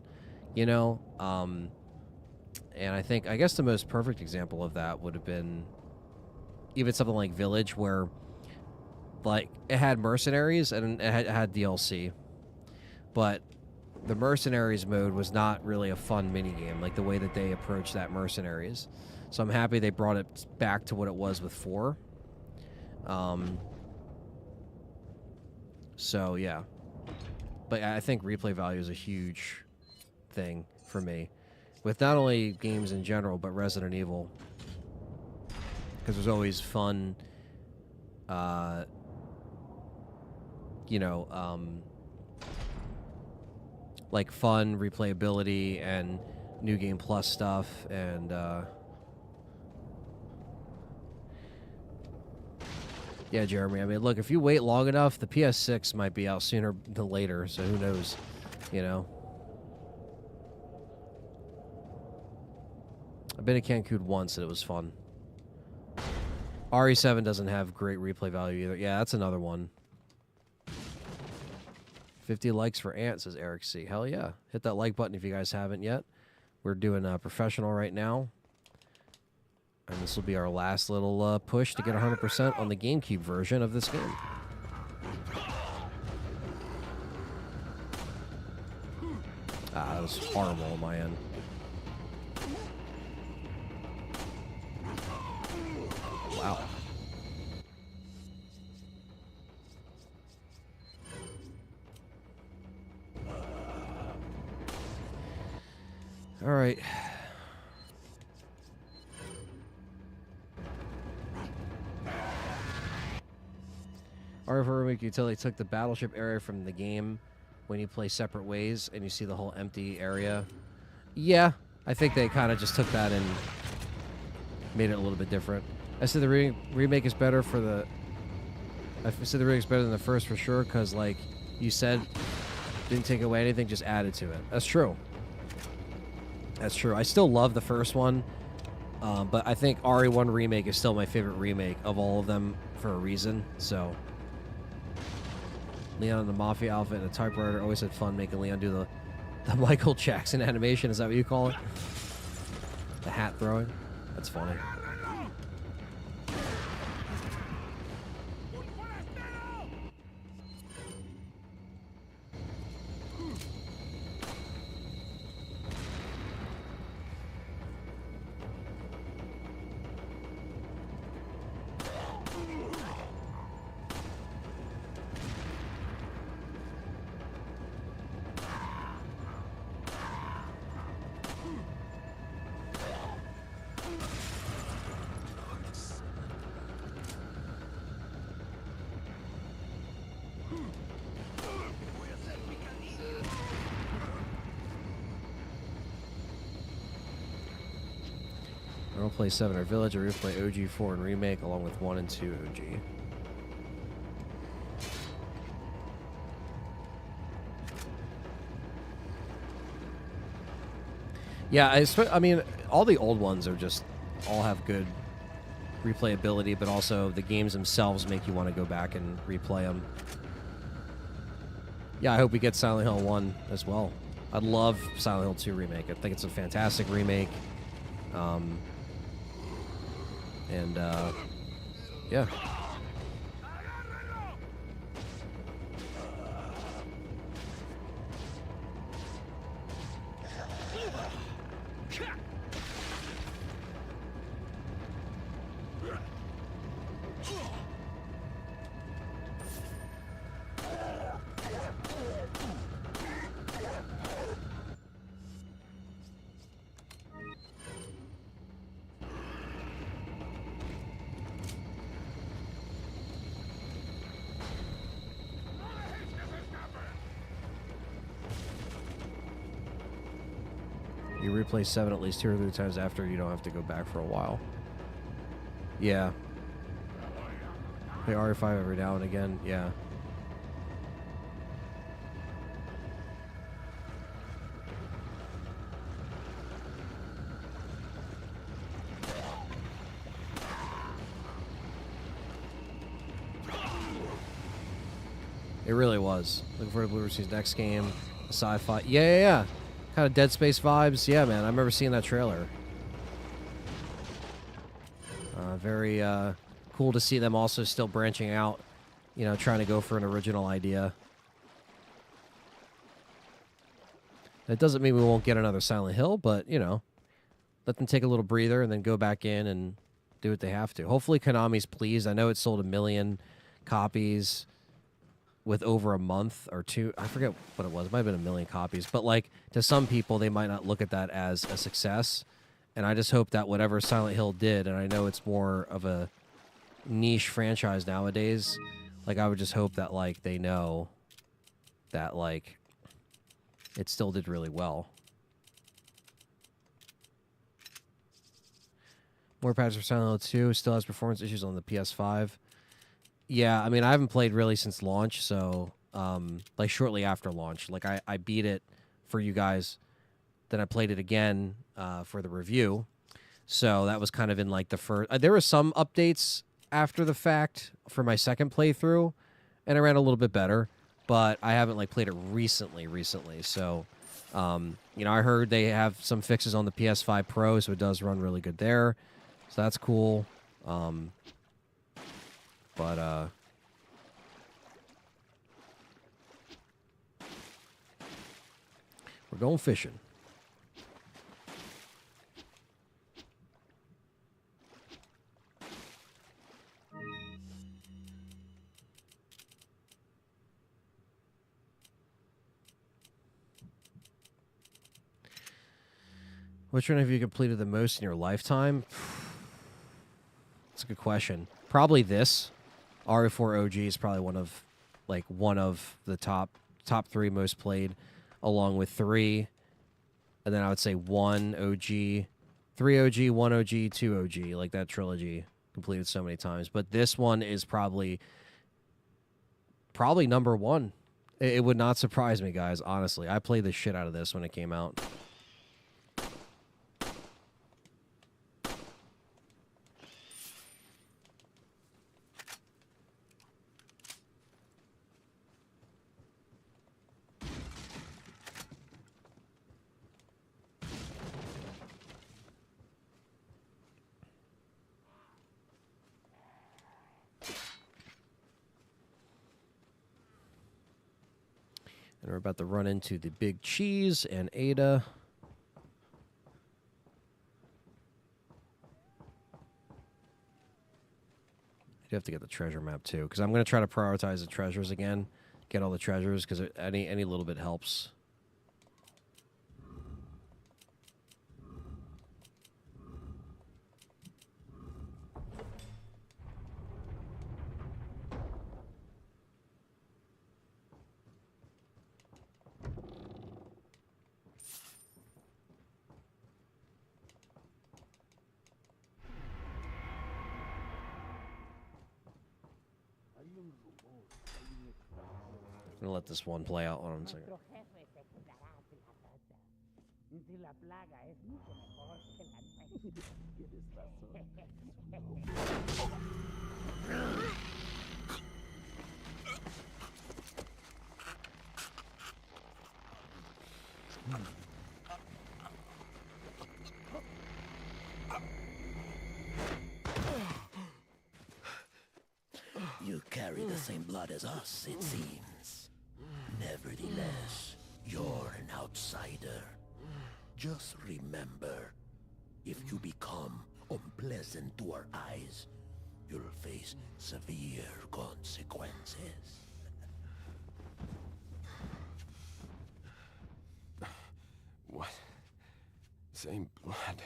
You know, and I guess the most perfect example of that would have been even something like Village, where like it had mercenaries and it had DLC, but the mercenaries mode was not really a fun minigame, like the way that they approached that mercenaries. So I'm happy they brought it back to what it was with 4. So yeah, but I think replay value is a huge thing for me, with not only games in general but Resident Evil, because there's always fun, you know, like fun replayability and New Game Plus stuff, and yeah, Jeremy. I mean, look, if you wait long enough, the PS6 might be out sooner than later. So who knows, you know. I've been to Cancun once and it was fun. RE7 doesn't have great replay value either. Yeah, that's another one. 50 likes for Ant, says Eric C. Hell yeah. Hit that like button if you guys haven't yet. We're doing a professional right now. And this will be our last little push to get 100% on the GameCube version of this game. That was horrible on my end. Wow. All right. RE4 Remake Utility took the battleship area from the game when you play separate ways and you see the whole empty area. Yeah, I think they kind of just took that and made it a little bit different. I said the remake is better for the... I said the remake's better than the first for sure, because, like you said, didn't take away anything, just added to it. That's true. That's true. I still love the first one, but I think RE1 Remake is still my favorite remake of all of them for a reason, so... Leon in the Mafia outfit and a typewriter. Always had fun making Leon do the Michael Jackson animation. Is that what you call it? The hat throwing? That's funny. I'll play 7 or Village, or replay OG 4 and Remake along with 1 and 2 OG. Yeah, I mean, all the old ones are just all have good replayability, but also the games themselves make you want to go back and replay them. Yeah, I hope we get Silent Hill 1 as well. I'd love Silent Hill 2 Remake. I think it's a fantastic remake. And yeah. You replay 7 at least 2 or 3 times after, you don't have to go back for a while. Yeah. Play RE5 every now and again, yeah. It really was. Looking forward to Blue Sea's next game. Sci-fi. Yeah. Kind of Dead Space vibes. Yeah, man. I remember seeing that trailer. Very cool to see them also still branching out. You know, trying to go for an original idea. It doesn't mean we won't get another Silent Hill, but, you know, let them take a little breather and then go back in and do what they have to. Hopefully Konami's pleased. I know it sold 1 million copies with over a month or 2. I forget what it was. It might have been 1 million copies. But, like, to some people, they might not look at that as a success. And I just hope that whatever Silent Hill did, and I know it's more of a niche franchise nowadays, like, I would just hope that, like, they know that, like, it still did really well. More patches for Silent Hill 2. Still has performance issues on the PS5. Yeah, I mean, I haven't played really since launch, so, like, shortly after launch. Like, I beat it for you guys, then I played it again for the review. So that was kind of in, like, the first... there were some updates after the fact for my second playthrough, and it ran a little bit better, but I haven't, like, played it recently. So, you know, I heard they have some fixes on the PS5 Pro, so it does run really good there. So that's cool. But, we're going fishing. Which one have you completed the most in your lifetime? That's a good question. Probably this. RE4 OG is probably one of the top 3 most played, along with 3, and then I would say 1 OG, 3 OG, 1 OG, 2 OG, like that trilogy completed so many times. But this one is probably number 1. It would not surprise me, guys. Honestly, I played the shit out of this when it came out. And we're about to run into the Big Cheese and Ada. You have to get the treasure map too, because I'm going to try to prioritize the treasures again. Get all the treasures, because any little bit helps. I'm going to let this one play out on a second. carry the same blood as us, it seems. Nevertheless, you're an outsider. Just remember, if you become unpleasant to our eyes, you'll face severe consequences. What? Same blood.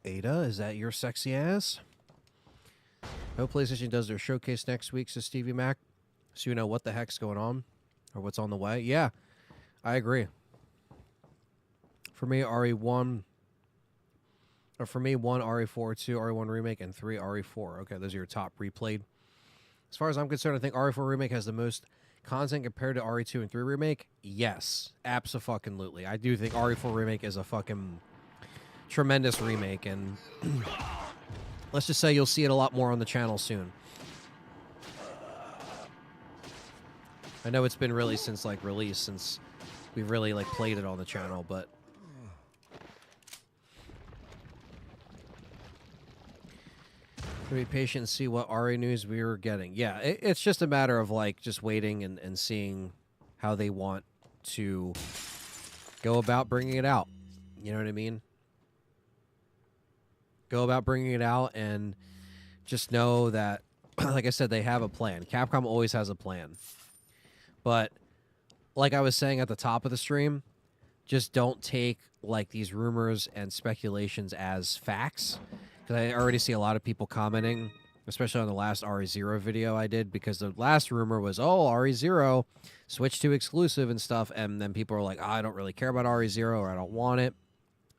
Ada, is that your sexy ass? Hope PlayStation does their showcase next week, says Stevie Mac. So you know what the heck's going on or what's on the way. Yeah, I agree. For me, RE1, or for me, 1 RE4, 2 RE1 Remake, and 3 RE4. Okay, those are your top replayed. As far as I'm concerned, I think RE4 Remake has the most content compared to RE2 and 3 Remake. Yes, abso-fucking-lutely. I do think RE4 Remake is a fucking tremendous remake, and let's just say you'll see it a lot more on the channel soon. I know it's been really since like release, since we've really like played it on the channel, but be patient and see what RE news we were getting. Yeah, it's just a matter of like just waiting and seeing how they want to go about bringing it out. You know what I mean? Go about bringing it out and just know that, like I said, they have a plan. Capcom always has a plan. But like I was saying at the top of the stream, just don't take like these rumors and speculations as facts. Because I already see a lot of people commenting, especially on the last RE0 video I did, because the last rumor was, oh, RE0 switched to exclusive and stuff, and then people are like, oh, I don't really care about RE0 or I don't want it.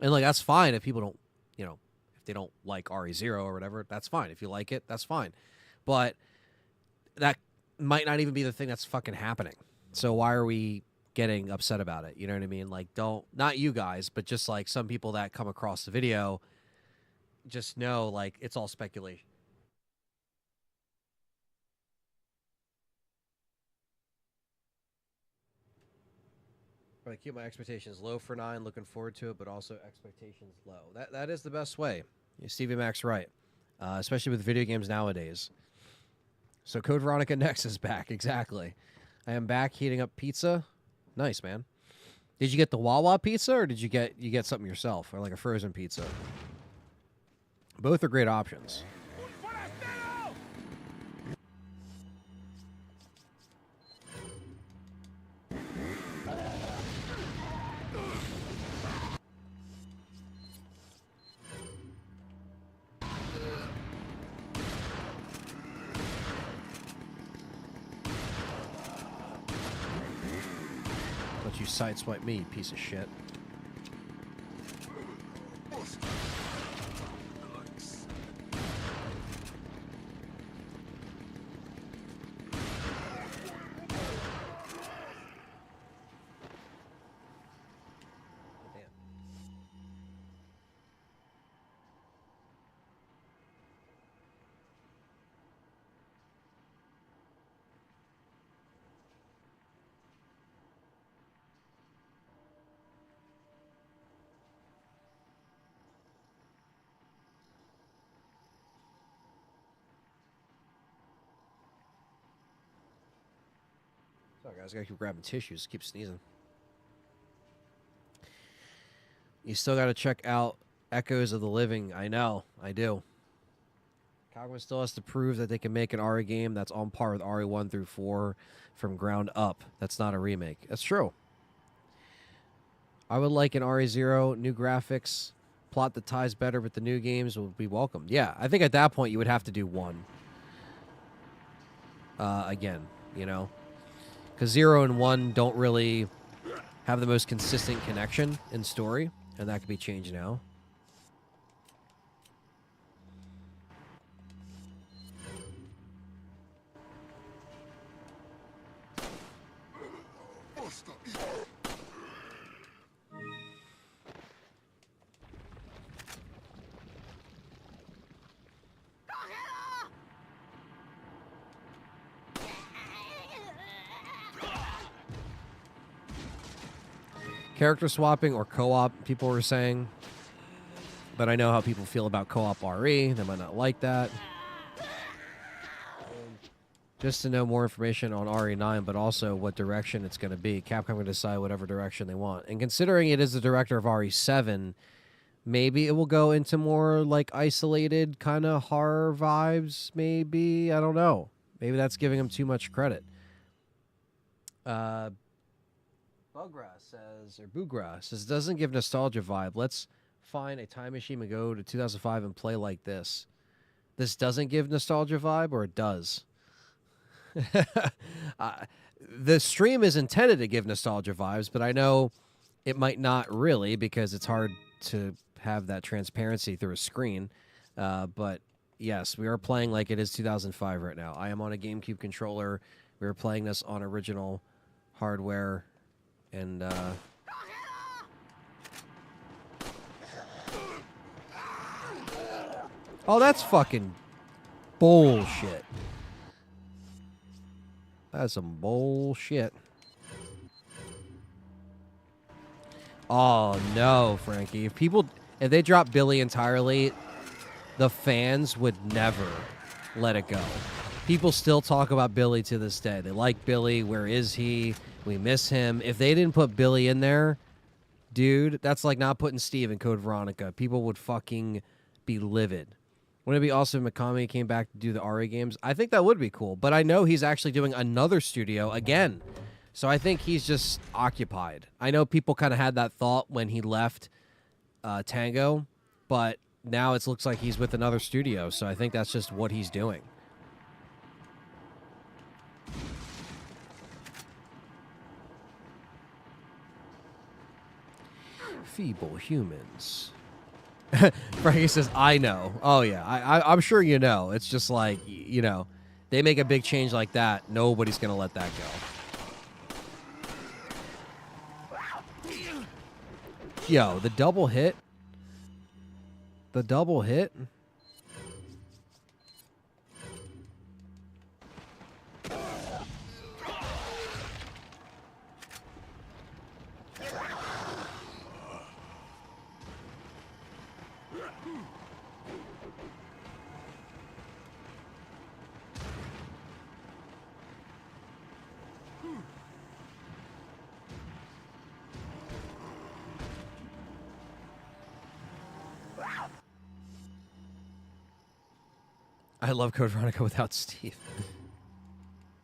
And like, that's fine if people don't, you know, if they don't like RE0 or whatever, that's fine. If you like it, that's fine. But that might not even be the thing that's fucking happening. So why are we getting upset about it? You know what I mean? Like, don't, not you guys, but just like some people that come across the video, just know like it's all speculation. I keep my expectations low for 9, looking forward to it, but also expectations low. That is the best way. Stevie Mac's right, especially with video games nowadays. So Code Veronica Next is back, exactly. I am back heating up pizza. Nice, man. Did you get the Wawa pizza, or did you get something yourself, or like a frozen pizza? Both are great options. Let you sideswipe me, piece of shit. Sorry, guys. I gotta keep grabbing tissues. Keep sneezing. You still gotta check out Echoes of the Living. I know. I do. Kagura still has to prove that they can make an RE game that's on par with RE 1 through 4 from ground up. That's not a remake. That's true. I would like an RE 0, new graphics, plot that ties better with the new games will be welcome. Yeah, I think at that point you would have to do 1. Again, you know? Because 0 and 1 don't really have the most consistent connection in story, and that could be changed now. Character swapping or co-op, people were saying. But I know how people feel about co-op RE. They might not like that. Just to know more information on RE9, but also what direction it's going to be. Capcom can decide whatever direction they want. And considering it is the director of RE7, maybe it will go into more like isolated kind of horror vibes, maybe. I don't know. Maybe that's giving him too much credit. Bugra says, doesn't give nostalgia vibe. Let's find a time machine and go to 2005 and play like this. This doesn't give nostalgia vibe, or it does? The stream is intended to give nostalgia vibes, but I know it might not really because it's hard to have that transparency through a screen. But yes, we are playing like it is 2005 right now. I am on a GameCube controller. We are playing this on original hardware. And, oh, that's fucking bullshit. That's some bullshit. Oh, no, Frankie. If they drop Billy entirely, the fans would never let it go. People still talk about Billy to this day. They like Billy. Where is he? We miss him. If they didn't put Billy in there, dude, that's like not putting Steve in Code Veronica. People would fucking be livid. Wouldn't it be awesome if Mikami came back to do the RE games? I think that would be cool. But I know he's actually doing another studio again. So I think he's just occupied. I know people kind of had that thought when he left Tango. But now it looks like he's with another studio. So I think that's just what he's doing. Feeble humans. Frankie says, I know. Oh, yeah. I'm sure you know. It's just like, you know, they make a big change like that. Nobody's going to let that go. Yo, the double hit. The double hit. I love Code Veronica without Steve.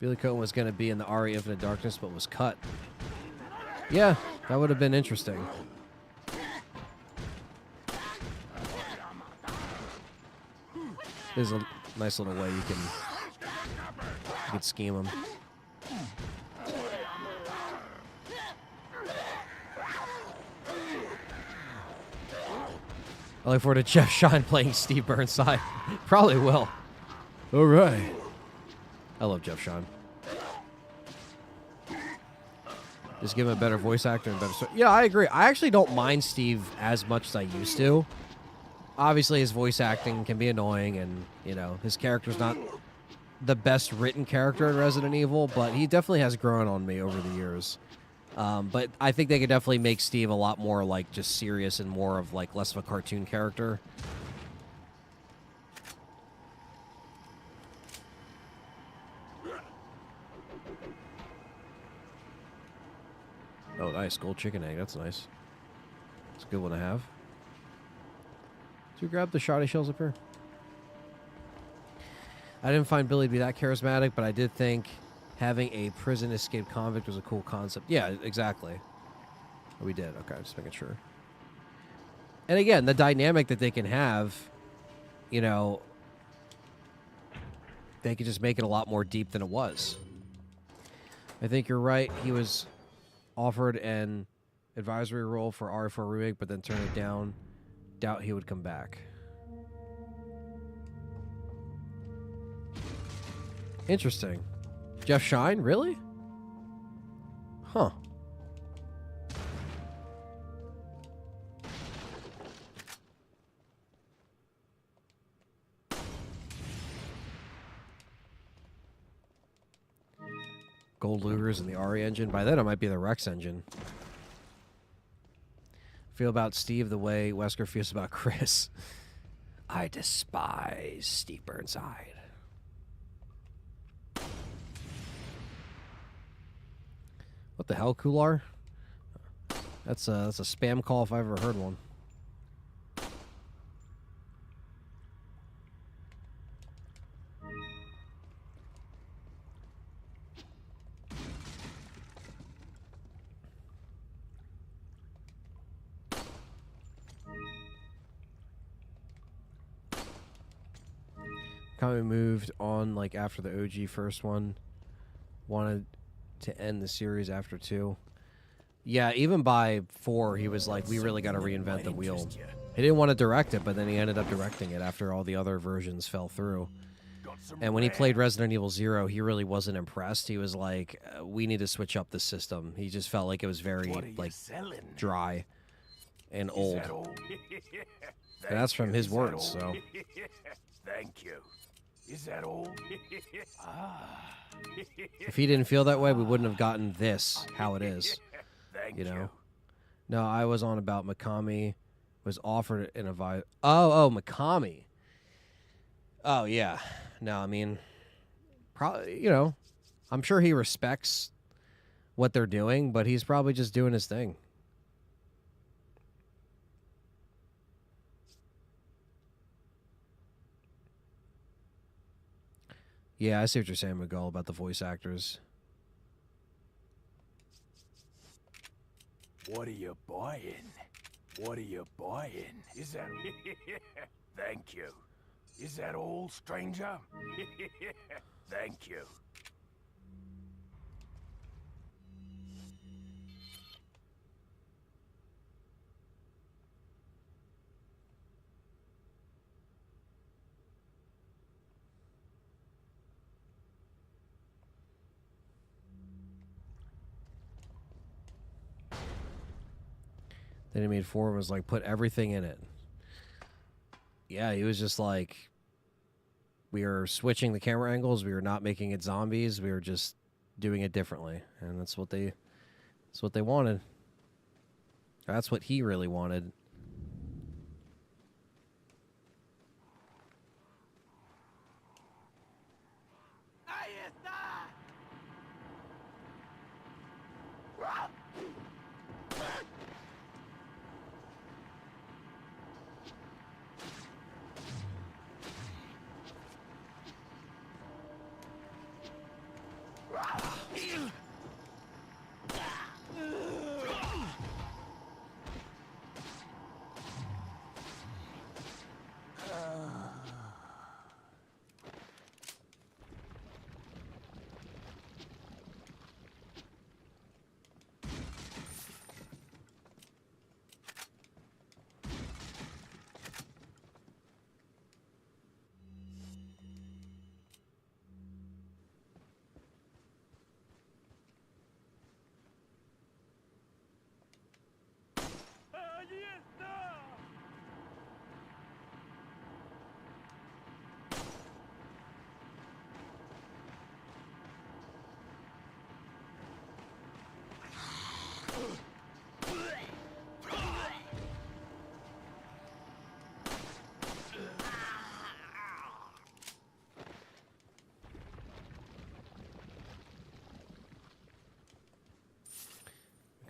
Billy Cohen was going to be in the RE Infinite Darkness, but was cut. Yeah, that would have been interesting. There's a nice little way you can scheme them. I look forward to Jeff Shine playing Steve Burnside. Probably will. All right. I love Jeff Shine. Just give him a better voice actor and better story. Yeah, I agree. I actually don't mind Steve as much as I used to. Obviously, his voice acting can be annoying, and, you know, his character's not the best written character in Resident Evil, but he definitely has grown on me over the years. But I think they could definitely make Steve a lot more, like, just serious and more of, like, less of a cartoon character. nice. Gold chicken egg. That's nice. It's a good one to have. Did you grab the shoddy shells up here? I didn't find Billy to be that charismatic, but I did think having a prison escaped convict was a cool concept. Yeah, exactly. We did. Okay, just making sure. And again, the dynamic that they can have, you know, they could just make it a lot more deep than it was. I think you're right. He was offered an advisory role for RE4 Remake, but then turned it down. Doubt he would come back. Interesting. Jeff Shine? Really? Huh. Gold Lugers and the RE engine. By then, it might be the Rex engine. Feel about Steve the way Wesker feels about Chris. I despise Steve Burnside. What the hell, Kular? That's a spam call if I've ever heard one. Kami moved on like after the OG first one. Wanted to end the series after 2. Yeah, even by 4, he was like, we really got to reinvent the wheel. He didn't want to direct it, but then he ended up directing it after all the other versions fell through. And when he played Resident Evil 0, he really wasn't impressed. He was like, we need to switch up the system. He just felt like it was very like dry and old. And that's from his words, so. Thank you. Is that all? If he didn't feel that way, we wouldn't have gotten this, how it is. You know? No, I was on about Mikami was offered an advice. Oh, Mikami. Oh, yeah. No, I mean, probably, you know, I'm sure he respects what they're doing, but he's probably just doing his thing. Yeah, I see what you're saying, Miguel, about the voice actors. What are you buying? What are you buying? Is that... Thank you. Is that all, stranger? Thank you. Then he made 4 and was like, put everything in it. Yeah, he was just like, we are switching the camera angles. We are not making it zombies. We are just doing it differently. And that's what they wanted. That's what he really wanted.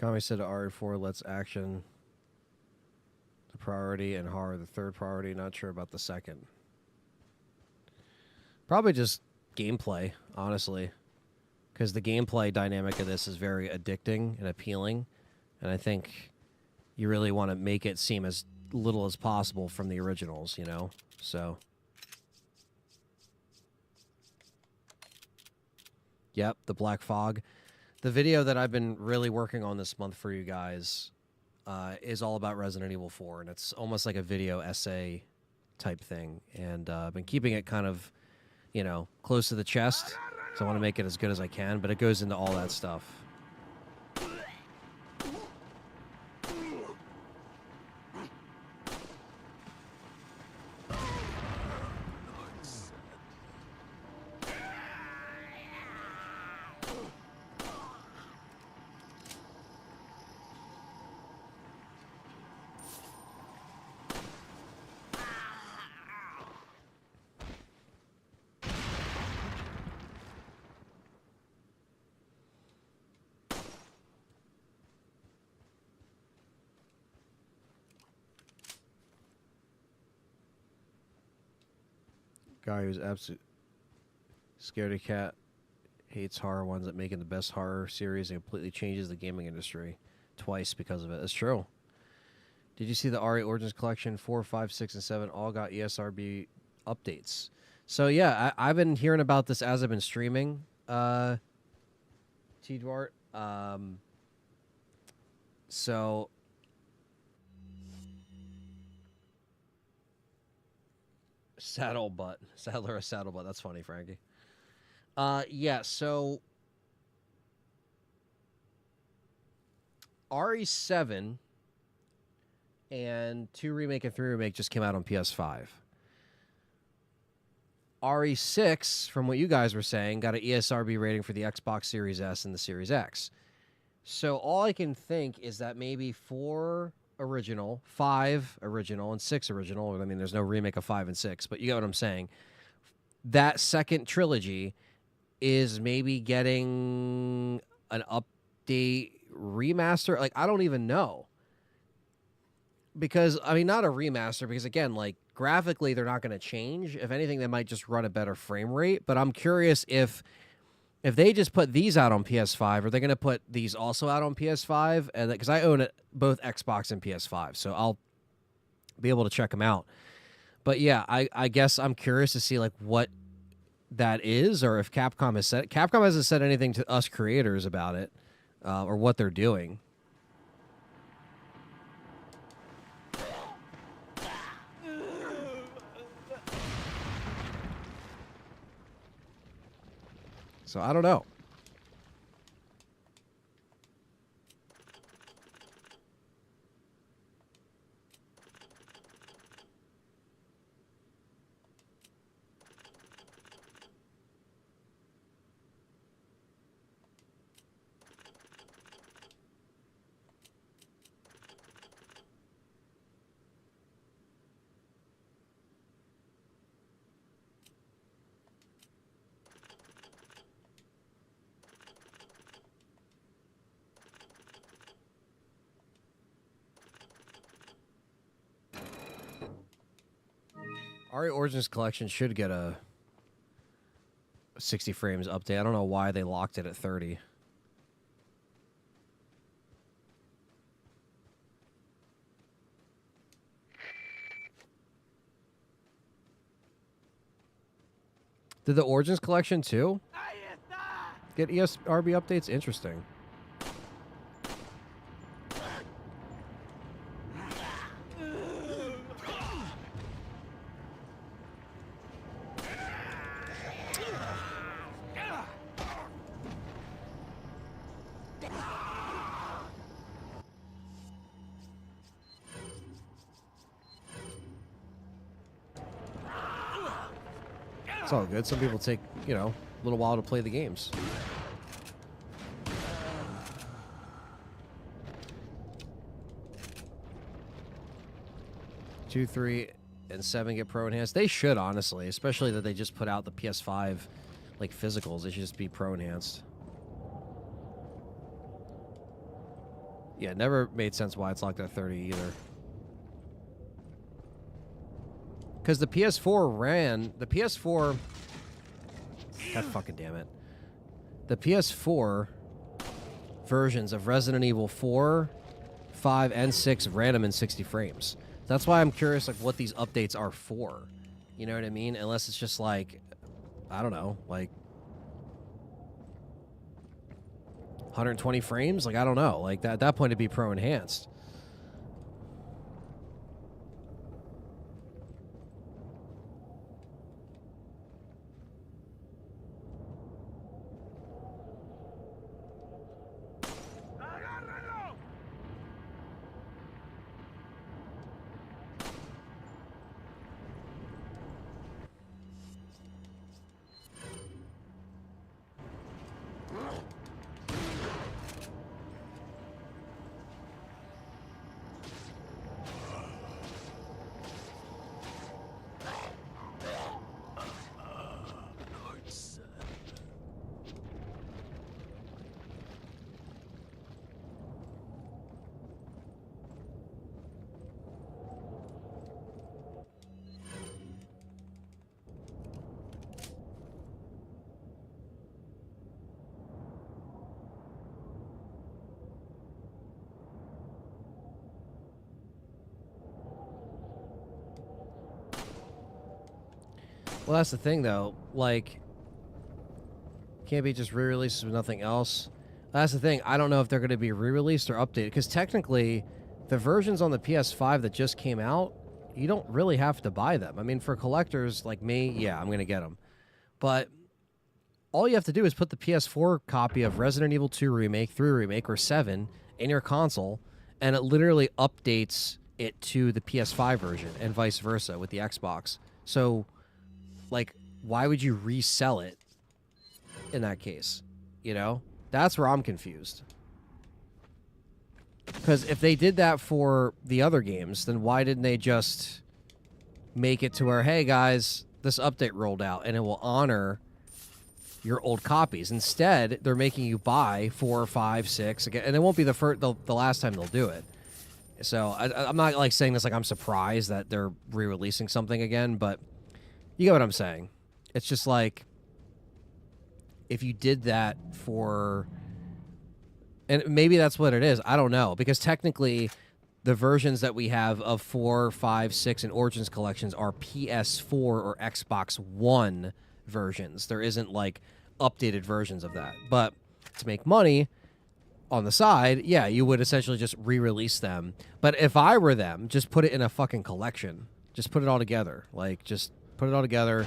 Kami said RE4 lets action the priority and horror the third priority. Not sure about the second. Probably just gameplay, honestly. Because the gameplay dynamic of this is very addicting and appealing. And I think you really want to make it seem as little as possible from the originals, you know? So. Yep, the Black Fog. The video that I've been really working on this month for you guys is all about Resident Evil 4. And it's almost like a video essay type thing. And I've been keeping it kind of, you know, close to the chest. So I want to make it as good as I can. But it goes into all that stuff. Guy who's absolute scaredy cat hates horror ones that making the best horror series and completely changes the gaming industry twice because of it. That's true. Did you see the RE Origins Collection 4, 5, 6, and 7 all got ESRB updates? So yeah, I've been hearing about this as I've been streaming. T-Dwart. So Saddlebutt. Saddler or Saddlebutt. That's funny, Frankie. Yeah, so RE7 and 2 Remake and 3 Remake just came out on PS5. RE6, from what you guys were saying, got an ESRB rating for the Xbox Series S and the Series X. So all I can think is that maybe 4 original, 5 original, and 6 original. I mean, there's no remake of 5 and 6, but you get what I'm saying. That second trilogy is maybe getting an update remaster. Like, I don't even know. Because, I mean, not a remaster, because, again, like, graphically, they're not going to change. If anything, they might just run a better frame rate. But I'm curious if they just put these out on PS5, are they going to put these also out on PS5? And because I own it, both Xbox and PS5, so I'll be able to check them out. But yeah, I guess I'm curious to see like what that is, or if Capcom has said. Capcom hasn't said anything to us creators about it, or what they're doing. So I don't know. RE Origins Collection should get a 60 frames update. I don't know why they locked it at 30. Did the Origins Collection too get ESRB updates? Interesting. It's all good. Some people take, you know, a little while to play the games. Two, 3, and 7 get Pro Enhanced. They should, honestly, especially that they just put out the PS5 like physicals. They should just be Pro Enhanced. Yeah, never made sense why it's locked at 30 either. Because the PS4 ran... The PS4... God fucking damn it. The PS4 versions of Resident Evil 4, 5, and 6 ran them in 60 frames. That's why I'm curious like what these updates are for. You know what I mean? Unless it's just like... I don't know. Like... 120 frames? Like, I don't know. Like, at that point, it'd be pro-enhanced. Well, that's the thing, though. Like, can't be just re-releases with nothing else. That's the thing. I don't know if they're going to be re-released or updated, because technically, the versions on the PS5 that just came out, you don't really have to buy them. I mean, for collectors like me, yeah, I'm going to get them. But all you have to do is put the PS4 copy of Resident Evil 2 Remake, 3 Remake, or 7 in your console, and it literally updates it to the PS5 version, and vice versa with the Xbox. So... like, why would you resell it in that case? You know? That's where I'm confused. Because if they did that for the other games, then why didn't they just make it to where, hey, guys, this update rolled out, and it will honor your old copies. Instead, they're making you buy 4, 5, 6, again, and it won't be the last time they'll do it. So I'm not, like, saying this like I'm surprised that they're re-releasing something again, but... you get what I'm saying. It's just like, if you did that for... and maybe that's what it is. I don't know. Because technically, the versions that we have of 4, 5, 6, and Origins collections are PS4 or Xbox One versions. There isn't, like, updated versions of that. But to make money on the side, yeah, you would essentially just re-release them. But if I were them, just put it in a fucking collection. Just put it all together. Like, just... put it all together,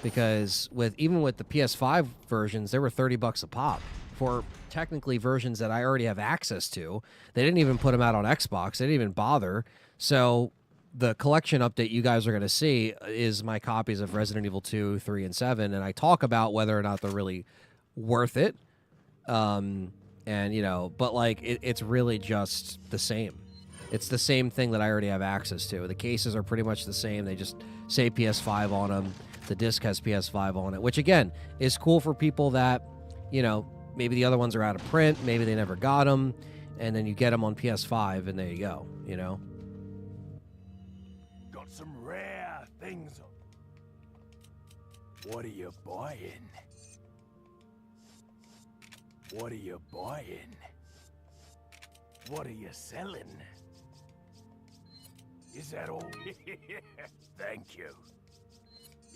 because even with the PS5 versions, they were $30 a pop for technically versions that I already have access to. They didn't even put them out on Xbox. They didn't even bother. So the collection update you guys are going to see is my copies of Resident Evil 2, 3, and 7, and I talk about whether or not they're really worth it. And, you know, but, like, it's really just the same. It's the same thing that I already have access to. The cases are pretty much the same. They just say PS5 on them. The disc has PS5 on it, which, again, is cool for people that, you know, maybe the other ones are out of print. Maybe they never got them. And then you get them on PS5, and there you go, you know? Got some rare things. What are you buying? What are you buying? What are you selling? Is that all? Thank you.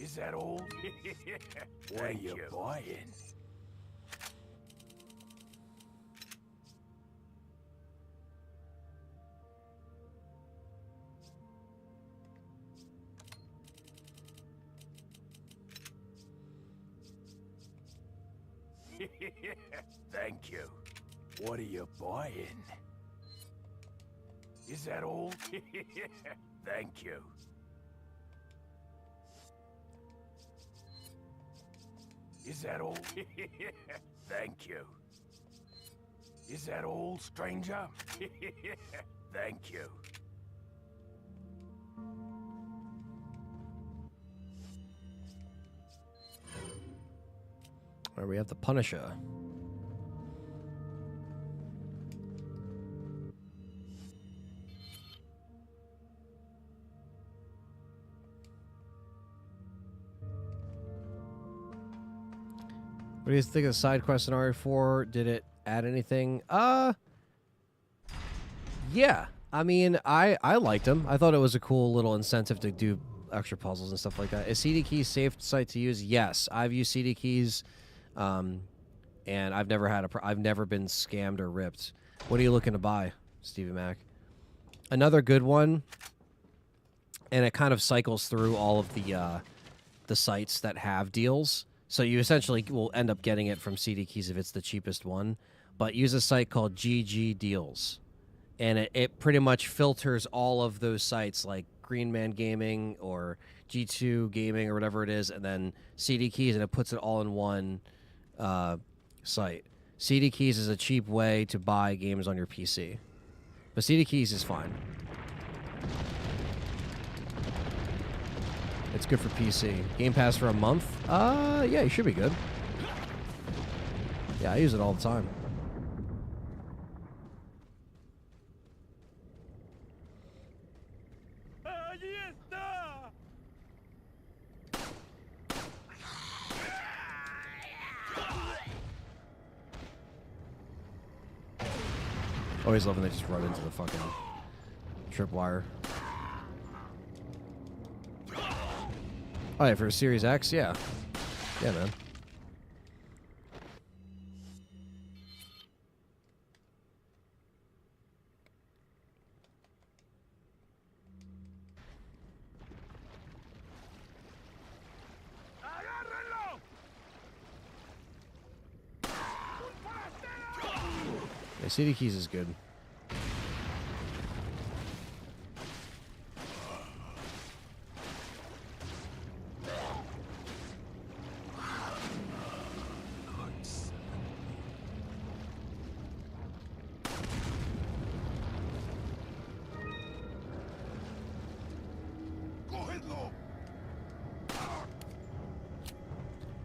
Is that all? What are you buying? Thank you. What are you buying? Is that all? Thank you. Is that all? Thank you. Is that all, stranger? Thank you. Or we have the Punisher. What do you think of the side quest in RE4? Did it add anything? Yeah. I mean, I liked them. I thought it was a cool little incentive to do extra puzzles and stuff like that. Is CD keys safe site to use? Yes, I've used CD keys, and I've never had I've never been scammed or ripped. What are you looking to buy, Stevie Mac? Another good one, and it kind of cycles through all of the sites that have deals. So you essentially will end up getting it from CD keys if it's the cheapest one. But use a site called GG Deals. And it pretty much filters all of those sites like Green Man Gaming or G2 Gaming or whatever it is, and then CD Keys, and it puts it all in one site. CD Keys is a cheap way to buy games on your PC. But CD Keys is fine. It's good for PC. Game Pass for a month? Yeah, you should be good. Yeah, I use it all the time. Always love when they just run into the fucking tripwire. Oh yeah, for a Series X, yeah. Yeah, man. Yeah, CD keys is good.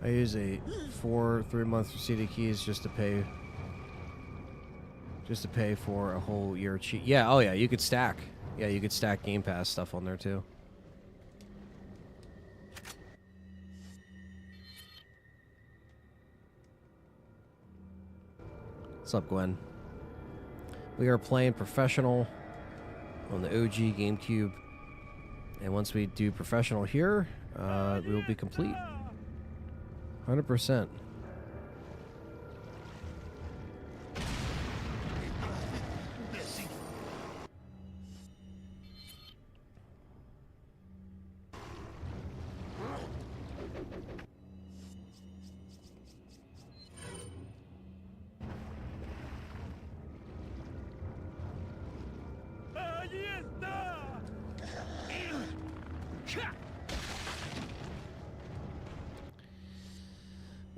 I use a 3-month CD keys just to pay for a whole year cheap. Yeah, oh yeah, you could stack. Yeah, you could stack Game Pass stuff on there too. What's up, Gwen? We are playing Professional on the OG GameCube. And once we do Professional here, we will be complete. 100%.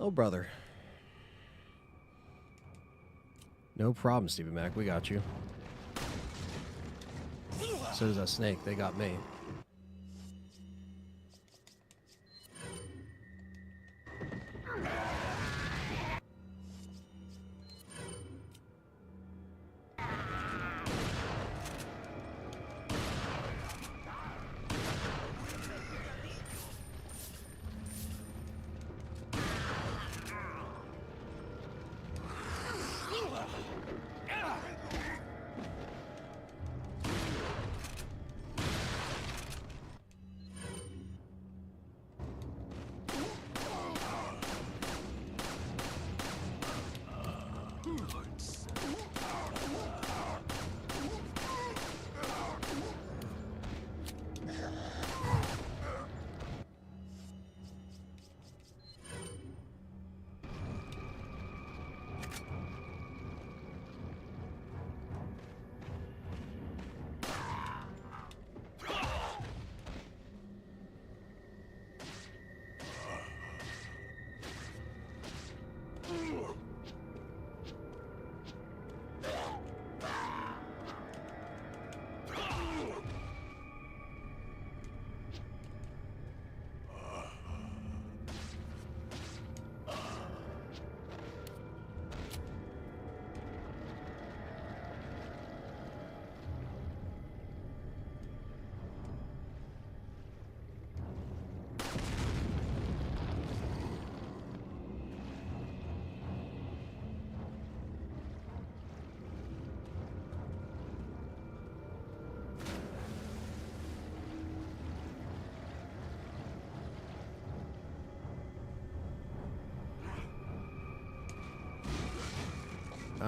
Oh, brother. No problem, Stevie Mac. We got you. So does that snake. They got me.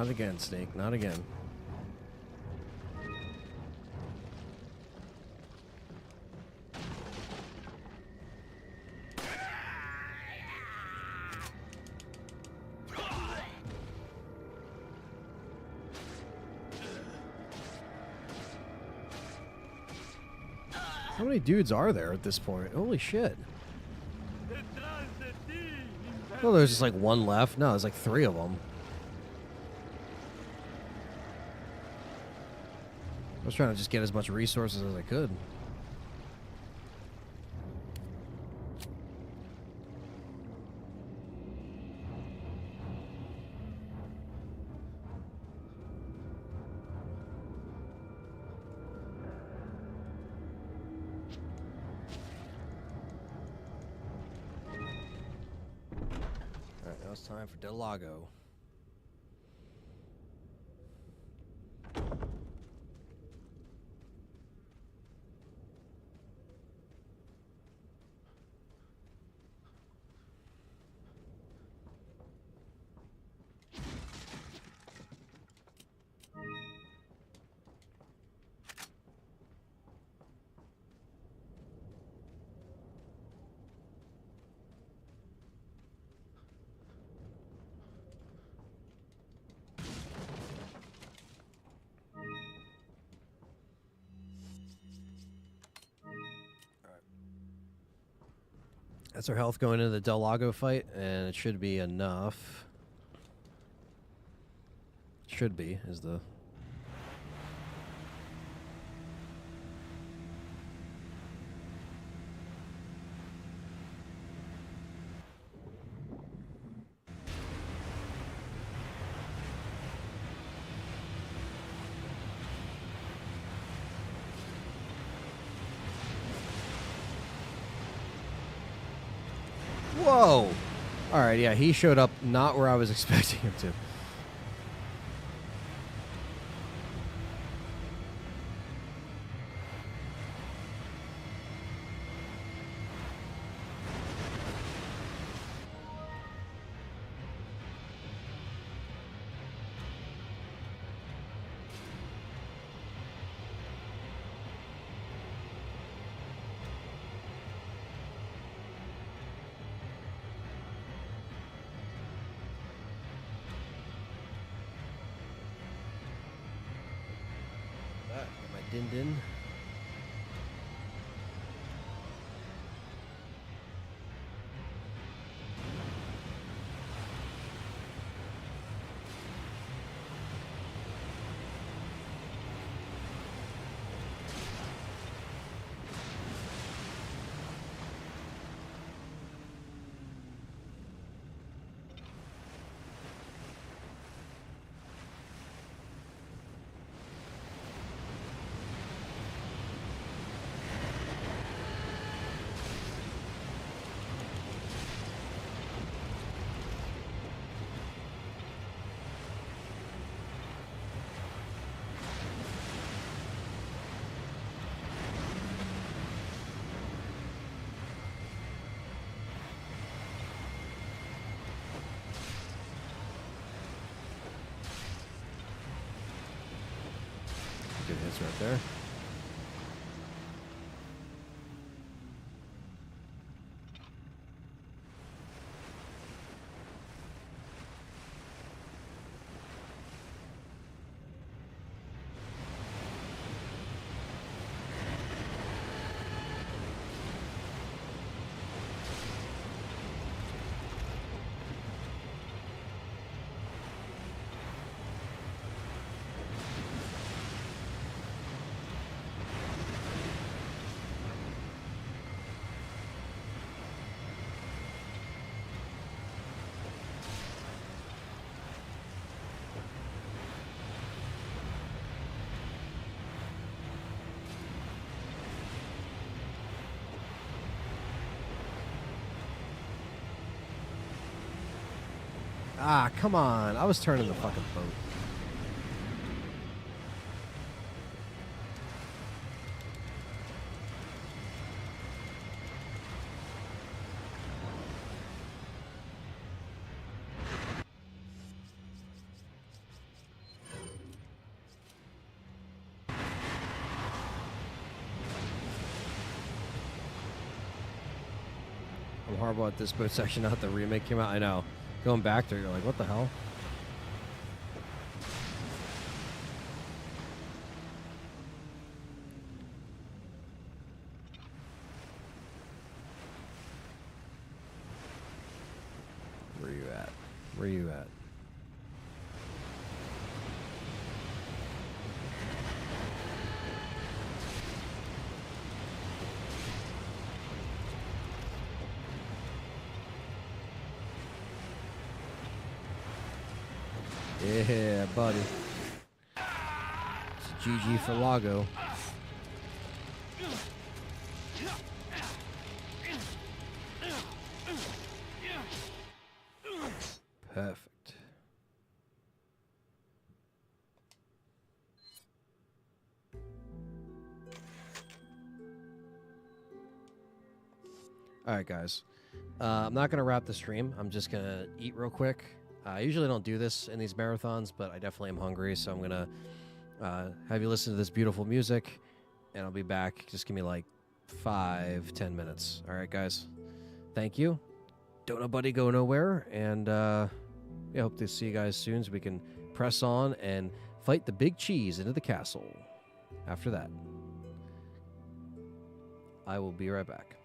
Not again, Snake. Not again. How many dudes are there at this point? Holy shit. Oh, there's just like one left. No, there's like 3 of them. I was trying to just get as much resources as I could. Alright, now it's time for Del Lago. That's our health going into the Del Lago fight, and it should be enough. Should be, is the... Whoa! Alright, yeah, he showed up not where I was expecting him to. Din din. Good hits right there. Ah, come on. I was turning the fucking boat. I'm horrible at this boat section. Not the remake came out. I know. Going back there, you're like, what the hell? Where you at? Where you at? Yeah, buddy. It's GG for Lago. Perfect. All right, guys. I'm not going to wrap the stream. I'm just going to eat real quick. I usually don't do this in these marathons, but I definitely am hungry, so I'm going to have you listen to this beautiful music, and I'll be back. Just give me like 5-10 minutes. All right, guys. Thank you. Don't nobody go nowhere, and yeah, hope to see you guys soon so we can press on and fight the big cheese into the castle. After that, I will be right back.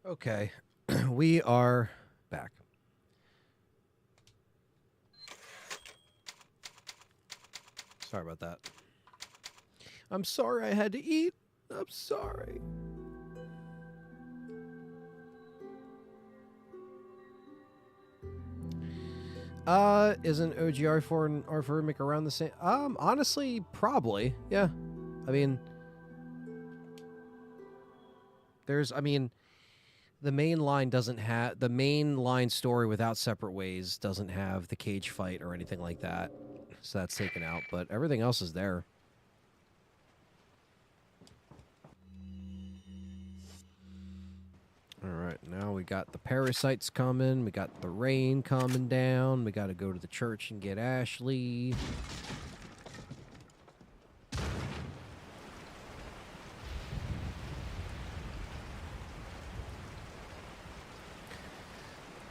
Okay, we are back. Sorry about that. I'm sorry I had to eat. I'm sorry. Isn't OGR4 and R4 remake around the same? Honestly, probably. Yeah. I mean, the main line doesn't have the main line story without separate ways doesn't have the cage fight or anything like that, so that's taken out. But everything else is there. All right, now we got the parasites coming. We got the rain coming down. We got to go to the church and get Ashley.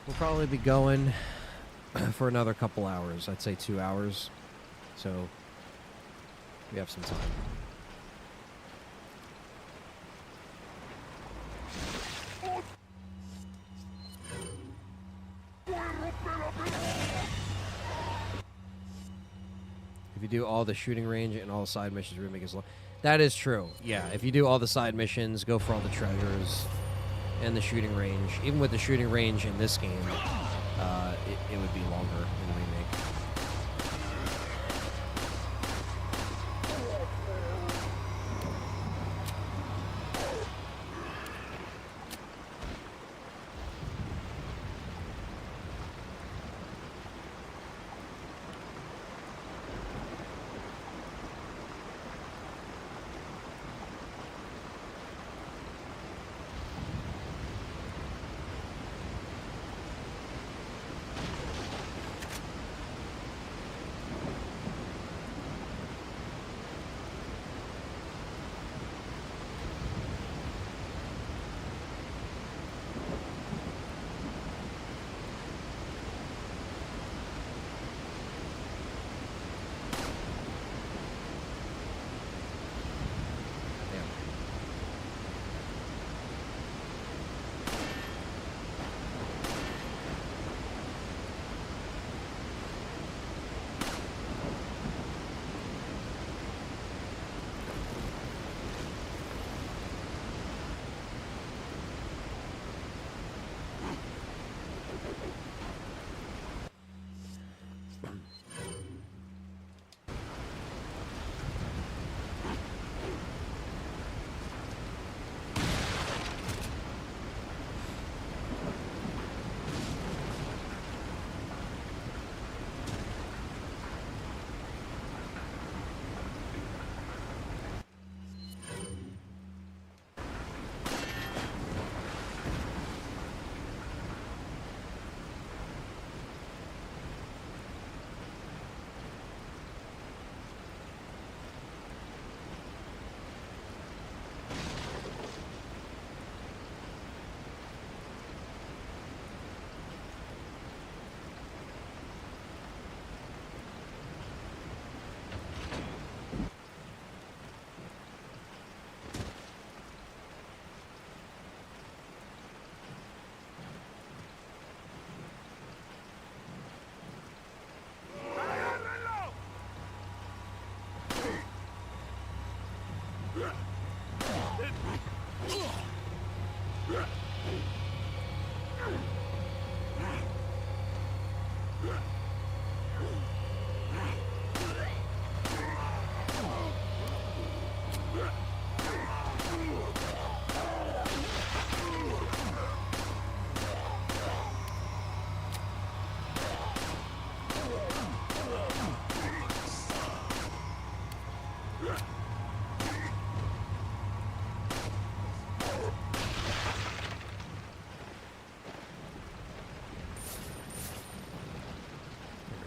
We'll probably be going for another couple hours. I'd say 2 hours. So we have some time. If you do all the shooting range and all the side missions, remake is long. That is true. Yeah, if you do all the side missions, go for all the treasures and the shooting range. Even with the shooting range in this game, it would be longer in the remake.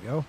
Go.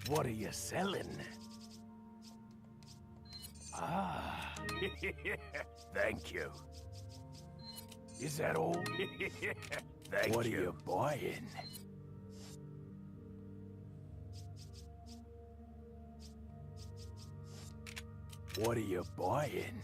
What are you selling? Ah, thank you. Is that all? Thank you. What are you buying? What are you buying?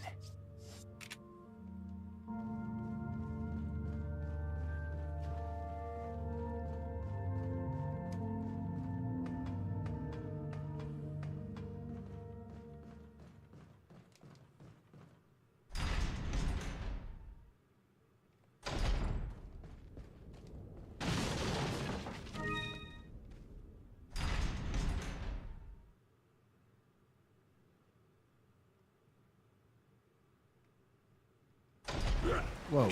Whoa.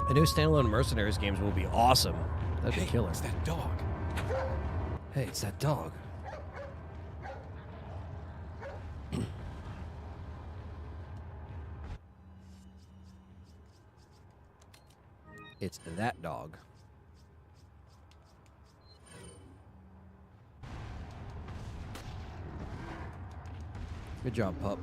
The new standalone Mercenaries games will be awesome. That'd be killer. It's that dog. Hey, it's that dog. It's that dog. Good job, pup.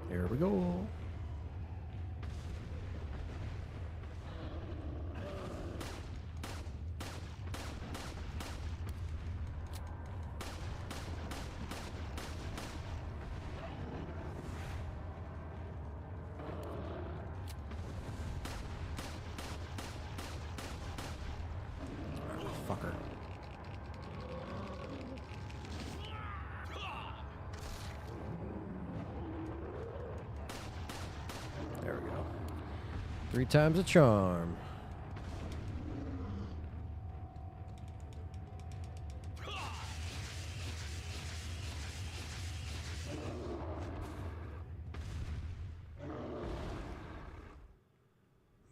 Here we go. Fucker. There we go. 3 times a charm.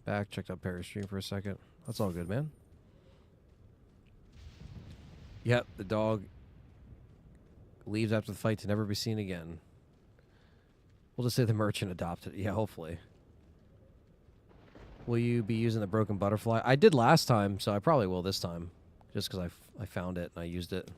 Back, checked out Perry's stream for a second. That's all good, man. Yep, the dog leaves after the fight to never be seen again. We'll just say the merchant adopted it. Yeah, hopefully. Will you be using the broken butterfly? I did last time, so I probably will this time. just because I found it and I used it.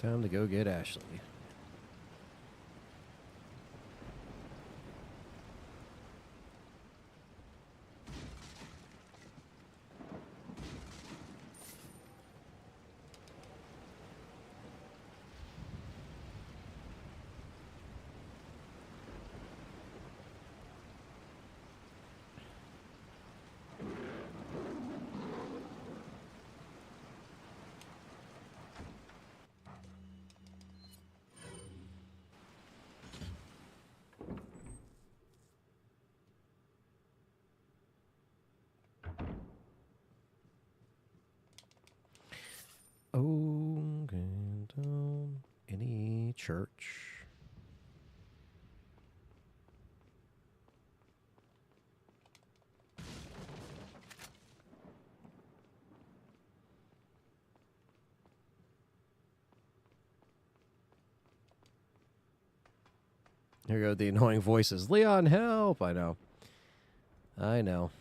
Time to go get Ashley. Oh, down any church. Here go the annoying voices. Leon, help! I know. I know.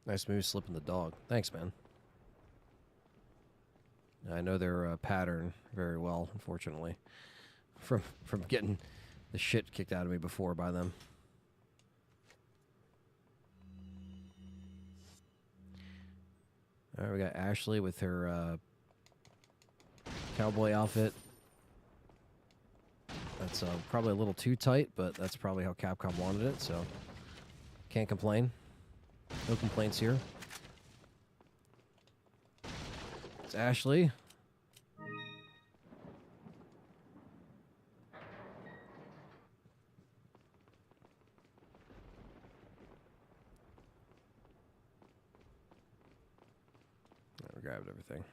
Nice move slipping the dog. Thanks, man. I know their pattern very well, unfortunately. From getting the shit kicked out of me before by them. Alright, we got Ashley with her cowboy outfit. That's probably a little too tight, but that's probably how Capcom wanted it, so can't complain. No complaints here. It's Ashley. I grabbed everything.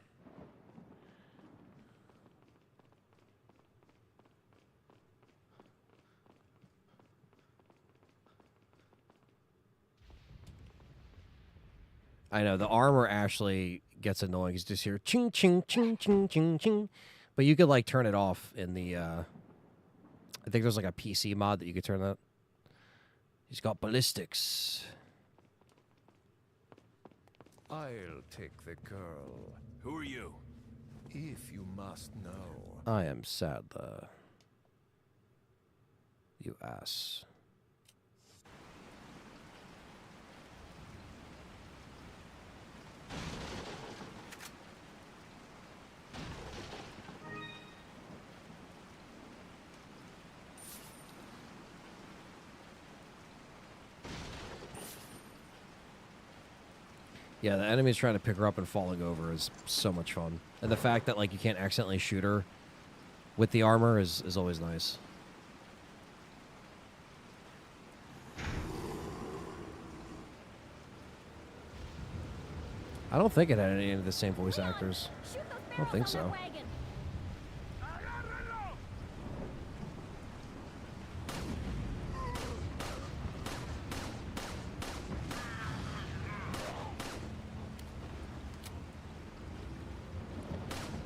I know, the armor actually gets annoying. It's just here, ching, ching, ching, ching, ching, ching. But you could, like, turn it off in the, I think there's, like, a PC mod that you could turn that. He's got ballistics. I'll take the girl, Who are you? if you must know. I am Sadler. You ass. Yeah, the enemies trying to pick her up and falling over is so much fun. And the fact that, like, you can't accidentally shoot her with the armor is always nice. I don't think it had any of the same voice actors. I don't think so.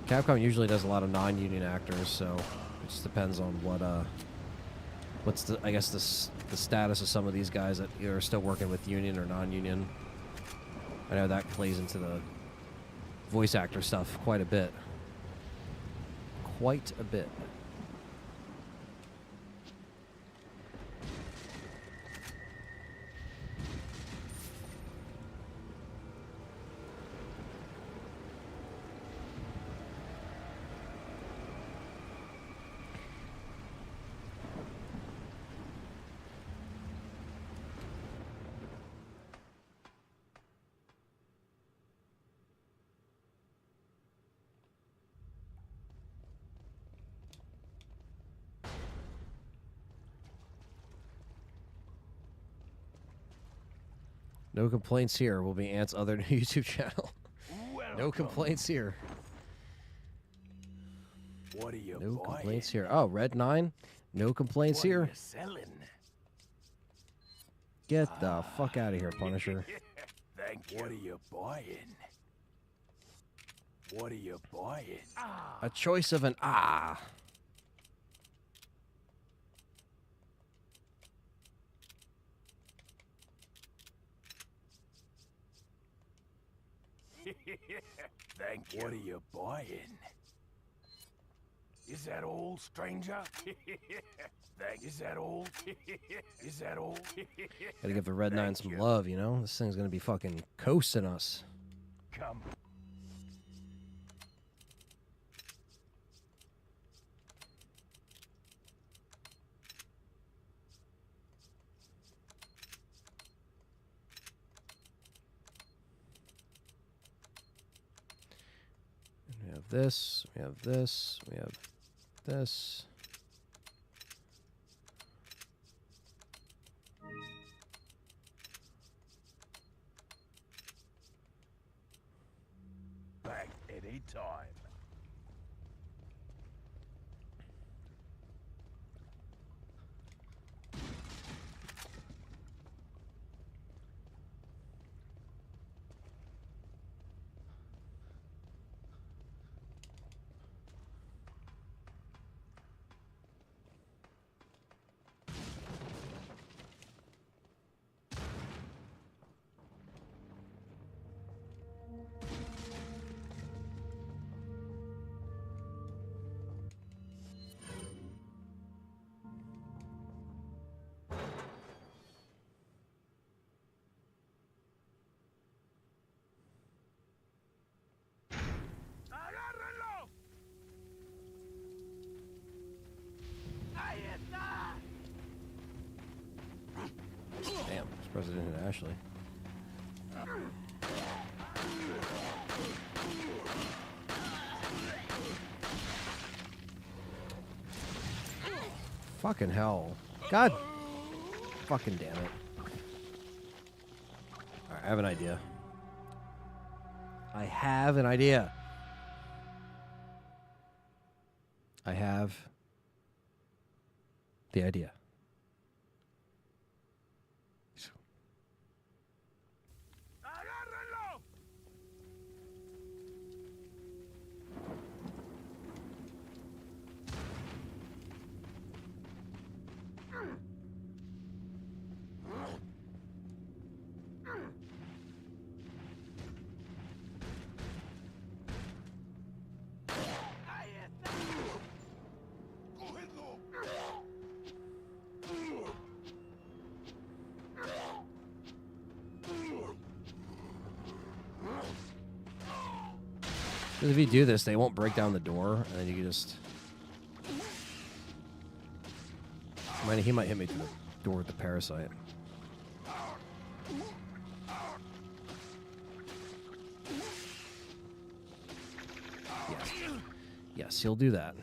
Capcom usually does a lot of non-union actors, so it just depends on what's the, I guess, the status of some of these guys that are still working with union or non-union. I know that plays into the voice actor stuff quite a bit. Quite a bit. No complaints here. Will be Ant's other YouTube channel. No complaints here. What are you No buying? complaints here. Oh, Red 9. No complaints What are here. you selling? Get the fuck out of here, Punisher. Thank you. What are you buying? What are you buying? A choice of an ah. Thank you. What are you buying? Is that all, stranger? Is that all? Is that all? Gotta give the Red 9 some love, you know? This thing's gonna be fucking coasting us. Come. We have this, we have this, we have this. Back any time. ¡Agárrenlo! ¡Ahí está! Damn, this president hit Ashley. Fucking hell. God fucking damn it. Alright, I have an idea. I have an idea. I have the idea. ¡Agárrenlo! ¡Ahí está! ¡Cógedlo! Because if you do this, they won't break down the door, and then you can just... He might hit me through the door with the parasite. Yes. Yes, he'll do that.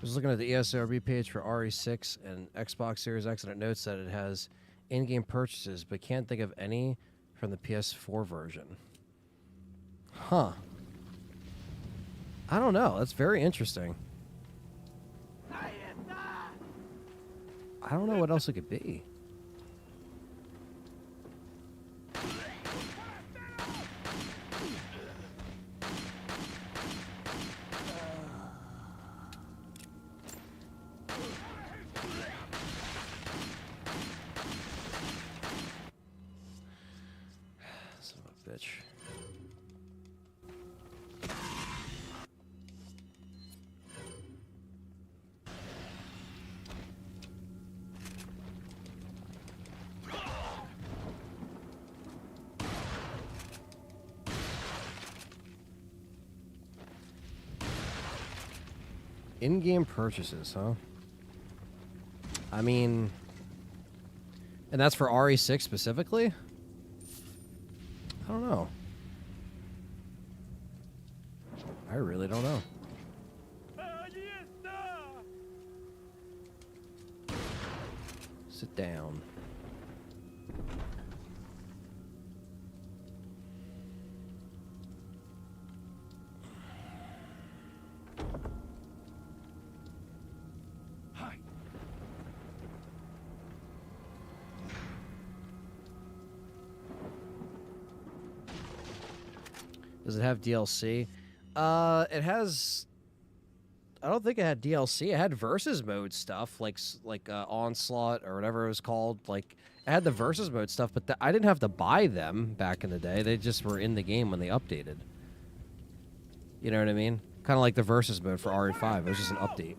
I was looking at the ESRB page for RE6 and Xbox Series X, and it notes that it has in-game purchases, but can't think of any from the PS4 version. Huh. I don't know. That's very interesting. I don't know what else it could be. Son of a bitch. In-game purchases, huh? I mean, and that's for RE6 specifically? I don't know. I really don't know. Sit down. Does it have DLC? It has. I don't think it had DLC. It had versus mode stuff, like Onslaught or whatever it was called. Like it had the versus mode stuff, but I didn't have to buy them back in the day. They just were in the game when they updated. You know what I mean? Kind of like the versus mode for RE5. It was just an update.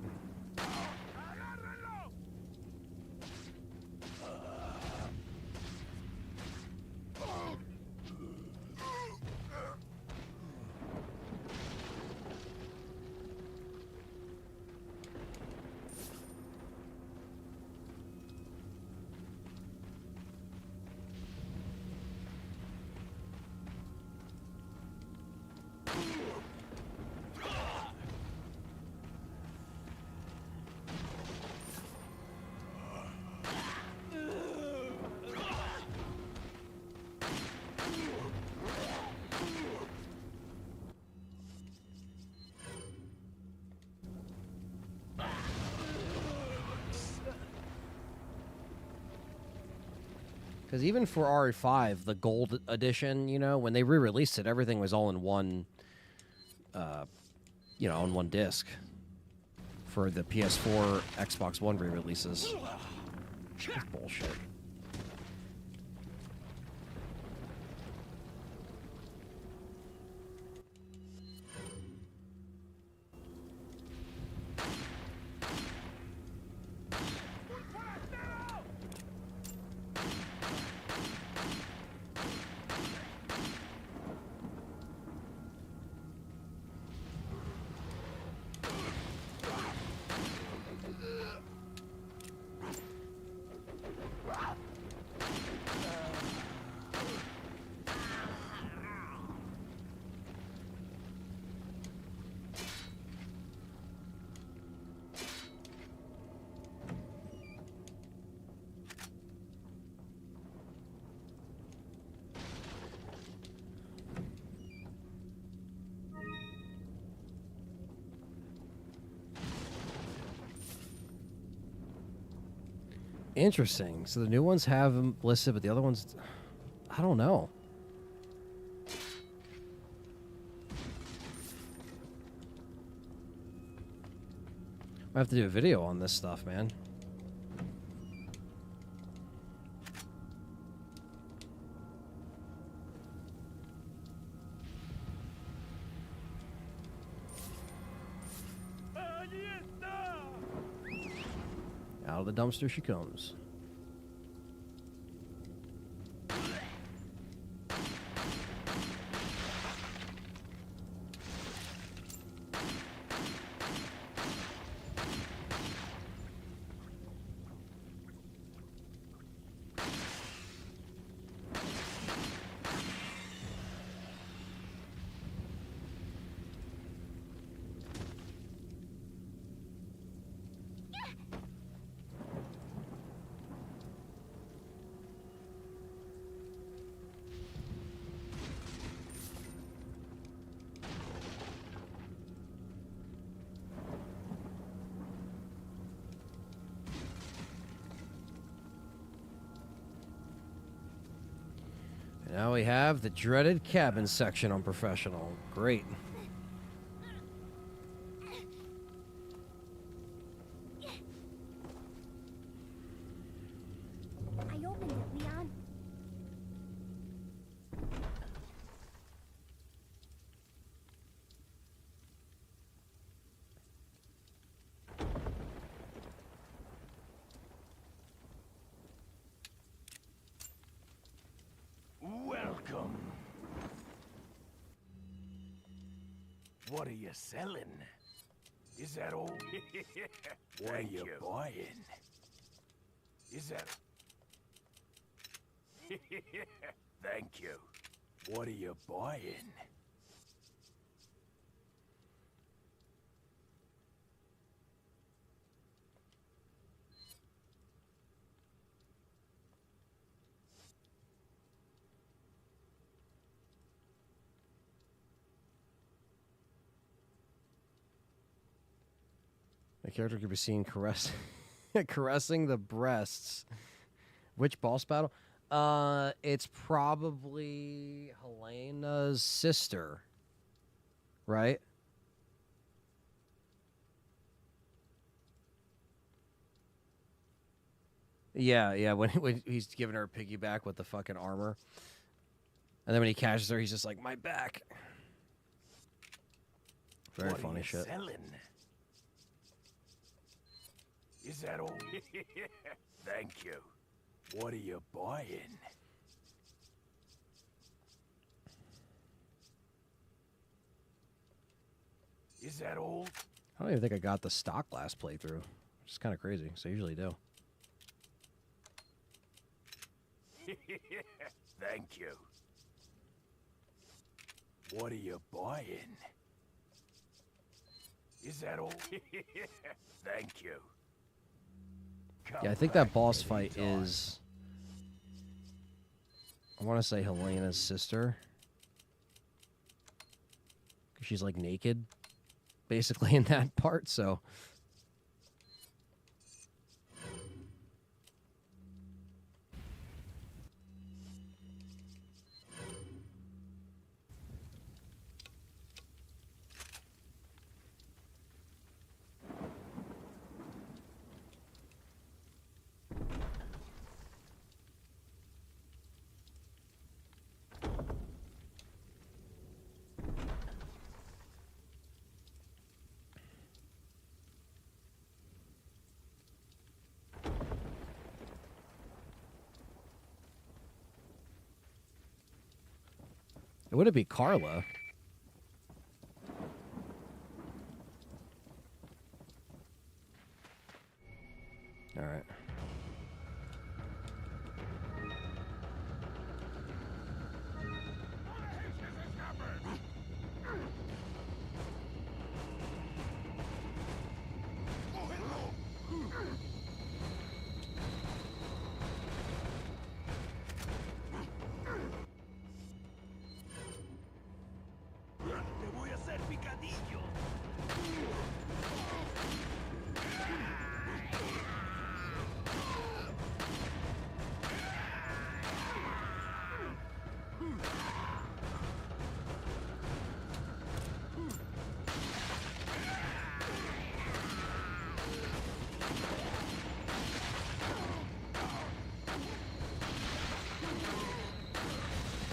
Because even for RE5, the gold edition, you know, when they re-released it, everything was all in one, you know, on one disc for the PS4, Xbox One re-releases. That's bullshit. Interesting. So the new ones have them listed, but the other ones, I don't know. I have to do a video on this stuff, man. Out of the dumpster she comes. Now we have the dreaded cabin section on Professional. Great. I opened it, Leon. Welcome. What are you selling? Is that all? What are you buying? Is that... Thank you. What are you buying? The character could be seen caressing the breasts. Which boss battle? It's probably Helena's sister, right? Yeah. When he's giving her a piggyback with the fucking armor, and then when he catches her, he's just like, "My back." Very What funny are you shit. selling? Is that all? Thank you. What are you buying? Is that all? I don't even think I got the stock last playthrough, which is kind of crazy, so I usually do. Thank you. What are you buying? Is that all? Thank you. Yeah, I think that boss fight is... I want to say Helena's sister. 'Cause she's, like, naked, basically, in that part, so... Would it be Carla? All right. Te voy a hacer picadillo.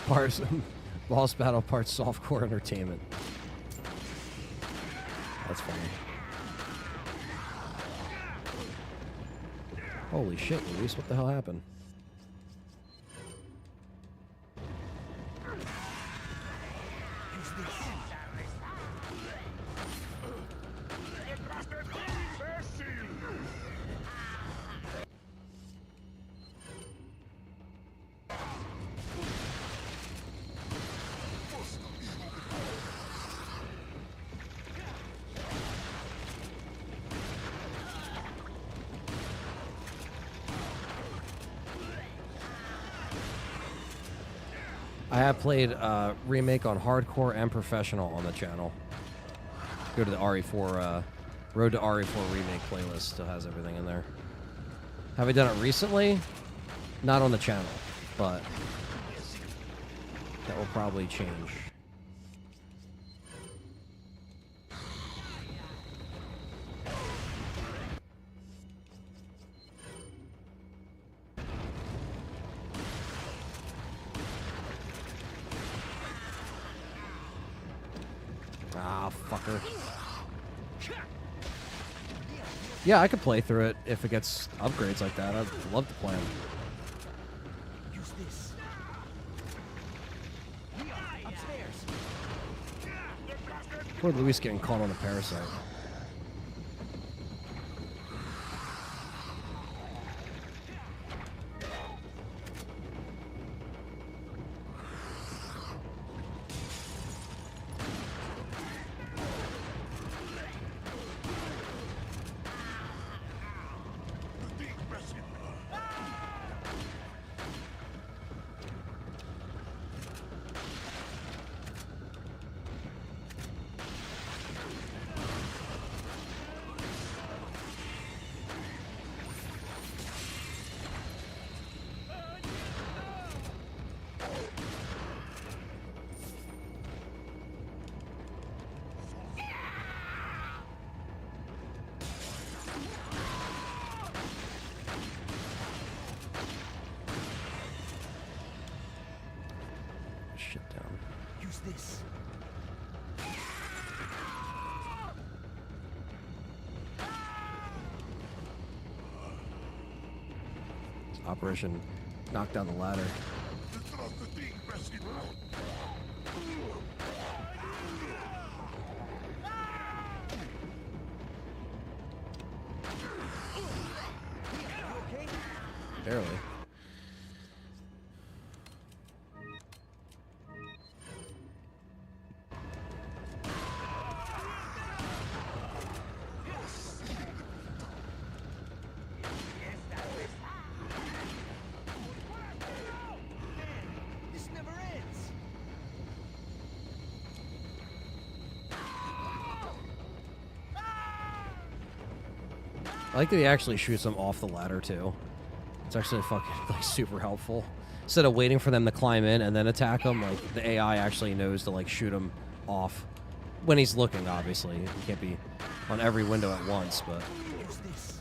Parts boss battle, parts softcore entertainment. That's funny. Holy shit, Luis, what the hell happened? I have played Remake on Hardcore and Professional on the channel. Go to the RE4, Road to RE4 Remake playlist. Still has everything in there. Have I done it recently? Not on the channel, but that will probably change. Ah, fucker. Yeah, I could play through it if it gets upgrades like that. I'd love to play them. Use this. Upstairs. Poor Luis getting caught on a parasite. Shit down. Use this. Operation knock down the ladder. Barely. This never ends. I like that he actually shoots them off the ladder too. It's actually fucking like super helpful. Instead of waiting for them to climb in and then attack them, like the AI actually knows to like shoot them off when he's looking. Obviously, he can't be on every window at once, but Use this.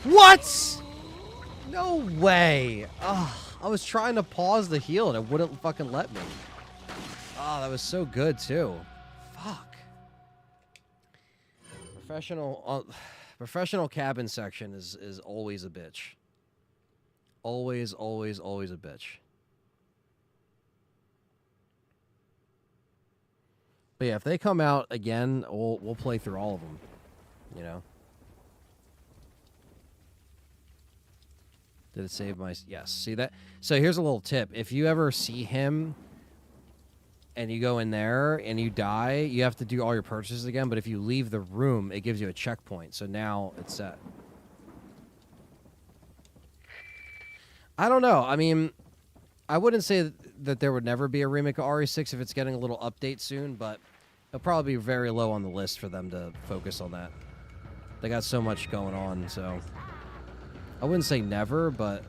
what? No way! Ugh, I was trying to pause the heal and it wouldn't fucking let me. Oh, that was so good too. Fuck. Professional cabin section is always a bitch. Always, always, always a bitch. But yeah, if they come out again, we'll play through all of them. You know. Did it save my... Yes. See that? So here's a little tip. If you ever see him and you go in there and you die, you have to do all your purchases again. But if you leave the room, it gives you a checkpoint. So now it's set. I don't know. I mean, I wouldn't say that there would never be a remake of RE6 if it's getting a little update soon, but it'll probably be very low on the list for them to focus on that. They got so much going on, so... I wouldn't say never, but...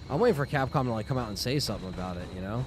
I'm waiting for Capcom to, like, come out and say something about it, you know?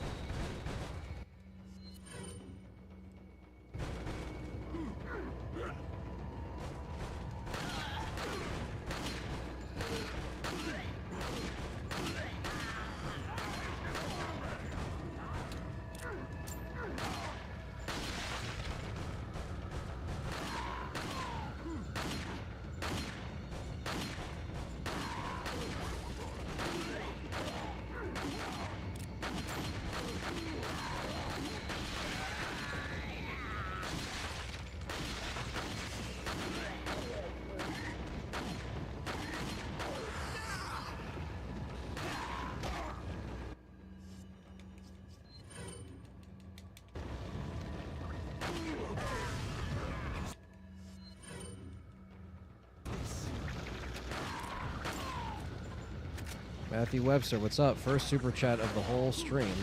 Matthew Webster, what's up? First super chat of the whole stream.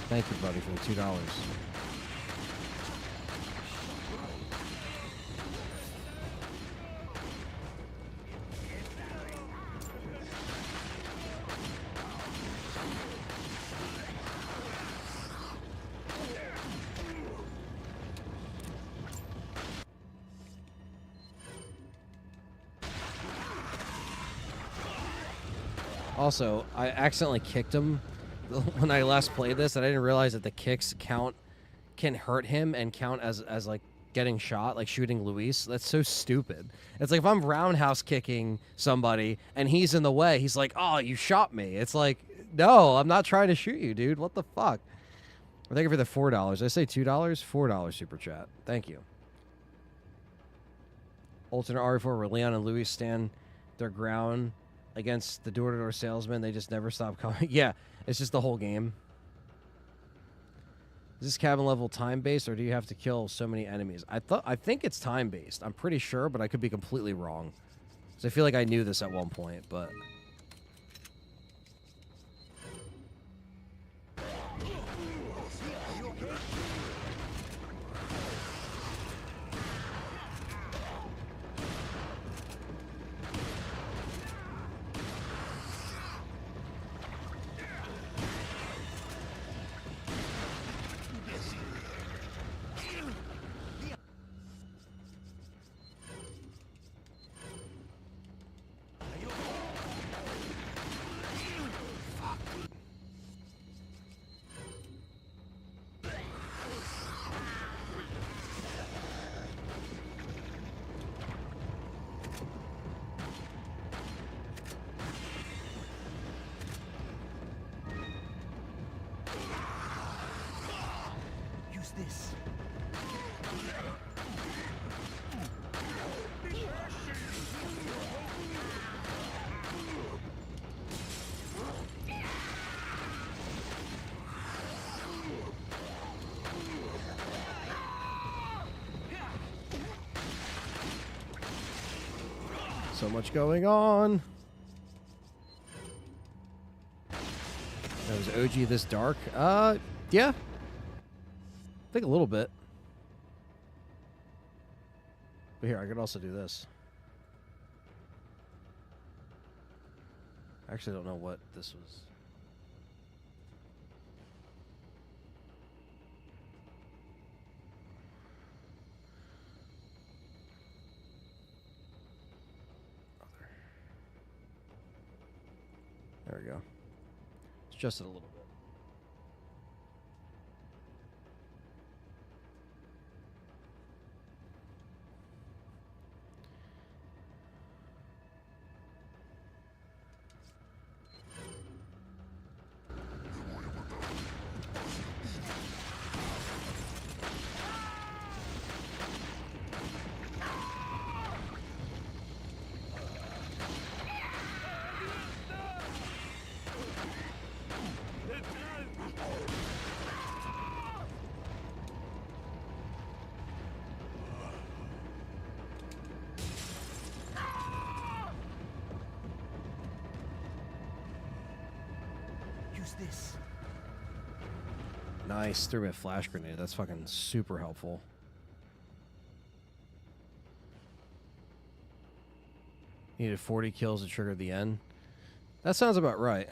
Thank you, buddy, for the $2. Also, I accidentally kicked him when I last played this, and I didn't realize that the kicks can hurt him and count as like getting shot, like shooting Luis. That's so stupid. It's like if I'm roundhouse kicking somebody and he's in the way, he's like, "Oh, you shot me." It's like, no, I'm not trying to shoot you, dude. What the fuck? Well, thank you for the $4. Did I say $2? $4 super chat. Thank you. Alternate RE4 where Leon and Luis stand their ground against the door-to-door salesman. They just never stop coming. Yeah, it's just the whole game. Is this cabin level time-based, or do you have to kill so many enemies? I think it's time-based. I'm pretty sure, but I could be completely wrong. So I feel like I knew this at one point, but... This. So much going on. That was OG this dark? Yeah. I think a little bit. But here, I could also do this. I actually don't know what this was. There we go. Adjust it a little bit. This. Nice. Threw me a flash grenade. That's fucking super helpful. Needed 40 kills to trigger the end. That sounds about right.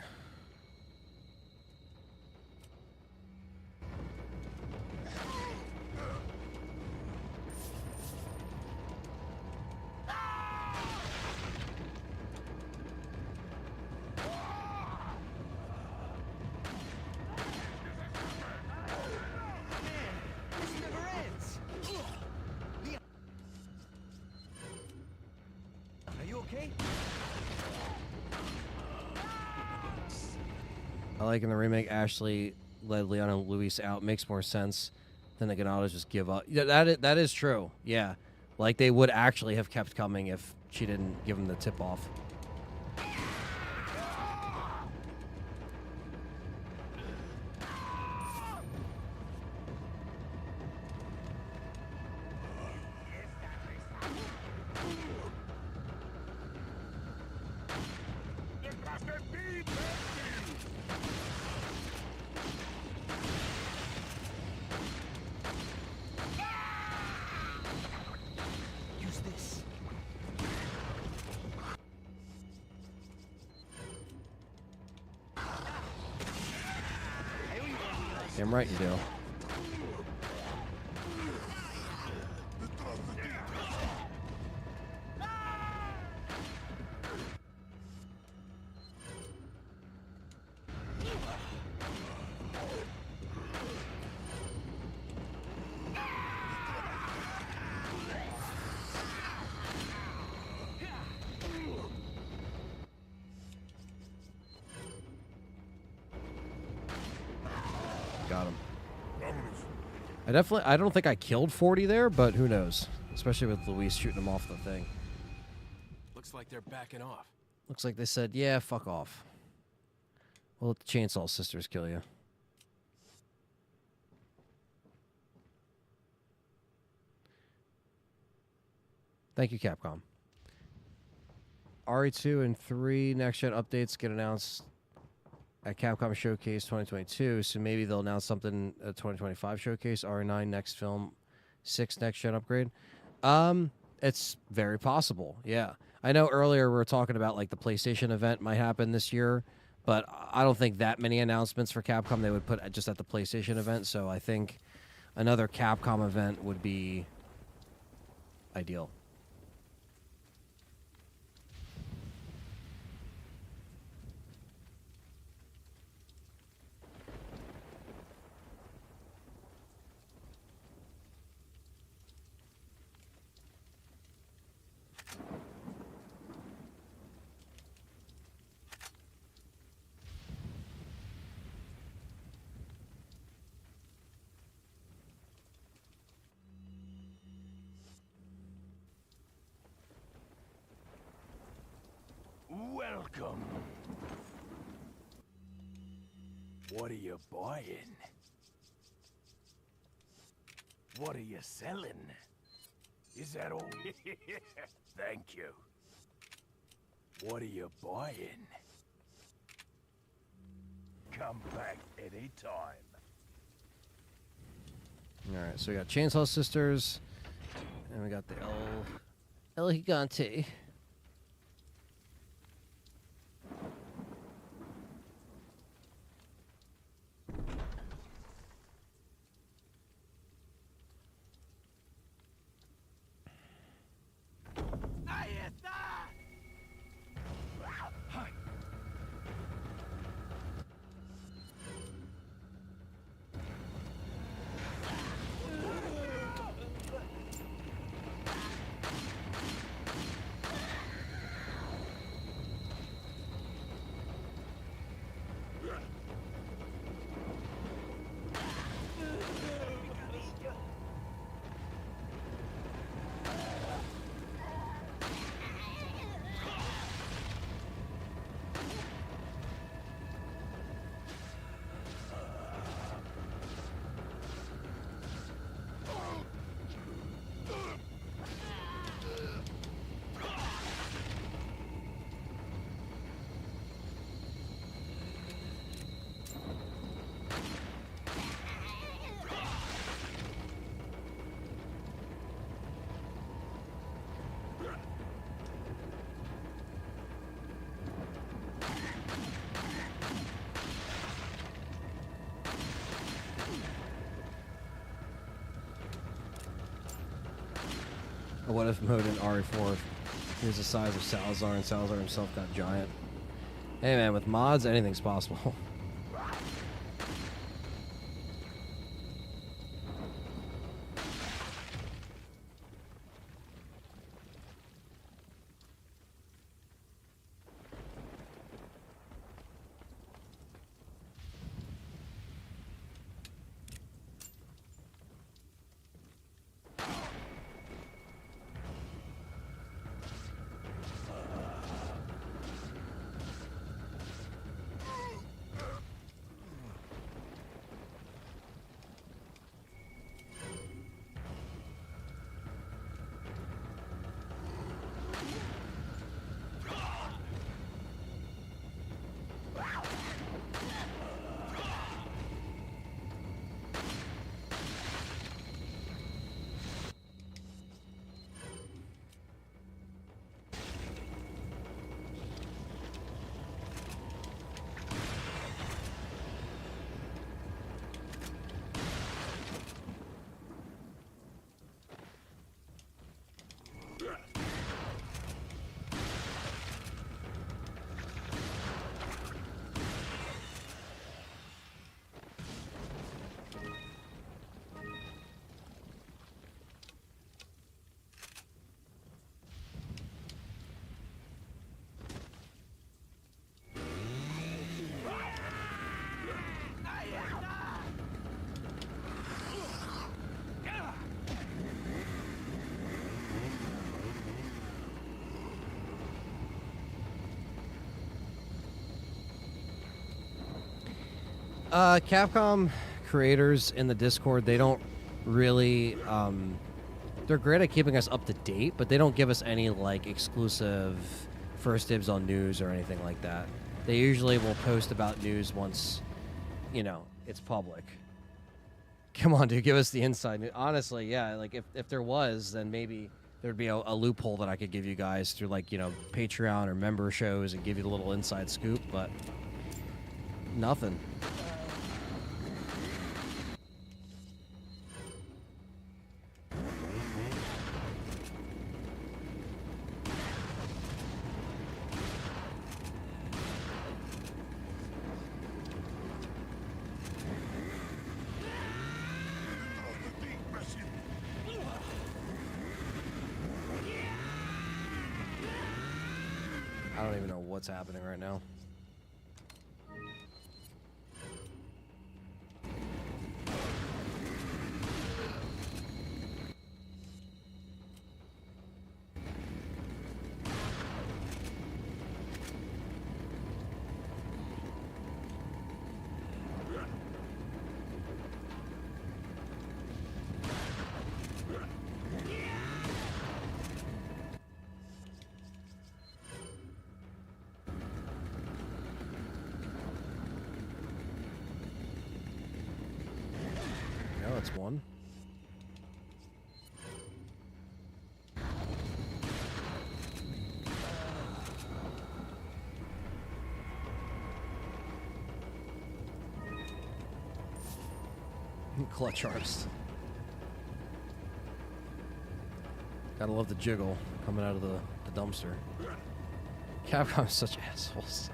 Like in the remake, Ashley led Leon and Luis out. Makes more sense than the Ganados just give up. Yeah, that is true. Yeah. Like, they would actually have kept coming if she didn't give them the tip-off. Damn right you do. Got him. I don't think I killed 40 there, but who knows? Especially with Luis shooting him off the thing. Looks like they're backing off. Looks like they said, yeah, fuck off. We'll let the Chainsaw Sisters kill you. Thank you, Capcom. RE2 and 3 next-gen updates get announced at Capcom Showcase 2022, so maybe they'll announce something at 2025 Showcase. RE9 next film, 6 next-gen upgrade. It's very possible, yeah. I know earlier we were talking about, like, the PlayStation event might happen this year, but I don't think that many announcements for Capcom they would put just at the PlayStation event, so I think another Capcom event would be ideal. Welcome. What are you buying? What are you selling? Is that all? Thank you. What are you buying? Come back anytime. All right, so we got Chainsaw Sisters, and we got the El Gigante. A what if mode in RE4 is the size of Salazar and Salazar himself got giant. Hey man, with mods, anything's possible. Capcom creators in the Discord, they don't really, they're great at keeping us up to date, but they don't give us any, like, exclusive first dibs on news or anything like that. They usually will post about news once, you know, it's public. Come on, dude, give us the inside news. Honestly, yeah, like, if there was, then maybe there'd be a loophole that I could give you guys through, like, you know, Patreon or member shows and give you the little inside scoop, but nothing. I don't even know what's happening right now. That's one. Clutch harvest. Gotta love the jiggle coming out of the dumpster. Capcom is such assholes.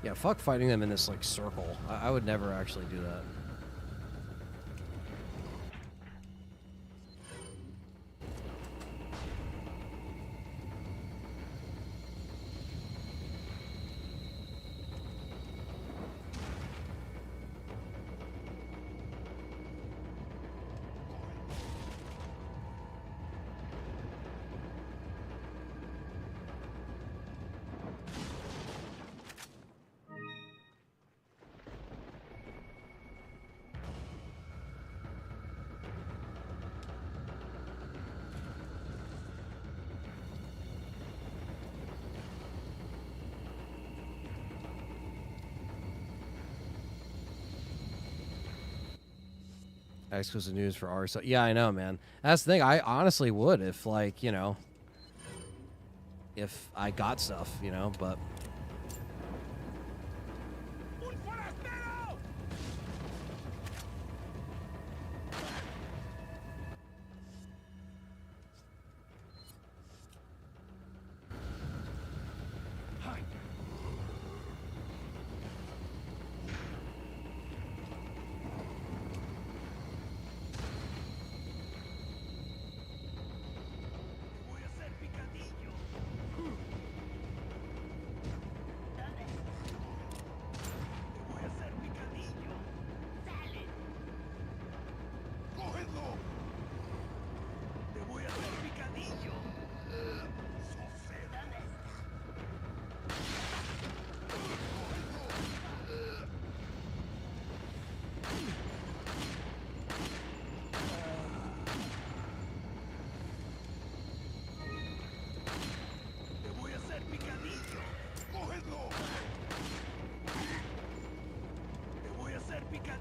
Yeah, fuck fighting them in this, like, circle. I would never actually do that. Exclusive news for R. So yeah, I know, man. That's the thing. I honestly would if, like, you know, if I got stuff, you know, but.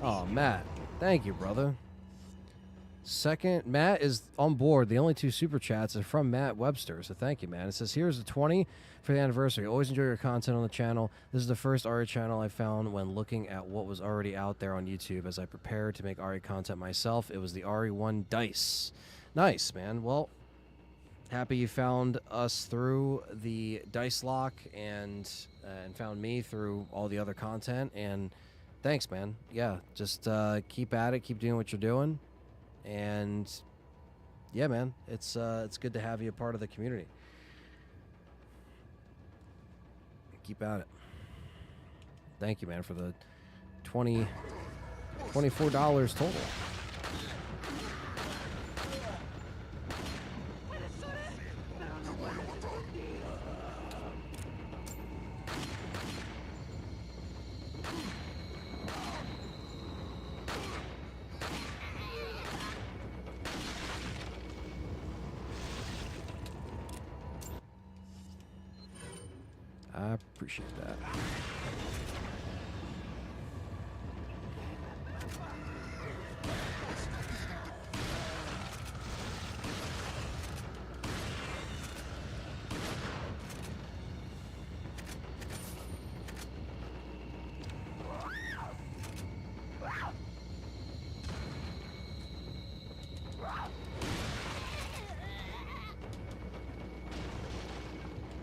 Oh, Matt. Thank you, brother. Second, Matt is on board. The only two super chats are from Matt Webster, so thank you, man. It says, here's the 20 for the anniversary. Always enjoy your content on the channel. This is the first Ari channel I found when looking at what was already out there on YouTube. As I prepared to make Ari content myself, it was the Ari1 Dice. Nice, man. Well, Happy you found us through the dice lock and found me through all the other content. And thanks, man. Yeah, just keep at it. Keep doing what you're doing. And yeah, man, it's good to have you a part of the community. Keep at it. Thank you, man, for the $24 total. I appreciate that.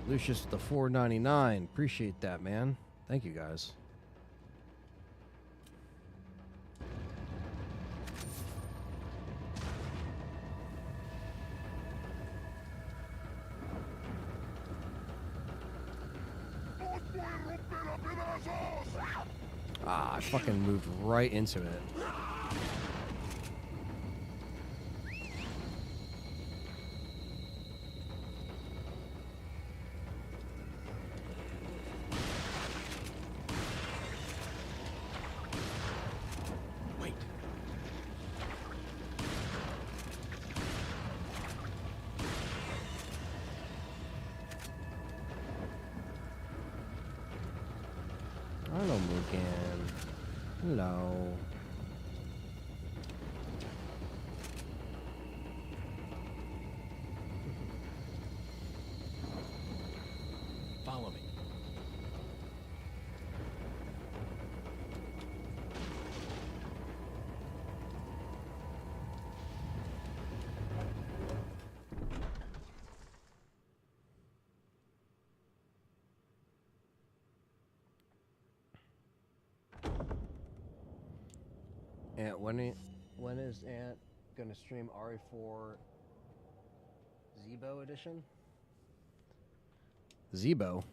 Lucius with the $4.99. Appreciate that, man. Thank you, guys. Ah, I fucking moved right into it. Hello, Mugen. Hello. Follow me. Aunt, when is Aunt gonna stream RE4 Zebo edition? Zebo?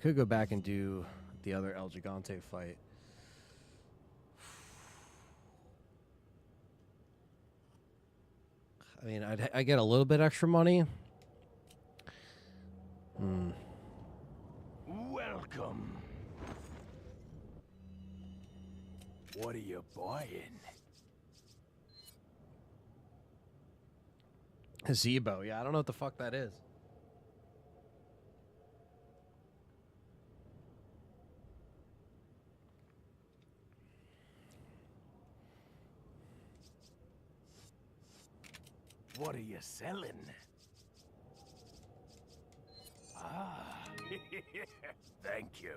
Could go back and do the other El Gigante fight. I mean, I get a little bit extra money. Welcome. What are you buying? Zebo, yeah, I don't know what the fuck that is. What are you selling? Ah, thank you.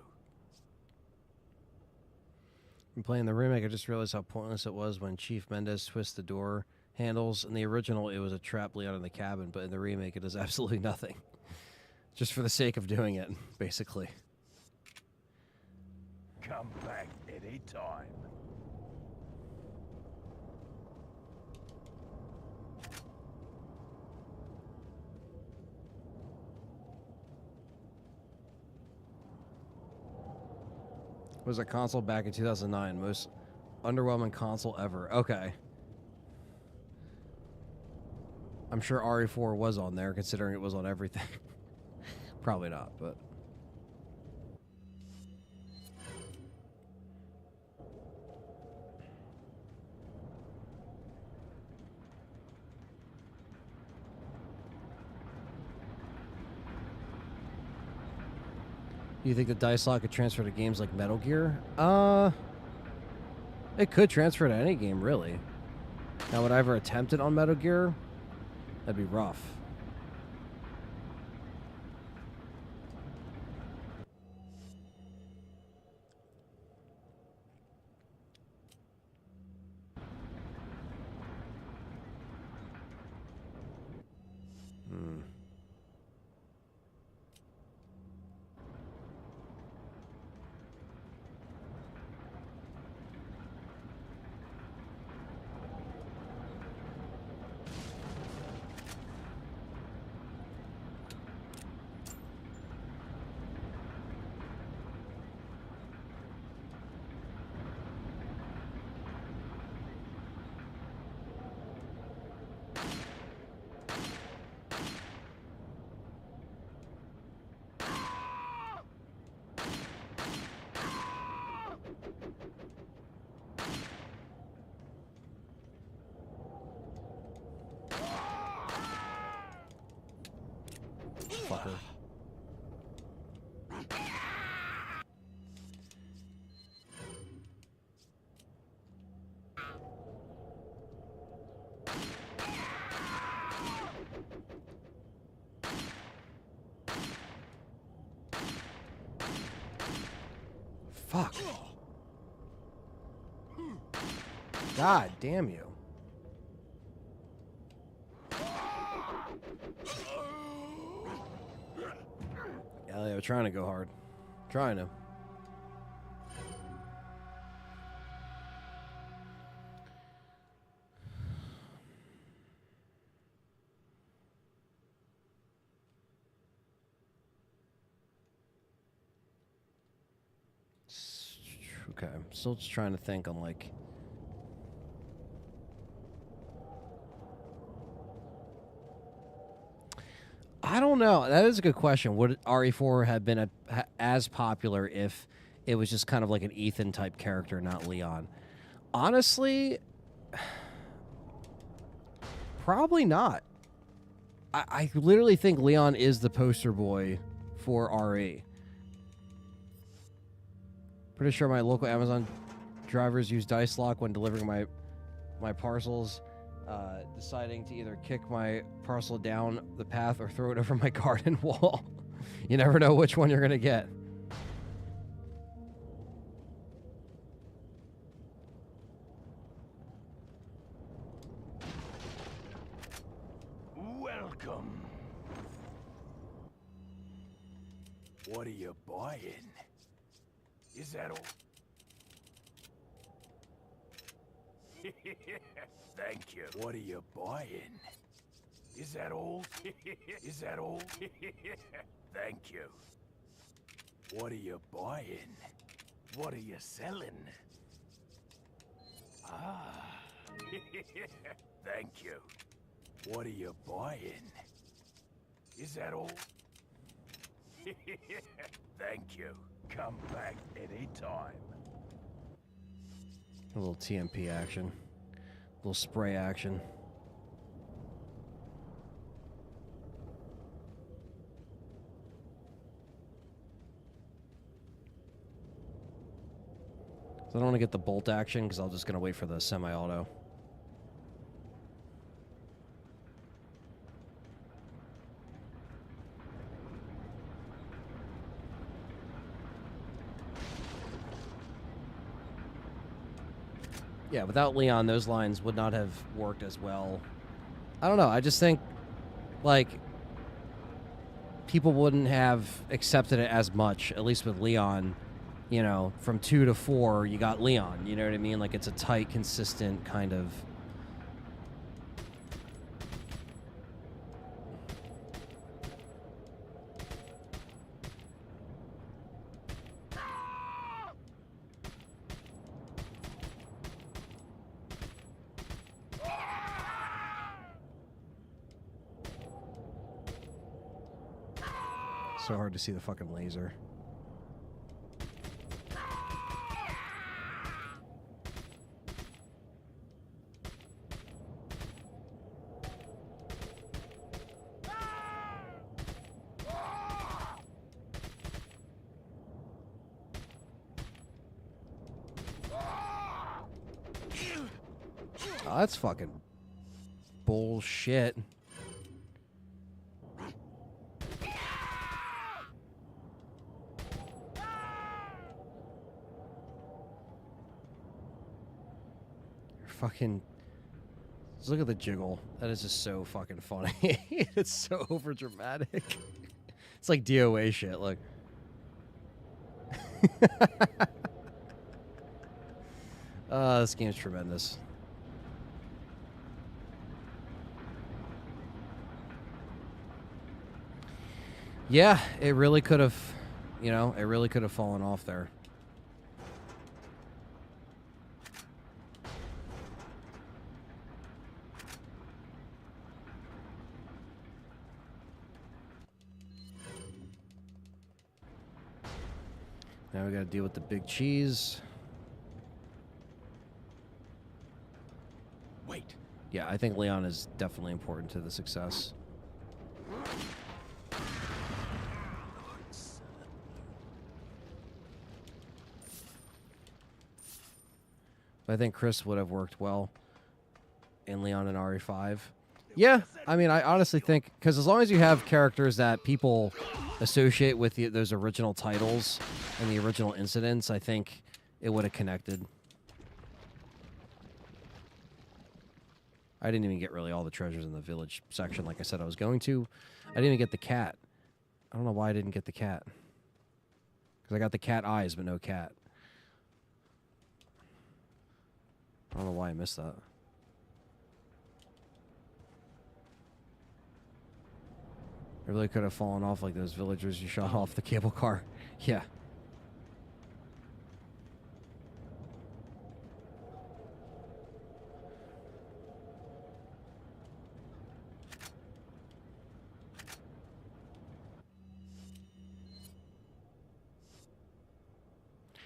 In playing the remake, I just realized how pointless it was when Chief Mendez twists the door handles. In the original, it was a trap laid out in the cabin, but in the remake, it does absolutely nothing. Just for the sake of doing it, basically. Come back anytime. It was a console back in 2009. Most underwhelming console ever. Okay. I'm sure RE4 was on there, considering it was on everything. Probably not, but... Do you think the dice lock could transfer to games like Metal Gear? It could transfer to any game, really. Now, would I ever attempt it on Metal Gear? That'd be rough. Fucker. Fuck. God damn you. Yeah, they were trying to go hard. Trying to. Okay, I'm still just trying to think on like. I don't know. That is a good question. Would RE4 have been as popular if it was just kind of like an Ethan type character, not Leon? Honestly, probably not. I literally think Leon is the poster boy for RE. Pretty sure my local Amazon drivers use dice lock when delivering my parcels. Deciding to either kick my parcel down the path or throw it over my garden wall. You never know which one you're going to get. Welcome. What are you buying? Is that all? Thank you. What are you buying? Is that all? Is that all? Thank you. What are you buying? What are you selling? Ah. Thank you. What are you buying? Is that all? Thank you. Come back anytime. A little TMP action. A little spray action. So I don't want to get the bolt action because I'm just going to wait for the semi-auto. Yeah, without Leon, those lines would not have worked as well. I don't know. I just think, like, people wouldn't have accepted it as much, at least with Leon. You know, from 2 to 4, you got Leon. You know what I mean? Like, it's a tight, consistent kind of... So hard to see the fucking laser. Oh, that's fucking bullshit. You're fucking... Just look at the jiggle. That is just so fucking funny. It's so over dramatic. It's like DOA shit. Look. This game's tremendous. Yeah, it really could have, you know, it really could have fallen off there. Now we gotta deal with the big cheese. Wait. Yeah, I think Leon is definitely important to the success. But I think Chris would have worked well in Leon and RE5. Yeah, I mean, I honestly think, because as long as you have characters that people associate with those original titles and the original incidents, I think it would have connected. I didn't even get really all the treasures in the village section like I said I was going to. I didn't even get the cat. I don't know why I didn't get the cat. Because I got the cat eyes, but no cat. I don't know why I missed that. It really could have fallen off like those villagers you shot off the cable car. Yeah.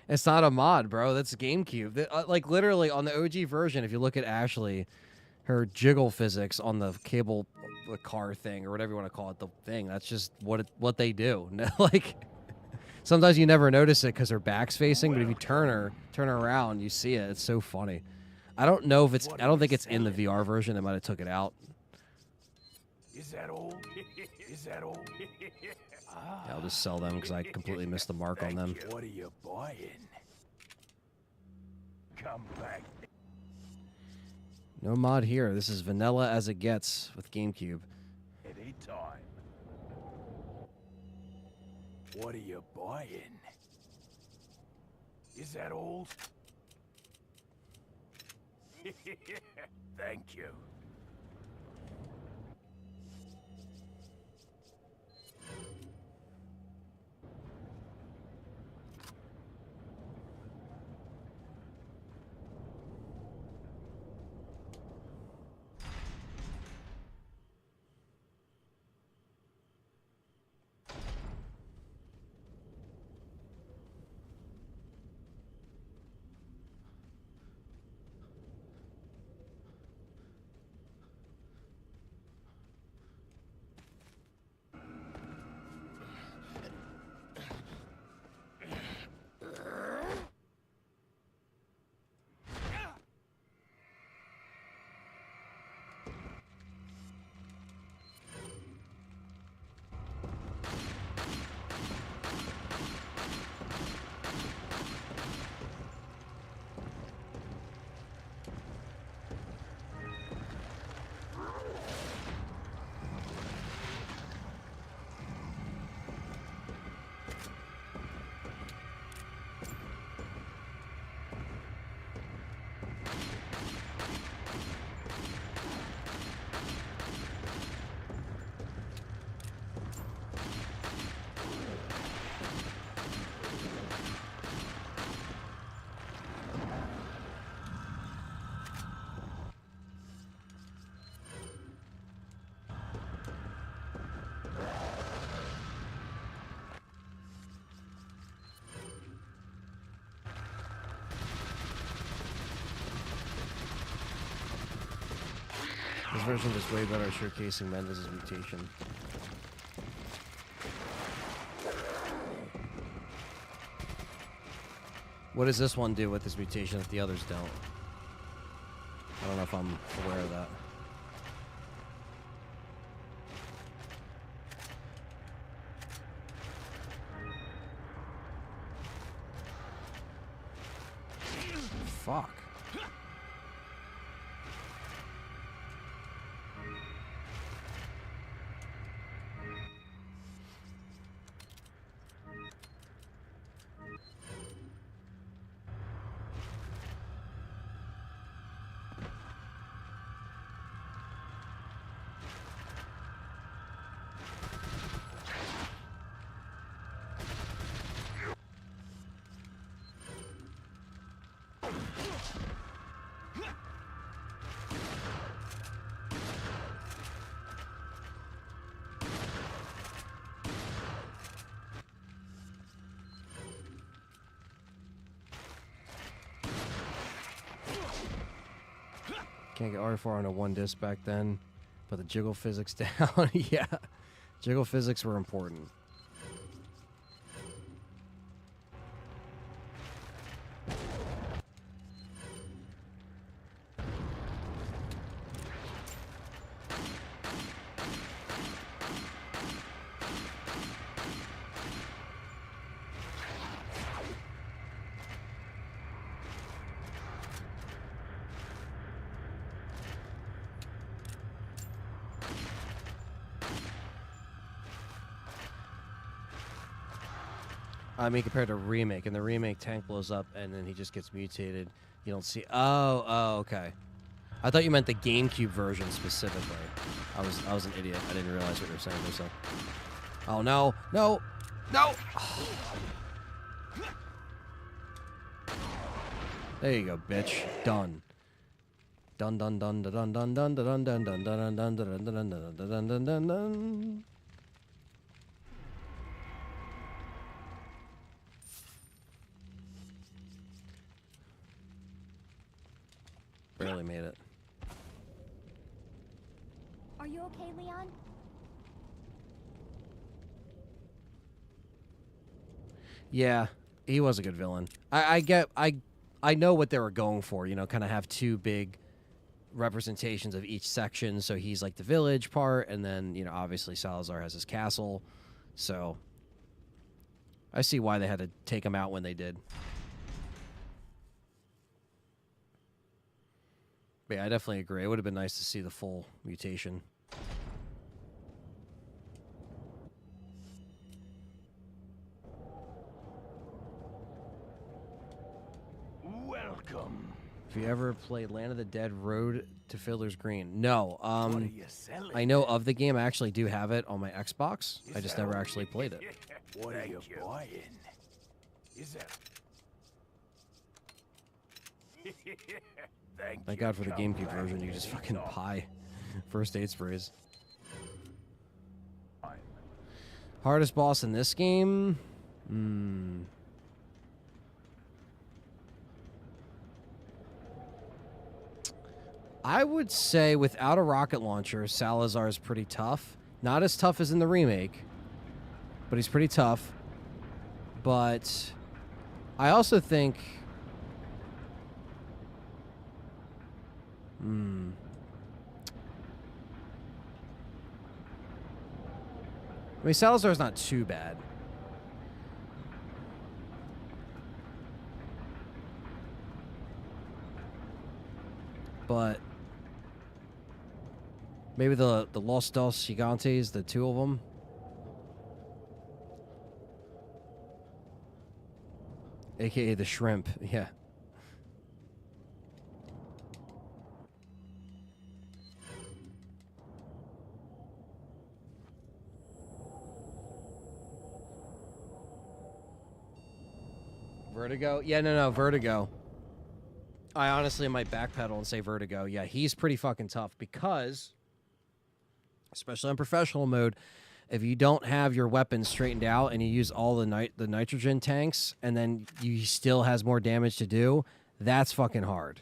It's not a mod, bro. That's GameCube. Like, literally, on the OG version, if you look at Ashley, her jiggle physics on the cable car thing, or whatever you want to call it, the thing, that's just what they do. Like, sometimes you never notice it because her back's facing, but if you turn her around, you see it. It's so funny. I don't know if it's... I don't think it's in the VR version. They might have took it out. Is that all? Is that all? Yeah, I'll just sell them because I completely missed the mark on them. What are you buying? Come back. No mod here. This is vanilla as it gets with GameCube. Anytime. What are you buying? Is that all? Thank you. This version is way better at showcasing Mendes' mutation. What does this one do with this mutation that the others don't? I don't know if I'm aware of that. Fuck. Can't get R4 on a 1 disc back then, but the jiggle physics down. Yeah, jiggle physics were important. I mean, compared to remake, in the remake, tank blows up and then he just gets mutated. You don't see. Oh, okay. I thought you meant the GameCube version specifically. I was an idiot. I didn't realize what you were saying. So. Oh no, no, no! There you go, bitch. Done. Dun dun dun dun dun dun dun dun dun dun dun dun dun dun dun dun dun dun dun. Barely made it. Are you okay, Leon? Yeah, he was a good villain. I know what they were going for, you know, kind of have two big representations of each section. So he's like the village part, and then, you know, obviously Salazar has his castle. So I see why they had to take him out when they did. But yeah, I definitely agree. It would have been nice to see the full mutation. Welcome. Have you ever played Land of the Dead Road to Fiddler's Green? No. What are you selling? I know of the game. I actually do have it on my Xbox. I just never actually played it. What are you buying? Is that? Thank God for the GameCube version. You just fucking buy first aid sprays. Hardest boss in this game? I would say without a rocket launcher, Salazar is pretty tough. Not as tough as in the remake, but he's pretty tough. But I also think... I mean, Salazar's not too bad. But maybe the Los Dos Gigantes, the two of them. AKA the shrimp, yeah. Vertigo? Yeah, no, Vertigo. I honestly might backpedal and say Vertigo. Yeah, he's pretty fucking tough because, especially on professional mode, if you don't have your weapons straightened out and you use all the nitrogen tanks and then you still has more damage to do, that's fucking hard.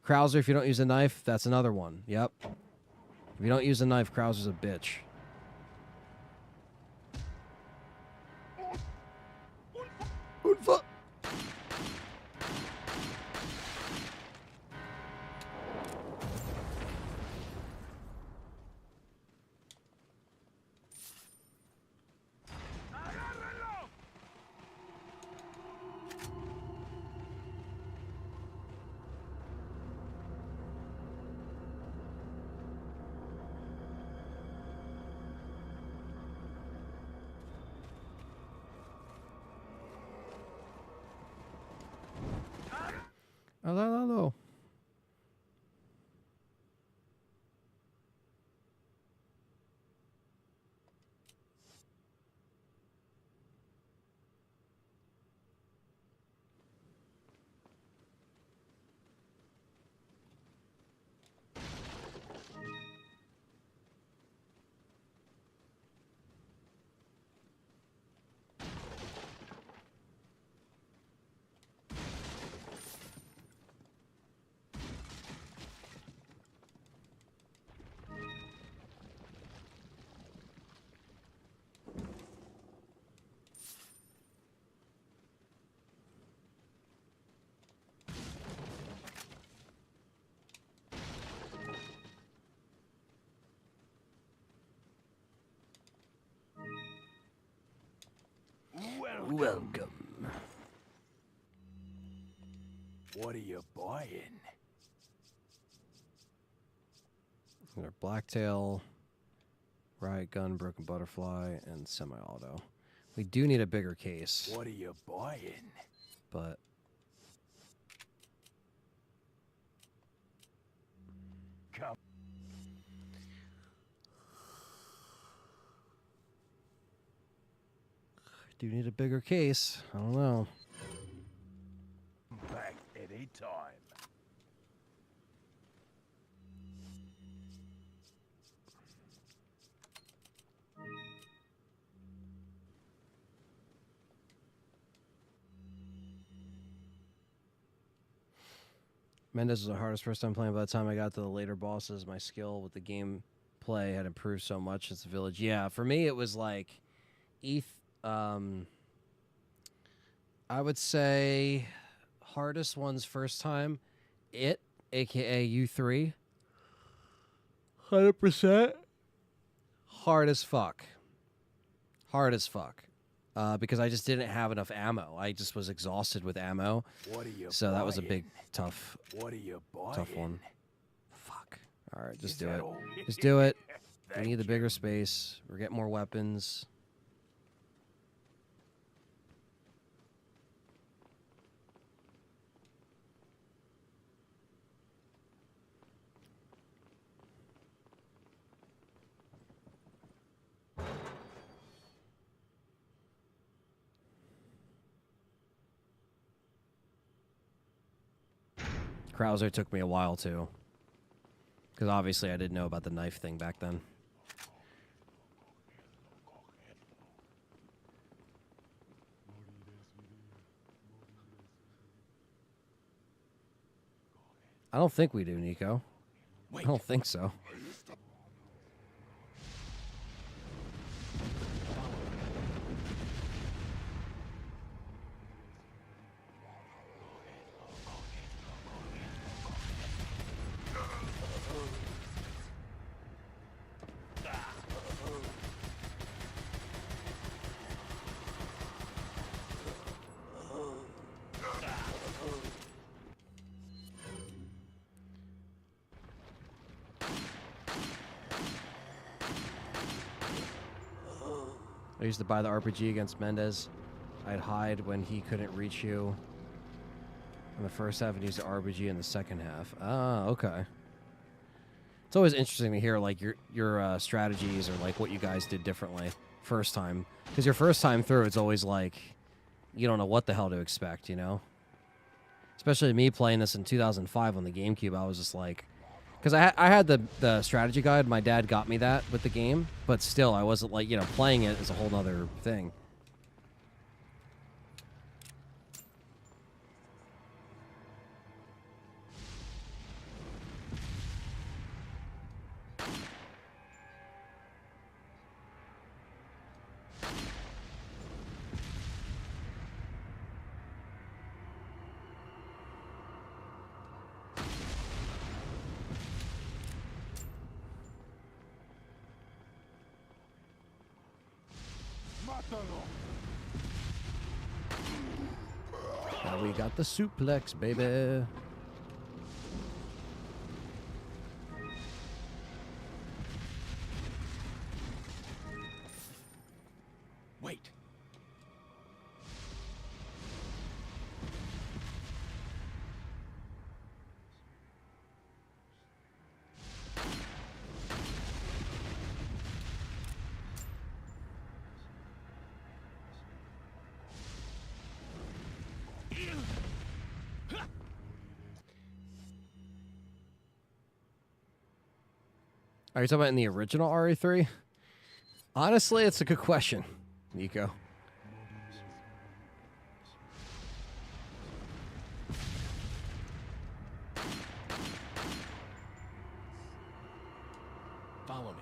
Krauser, if you don't use a knife, that's another one. Yep. If you don't use a knife, Krauser's a bitch. How's that not low? Welcome. What are you buying? Blacktail, riot gun, broken butterfly, and semi-auto. We do need a bigger case, What are you buying? but Come do need a bigger case. I don't know. back any time. Mendez was the hardest first time playing. By the time I got to the later bosses, my skill with the gameplay had improved so much since the village. Yeah, for me it was like I would say hardest ones first time, aka U3. 100%. Hard as fuck. Hard as fuck. Because I just didn't have enough ammo. I just was exhausted with ammo. What are you So that was a buying? big, tough What are you buying? Tough one. Fuck. All right, just Is do that it. all? Just do it. We Thank need the you. bigger space. We're getting more weapons. Krauser took me a while too. Because obviously I didn't know about the knife thing back then. I don't think we do, Nico. I don't think so. I used to buy the RPG against Mendez. I'd hide when he couldn't reach you in the first half and use the RPG in the second half. Ah, okay. It's always interesting to hear like your strategies or like what you guys did differently first time. Because your first time through, it's always like you don't know what the hell to expect, you know? Especially me playing this in 2005 on the GameCube, I was just like... Because I had the strategy guide. My dad got me that with the game. But still, I wasn't like, you know, playing it is a whole nother thing. Now we got the suplex, baby. Wait. Are you talking about in the original RE3? Honestly, it's a good question, Nico. Follow me.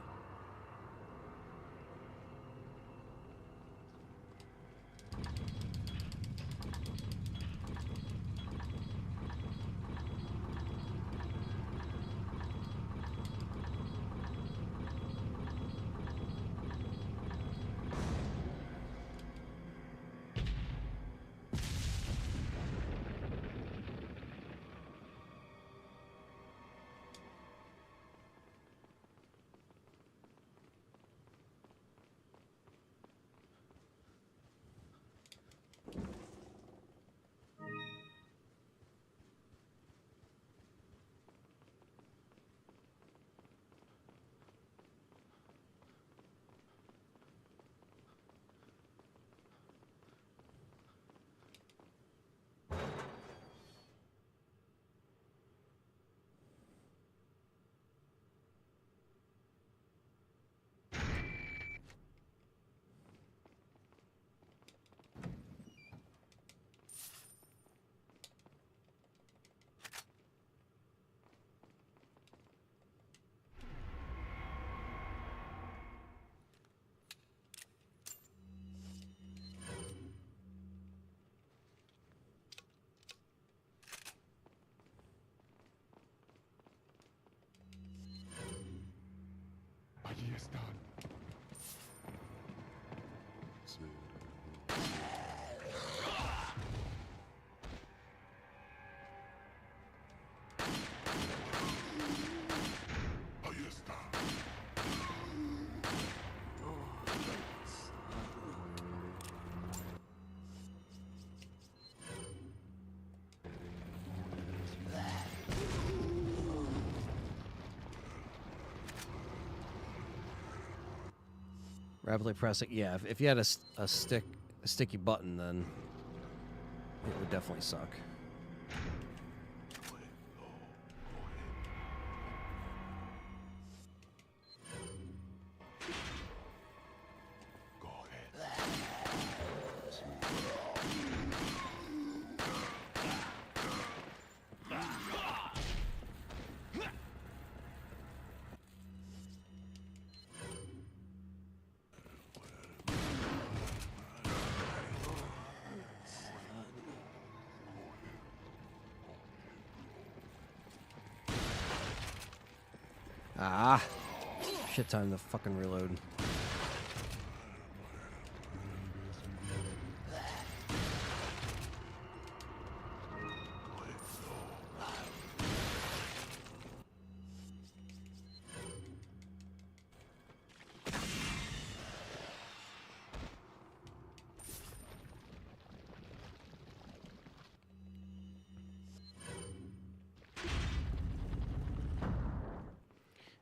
Allí están. Ahí está. Rapidly pressing. Yeah, if you had a sticky button, then it would definitely suck. Ah, shit! Time to fucking reload.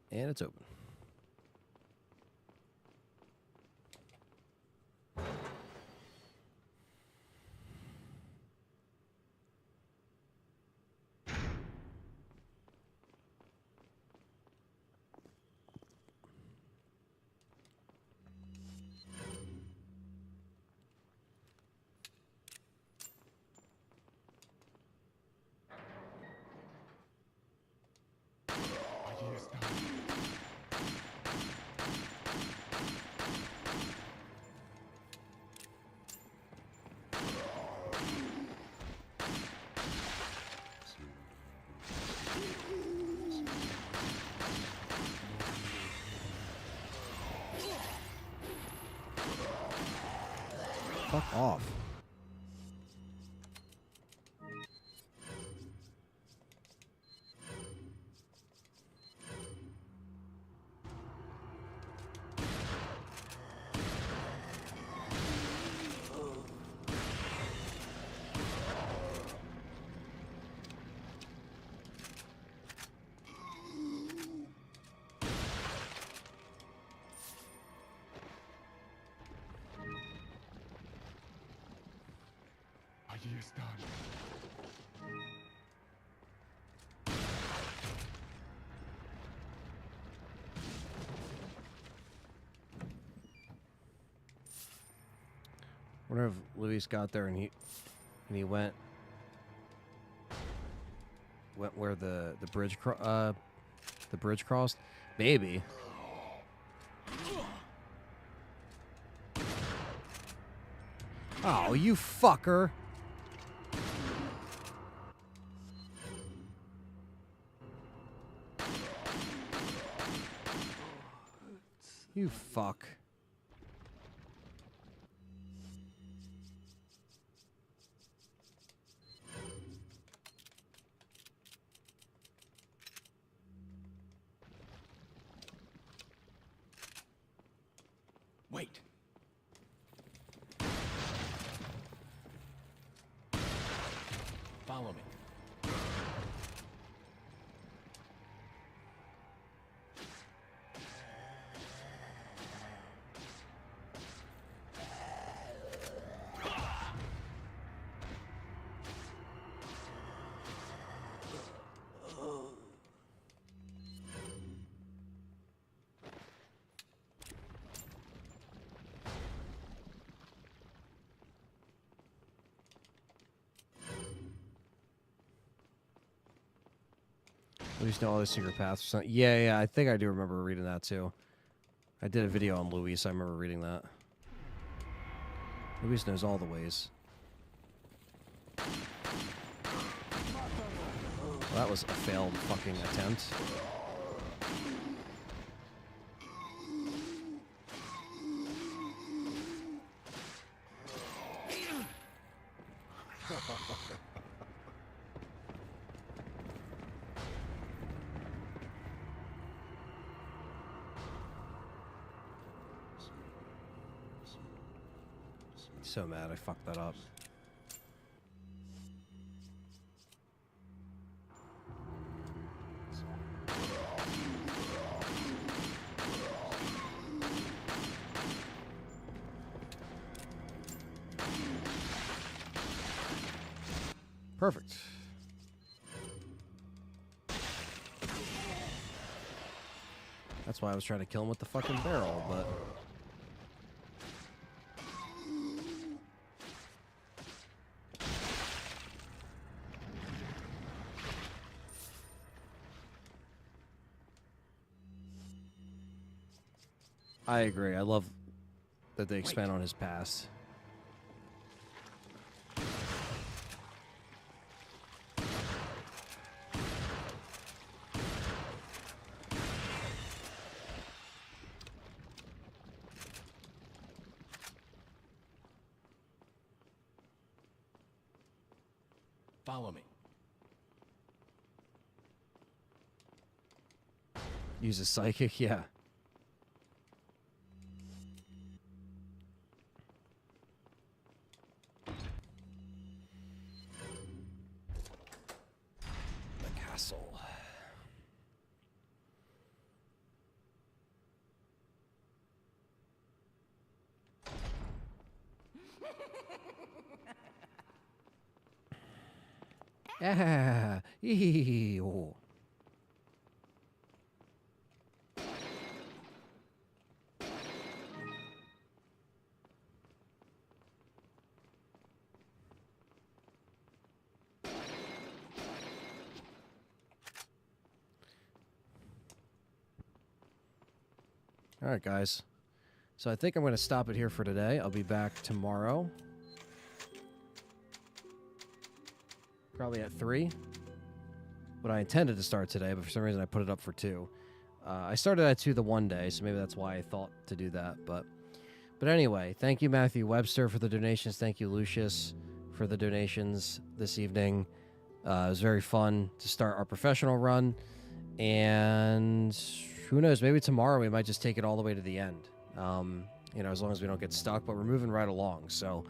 And it's open. Allí están. Fuck off. Allí están. Wonder if Luis got there and he went where the bridge crossed. Maybe. Oh, you fucker. You fuck. Wait. Follow me. At least know all the secret paths or something. Yeah, I think I do remember reading that too. I did a video on Luis. I remember reading that. Luis knows all the ways. Well, that was a failed fucking attempt. So mad I fucked that up. Perfect. That's why I was trying to kill him with the fucking barrel, but... I agree. I love that they expand on his past. Follow me. Use a psychic, yeah. The castle. Ah, oh. All right, guys. So I think I'm going to stop it here for today. I'll be back tomorrow. Probably at 3. But I intended to start today, but for some reason I put it up for 2. I started at 2 the one day, so maybe that's why I thought to do that. But anyway, thank you, Matthew Webster, for the donations. Thank you, Lucius, for the donations this evening. It was very fun to start our professional run. And who knows, maybe tomorrow we might just take it all the way to the end. You know, as long as we don't get stuck, but we're moving right along. So,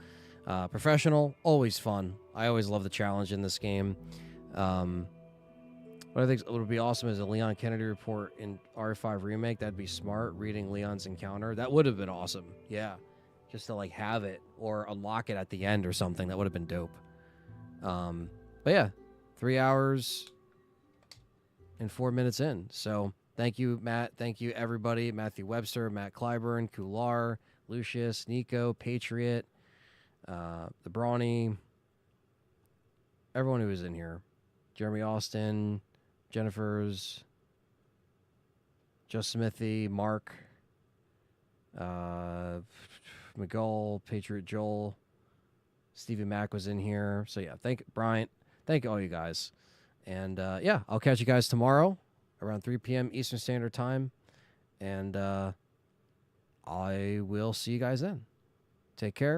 professional, always fun. I always love the challenge in this game. What I think would be awesome is a Leon Kennedy report in R5 Remake. That'd be smart, reading Leon's encounter. That would have been awesome, yeah. Just to, like, have it or unlock it at the end or something. That would have been dope. But, yeah, 3 hours and 4 minutes in. So, thank you, Matt. Thank you, everybody. Matthew Webster, Matt Clyburn, Kular, Lucius, Nico, Patriot, the Brawny, everyone who was in here. Jeremy Austin, Jennifer's, Just Smithy, Mark, McGull, Patriot Joel, Stevie Mack was in here. So yeah, thank Bryant, thank all you guys. And yeah, I'll catch you guys tomorrow around 3 p.m. Eastern Standard Time. And I will see you guys then. Take care.